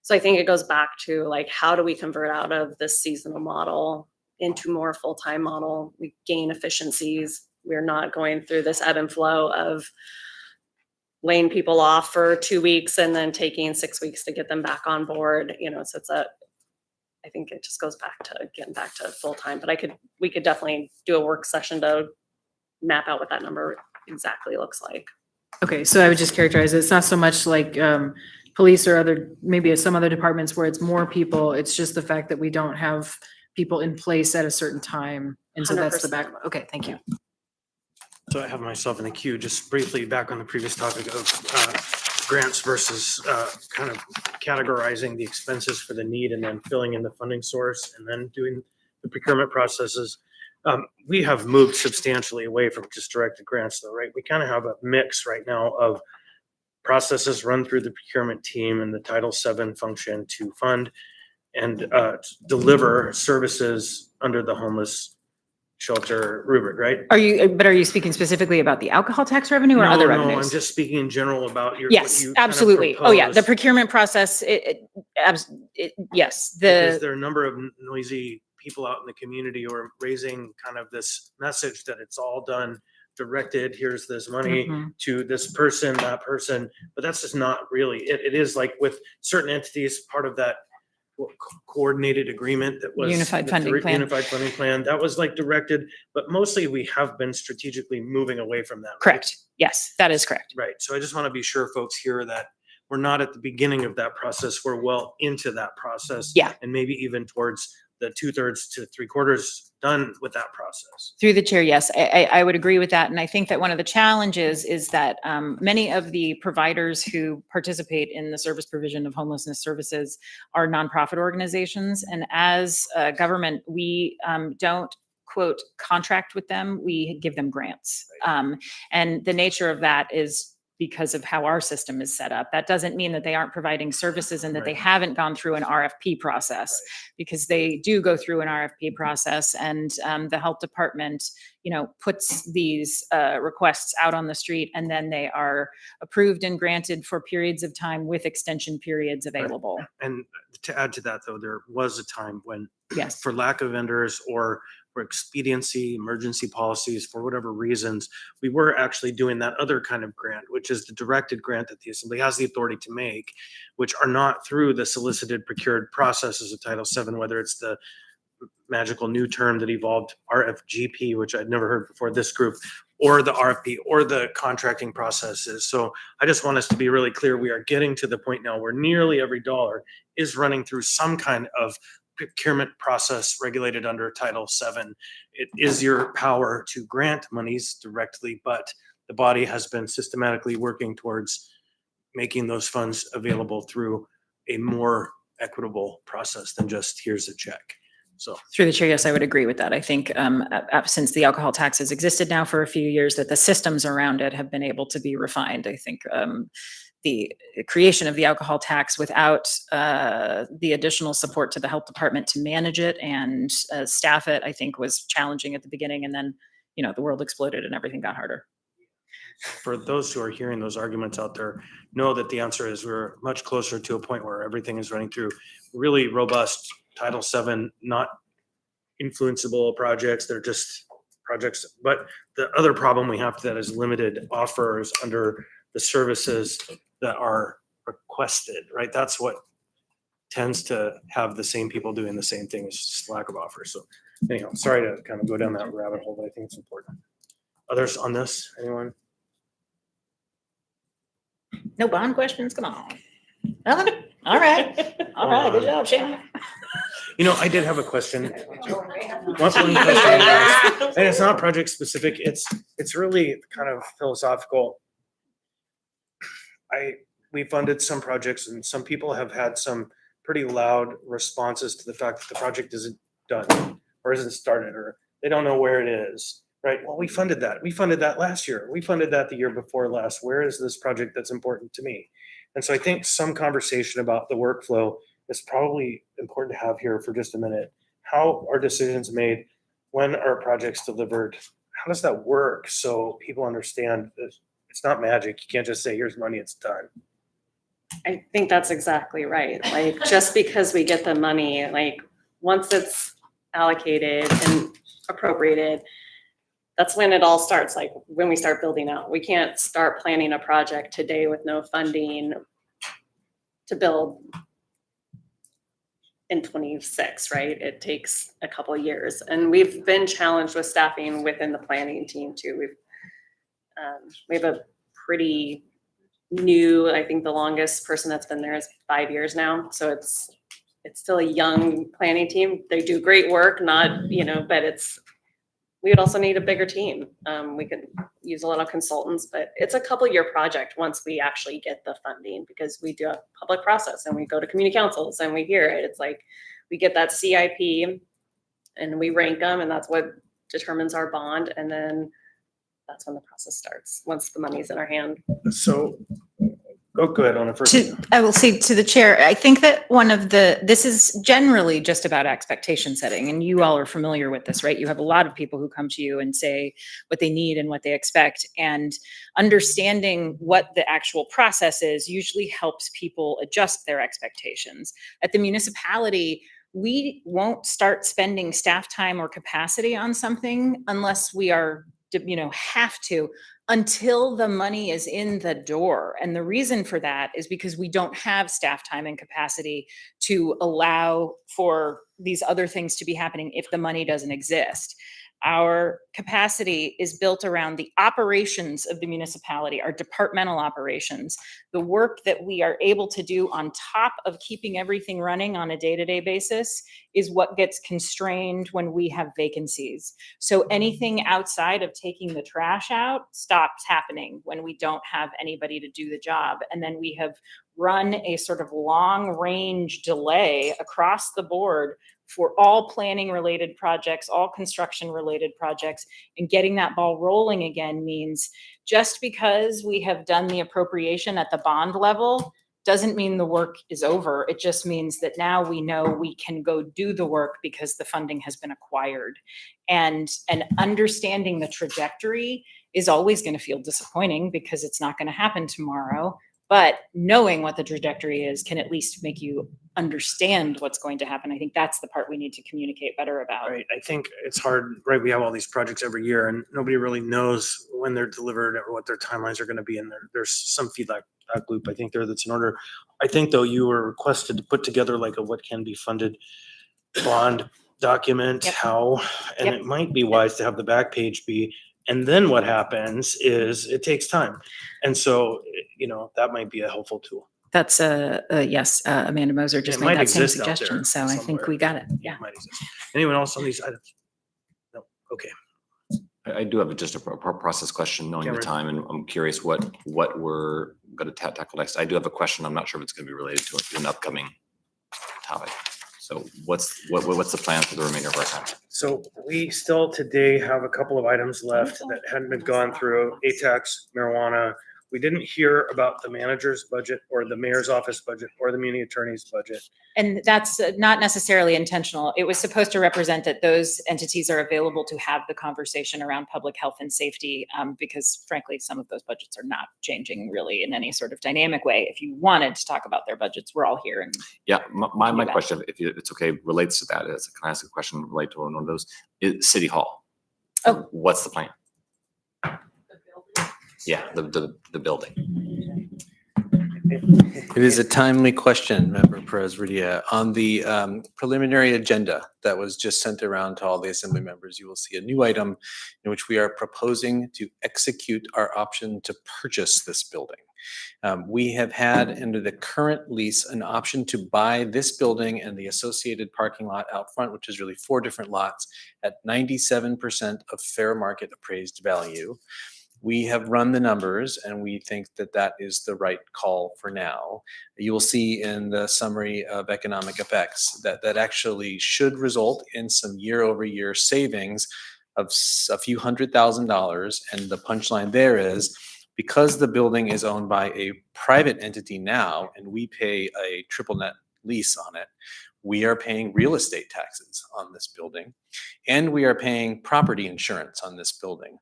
So I think it goes back to, like, how do we convert out of this seasonal model into more full-time model? We gain efficiencies. We're not going through this ebb and flow of laying people off for 2 weeks and then taking 6 weeks to get them back on board. So I think it just goes back to getting back to full-time, but we could definitely do a work session to map out what that number exactly looks like. Okay, so I would just characterize it. It's not so much like police or maybe some other departments where it's more people. It's just the fact that we don't have people in place at a certain time. And so that's the 100%. back. Okay, thank you. So I have myself in the queue, just briefly back on the previous topic of grants versus kind of categorizing the expenses for the need and then filling in the funding source and then doing the procurement processes. We have moved substantially away from just directed grants though, right? We kind of have a mix right now of processes run through the procurement team and the Title VII function to fund and deliver services under the homeless shelter rubric, right? Are you speaking specifically about the alcohol tax revenue or other revenues? No, I'm just speaking in general about what Yes, you kind of absolutely. Oh yeah, the proposed. procurement process, yes, Because there are a number of noisy people out in the community who are raising kind of this message that it's all done directed, here's this money to this person, that person, but that's just not really, it is like with certain entities, part of that coordinated agreement that was Unified the funding plan. Unified funding plan, that was like directed, but mostly we have been strategically moving away from that. right? Correct. Yes, that is correct. Right. So I just want to be sure folks hear that we're not at the beginning of that process. We're well into that process. Yeah. And maybe even towards the 2/3 to 3/4 done with that process. Through the chair, yes, I would agree with that. And I think that one of the challenges is that many of the providers who participate in the service provision of homelessness services are nonprofit organizations. And as a government, we don't quote contract with them, we give them grants. And the nature of that is because of how our system is set up. That doesn't mean that they aren't providing services and that they haven't gone through an RFP process, because they do go through an RFP process, and the health department, puts these requests out on the street, and then they are approved and granted for periods of time with extension periods available. And to add to that, though, there was a time when, Yes. for lack of vendors or for expediency, emergency policies, for whatever reasons, we were actually doing that other kind of grant, which is the directed grant that the Assembly has the authority to make, which are not through the solicited procured processes of Title VII, whether it's the magical new term that evolved, RFGP, which I'd never heard before this group, or the RFP, or the contracting processes. So I just want us to be really clear. We are getting to the point now where nearly every dollar is running through some kind of procurement process regulated under Title VII. It is your power to grant monies directly, but the body has been systematically working towards making those funds available through a more equitable process than just here's a check. So Through the chair, yes, I would agree with that. I think since the alcohol tax has existed now for a few years, that the systems around it have been able to be refined. I think the creation of the alcohol tax without the additional support to the health department to manage it and staff it, I think was challenging at the beginning. And then, the world exploded and everything got harder. for those who are hearing those arguments out there, know that the answer is we're much closer to a point where everything is running through really robust Title VII, not influenceable projects. They're just projects. But the other problem we have to that is limited offers under the services that are requested, right? That's what tends to have the same people doing the same thing. It's just lack of offers. So anyhow, sorry to kind of go down that rabbit hole, but I think it's important. Others on this? Anyone? No bond questions? Come on. Nothing? All right. All right. Good job, Shannon. I did have a question. One question, and it's not project specific. It's really kind of philosophical. We funded some projects, and some people have had some pretty loud responses to the fact that the project isn't done or isn't started, or they don't know where it is. Right? Well, we funded that. We funded that last year. We funded that the year before last. Where is this project that's important to me? And so I think some conversation about the workflow is probably important to have here for just a minute. How are decisions made? When are projects delivered? How does that work so people understand that it's not magic? You can't just say, here's money, it's done. I think that's exactly right. Like, just because we get the money, like, once it's allocated and appropriated, that's when it all starts. Like, when we start building out, we can't start planning a project today with no funding to build in 26, right? It takes a couple of years, and we've been challenged with staffing within the planning team too. We have a pretty new, I think the longest person that's been there is 5 years now. So it's still a young planning team. They do great work, but we would also need a bigger team. We could use a lot of consultants, but it's a couple-year project once we actually get the funding, because we do a public process and we go to community councils and we hear it. It's like we get that CIP and we rank them, and that's what determines our bond. And then that's when the process starts, once the money's in our hand. So go ahead on the first. I will say to the chair, I think that this is generally just about expectation setting, and you all are familiar with this, right? You have a lot of people who come to you and say what they need and what they expect, and understanding what the actual process is usually helps people adjust their expectations. At the municipality, we won't start spending staff time or capacity on something unless we are, have to, until the money is in the door. And the reason for that is because we don't have staff time and capacity to allow for these other things to be happening if the money doesn't exist. Our capacity is built around the operations of the municipality, our departmental operations. The work that we are able to do on top of keeping everything running on a day-to-day basis is what gets constrained when we have vacancies. So anything outside of taking the trash out stops happening when we don't have anybody to do the job. And then we have run a sort of long-range delay across the board for all planning related projects, all construction related projects, and getting that ball rolling again means just because we have done the appropriation at the bond level doesn't mean the work is over. It just means that now we know we can go do the work because the funding has been acquired. And understanding the trajectory is always going to feel disappointing because it's not going to happen tomorrow. But knowing what the trajectory is can at least make you understand what's going to happen. I think that's the part we need to communicate better about. Right. I think it's hard, right? We have all these projects every year and nobody really knows when they're delivered or what their timelines are going to be. And there's some feedback loop, I think there that's in order. I think though you were requested to put together like a what can be funded bond document, Yep. how, and Yep. it might be wise to have the back page be, and then what happens is it takes time. And so, that might be a helpful tool. That's yes, Amanda Moser just It made might that same exist out there suggestion. So I think somewhere. we got it. Yeah. It might exist. Anyone else on these items? No. Okay. I do have just a process question, knowing the Cameron. time, and I'm curious what we're going to tackle next. I do have a question. I'm not sure if it's going to be related to an upcoming topic. So what's the plan for the remainder of our time? So we still today have a couple of items left that hadn't been gone through, ATAX, marijuana. We didn't hear about the manager's budget or the mayor's office budget or the muni attorney's budget. And that's not necessarily intentional. It was supposed to represent that those entities are available to have the conversation around public health and safety, because frankly, some of those budgets are not changing really in any sort of dynamic way. If you wanted to talk about their budgets, we're all here. And Yeah, my do that. question, if it's okay, relates to that. Can I ask a question related to one of those? Is City Hall. Oh. What's the plan? Yeah, the building. It is a timely question, Member Perez Redia. On the preliminary agenda that was just sent around to all the assembly members, you will see a new item in which we are proposing to execute our option to purchase this building. We have had under the current lease an option to buy this building and the associated parking lot out front, which is really 4 different lots at 97% of fair market appraised value. We have run the numbers and we think that that is the right call for now. You will see in the summary of economic effects that actually should result in some year-over-year savings of a few $100,000. And the punchline there is, because the building is owned by a private entity now and we pay a triple net lease on it, we are paying real estate taxes on this building and we are paying property insurance on this building.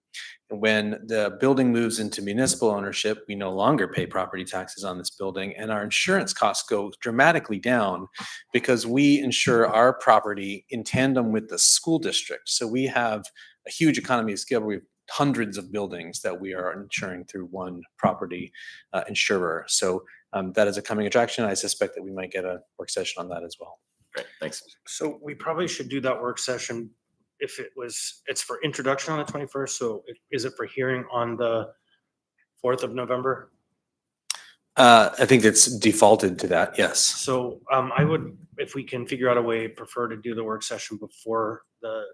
When the building moves into municipal ownership, we no longer pay property taxes on this building and our insurance costs go dramatically down because we insure our property in tandem with the school district. So we have a huge economy of scale. We have hundreds of buildings that we are insuring through one property insurer. So that is a coming attraction. I suspect that we might get a work session on that as well. Great, thanks. So we probably should do that work session if it's for introduction on the 21st. So is it for hearing on the 4th of November? I think it's defaulted to that, yes. So I would, if we can figure out a way, prefer to do the work session before the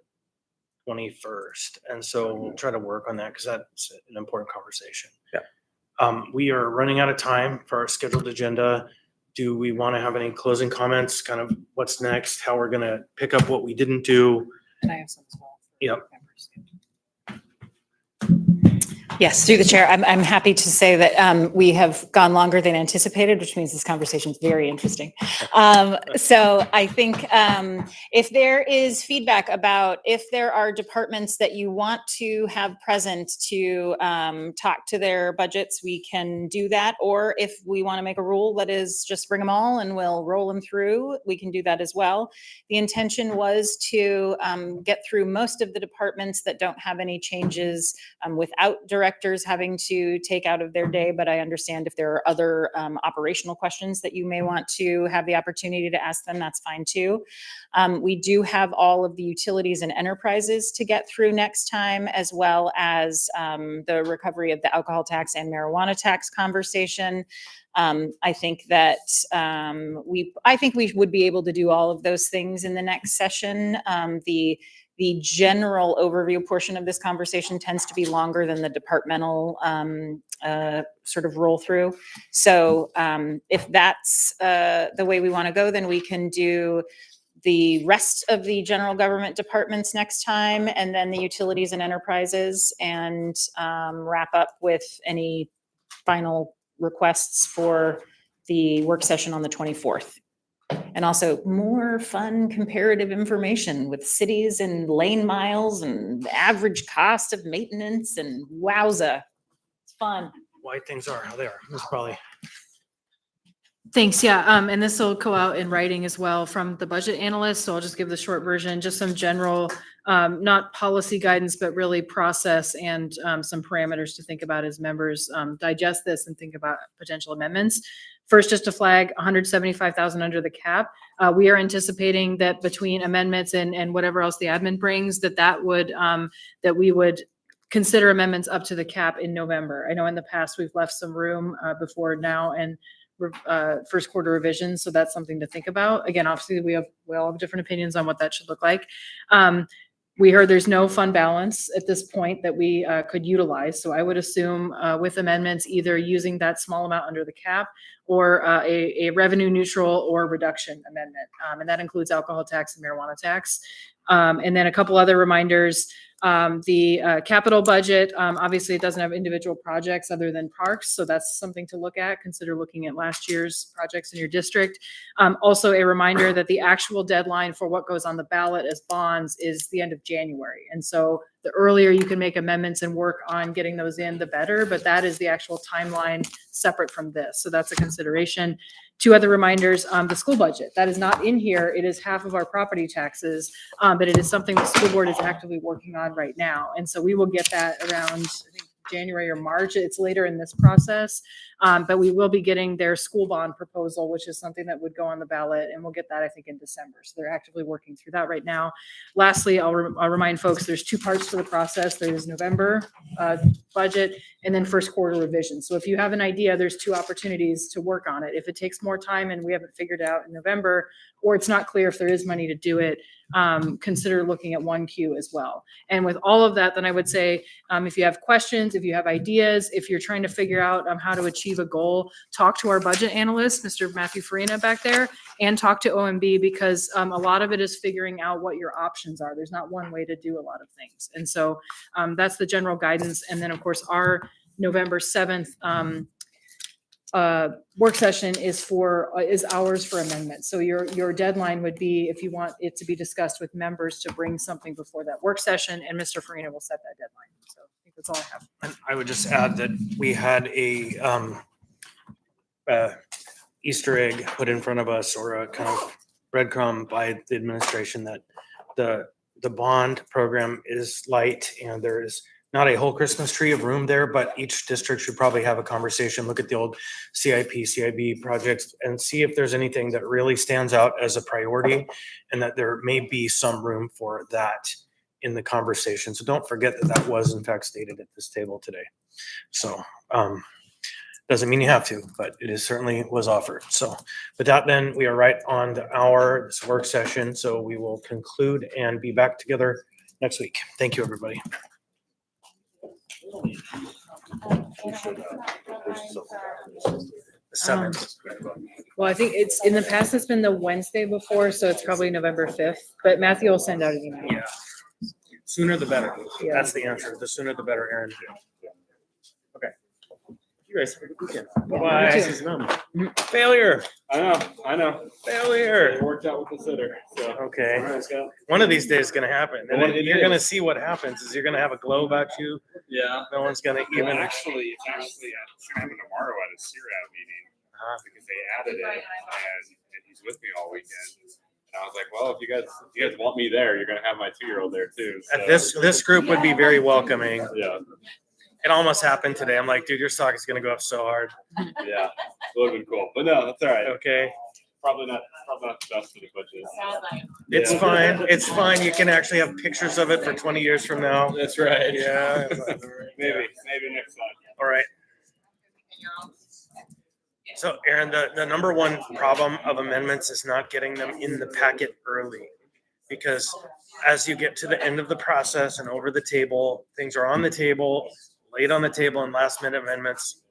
21st. And so we'll try to work on that because that's an important conversation. Yeah. We are running out of time for our scheduled agenda. Do we want to have any closing comments, kind of what's next, how we're going to pick up what we didn't do? And I have some as well. Yep. Yes, through the chair, I'm happy to say that we have gone longer than anticipated, which means this conversation is very interesting. So I think if there is feedback about if there are departments that you want to have present to talk to their budgets, we can do that. Or if we want to make a rule that is just bring them all and we'll roll them through, we can do that as well. The intention was to get through most of the departments that don't have any changes without direct directors having to take out of their day, but I understand if there are other operational questions that you may want to have the opportunity to ask them, that's fine too. We do have all of the utilities and enterprises to get through next time, as well as the recovery of the alcohol tax and marijuana tax conversation. I think that I think we would be able to do all of those things in the next session. The general overview portion of this conversation tends to be longer than the departmental sort of roll through. So if that's the way we want to go, then we can do the rest of the general government departments next time, and then the utilities and enterprises, and wrap up with any final requests for the work session on the 24th. And also more fun comparative information with cities and lane miles and the average cost of maintenance, and wowza, it's fun. Why things are how they are. This is probably. Thanks. Yeah. And this will go out in writing as well from the budget analyst. So I'll just give the short version, just some general, not policy guidance, but really process and some parameters to think about as members digest this and think about potential amendments. First, just to flag 175,000 under the cap. We are anticipating that between amendments and whatever else the admin brings, that we would consider amendments up to the cap in November. I know in the past we've left some room before now and first quarter revisions. So that's something to think about. Again, obviously we all have different opinions on what that should look like. We heard there's no fund balance at this point that we could utilize. So I would assume with amendments, either using that small amount under the cap or a revenue neutral or reduction amendment. And that includes alcohol tax and marijuana tax. And then a couple other reminders. The capital budget, obviously it doesn't have individual projects other than parks. So that's something to look at. Consider looking at last year's projects in your district. Also a reminder that the actual deadline for what goes on the ballot as bonds is the end of January. And so the earlier you can make amendments and work on getting those in, the better, but that is the actual timeline separate from this. So that's a consideration. Two other reminders, the school budget, that is not in here. It is half of our property taxes, but it is something the school board is actively working on right now. And so we will get that around, I think, January or March. It's later in this process, but we will be getting their school bond proposal, which is something that would go on the ballot, and we'll get that, I think, in December. So they're actively working through that right now. Lastly, I'll remind folks, there's two parts to the process. There's November budget and then first quarter revision. So if you have an idea, there's two opportunities to work on it. If it takes more time and we haven't figured out in November, or it's not clear if there is money to do it, consider looking at 1Q as well. And with all of that, then I would say, if you have questions, if you have ideas, if you're trying to figure out how to achieve a goal, talk to our budget analyst, Mr. Matthew Farina back there, and talk to OMB, because a lot of it is figuring out what your options are. There's not one way to do a lot of things. And so that's the general guidance. And then of course, our November 7th work session is hours for amendments. So your deadline would be, if you want it to be discussed with members, to bring something before that work session, and Mr. Farina will set that deadline. So I think that's all I have. And I would just add that we had a Easter egg put in front of us, or a kind of breadcrumb by the administration, that the bond program is light and there is not a whole Christmas tree of room there, but each district should probably have a conversation, look at the old CIP, CIB projects, and see if there's anything that really stands out as a priority, and that there may be some room for that in the conversation. So don't forget that that was in fact stated at this table today. So doesn't mean you have to, but it is certainly was offered. So with that, then we are right on the hour, this work session. So we will conclude and be back together next week. Thank you, everybody. The 7th. Well, I think it's in the past, it's been the Wednesday before, so it's probably November 5th, but Matthew will send out an email. Yeah. Sooner the better. Yeah. That's the answer. The sooner the better, Aaron. Okay. You guys have a good weekend. Bye-bye. Failure. I know. Failure. It worked out with the sitter. So. Okay. All right, Scott. One of these days is gonna happen. And Well, then it you're gonna is. see what happens is you're gonna have a glow about you. Yeah. No one's gonna Well, even. actually, it's gonna happen tomorrow at a CRAD meeting because they added it, and he's with me all weekend. And I was like, well, if you guys want me there, you're gonna have my 2-year-old there too. So. This group would be very welcoming. Yeah. It almost happened today. I'm like, dude, your stock is gonna go up so hard. Yeah, it would have been cool, but no, that's all right. Okay, Probably not the best for the budget. it's Yeah. fine. It's fine. You can actually have pictures of it for 20 years from now. That's right. Yeah. Maybe next time. All right. So Aaron, the number one problem of amendments is not getting them in the packet early. Because as you get to the end of the process and over the table, things are on the table, late on the table, and last minute amendments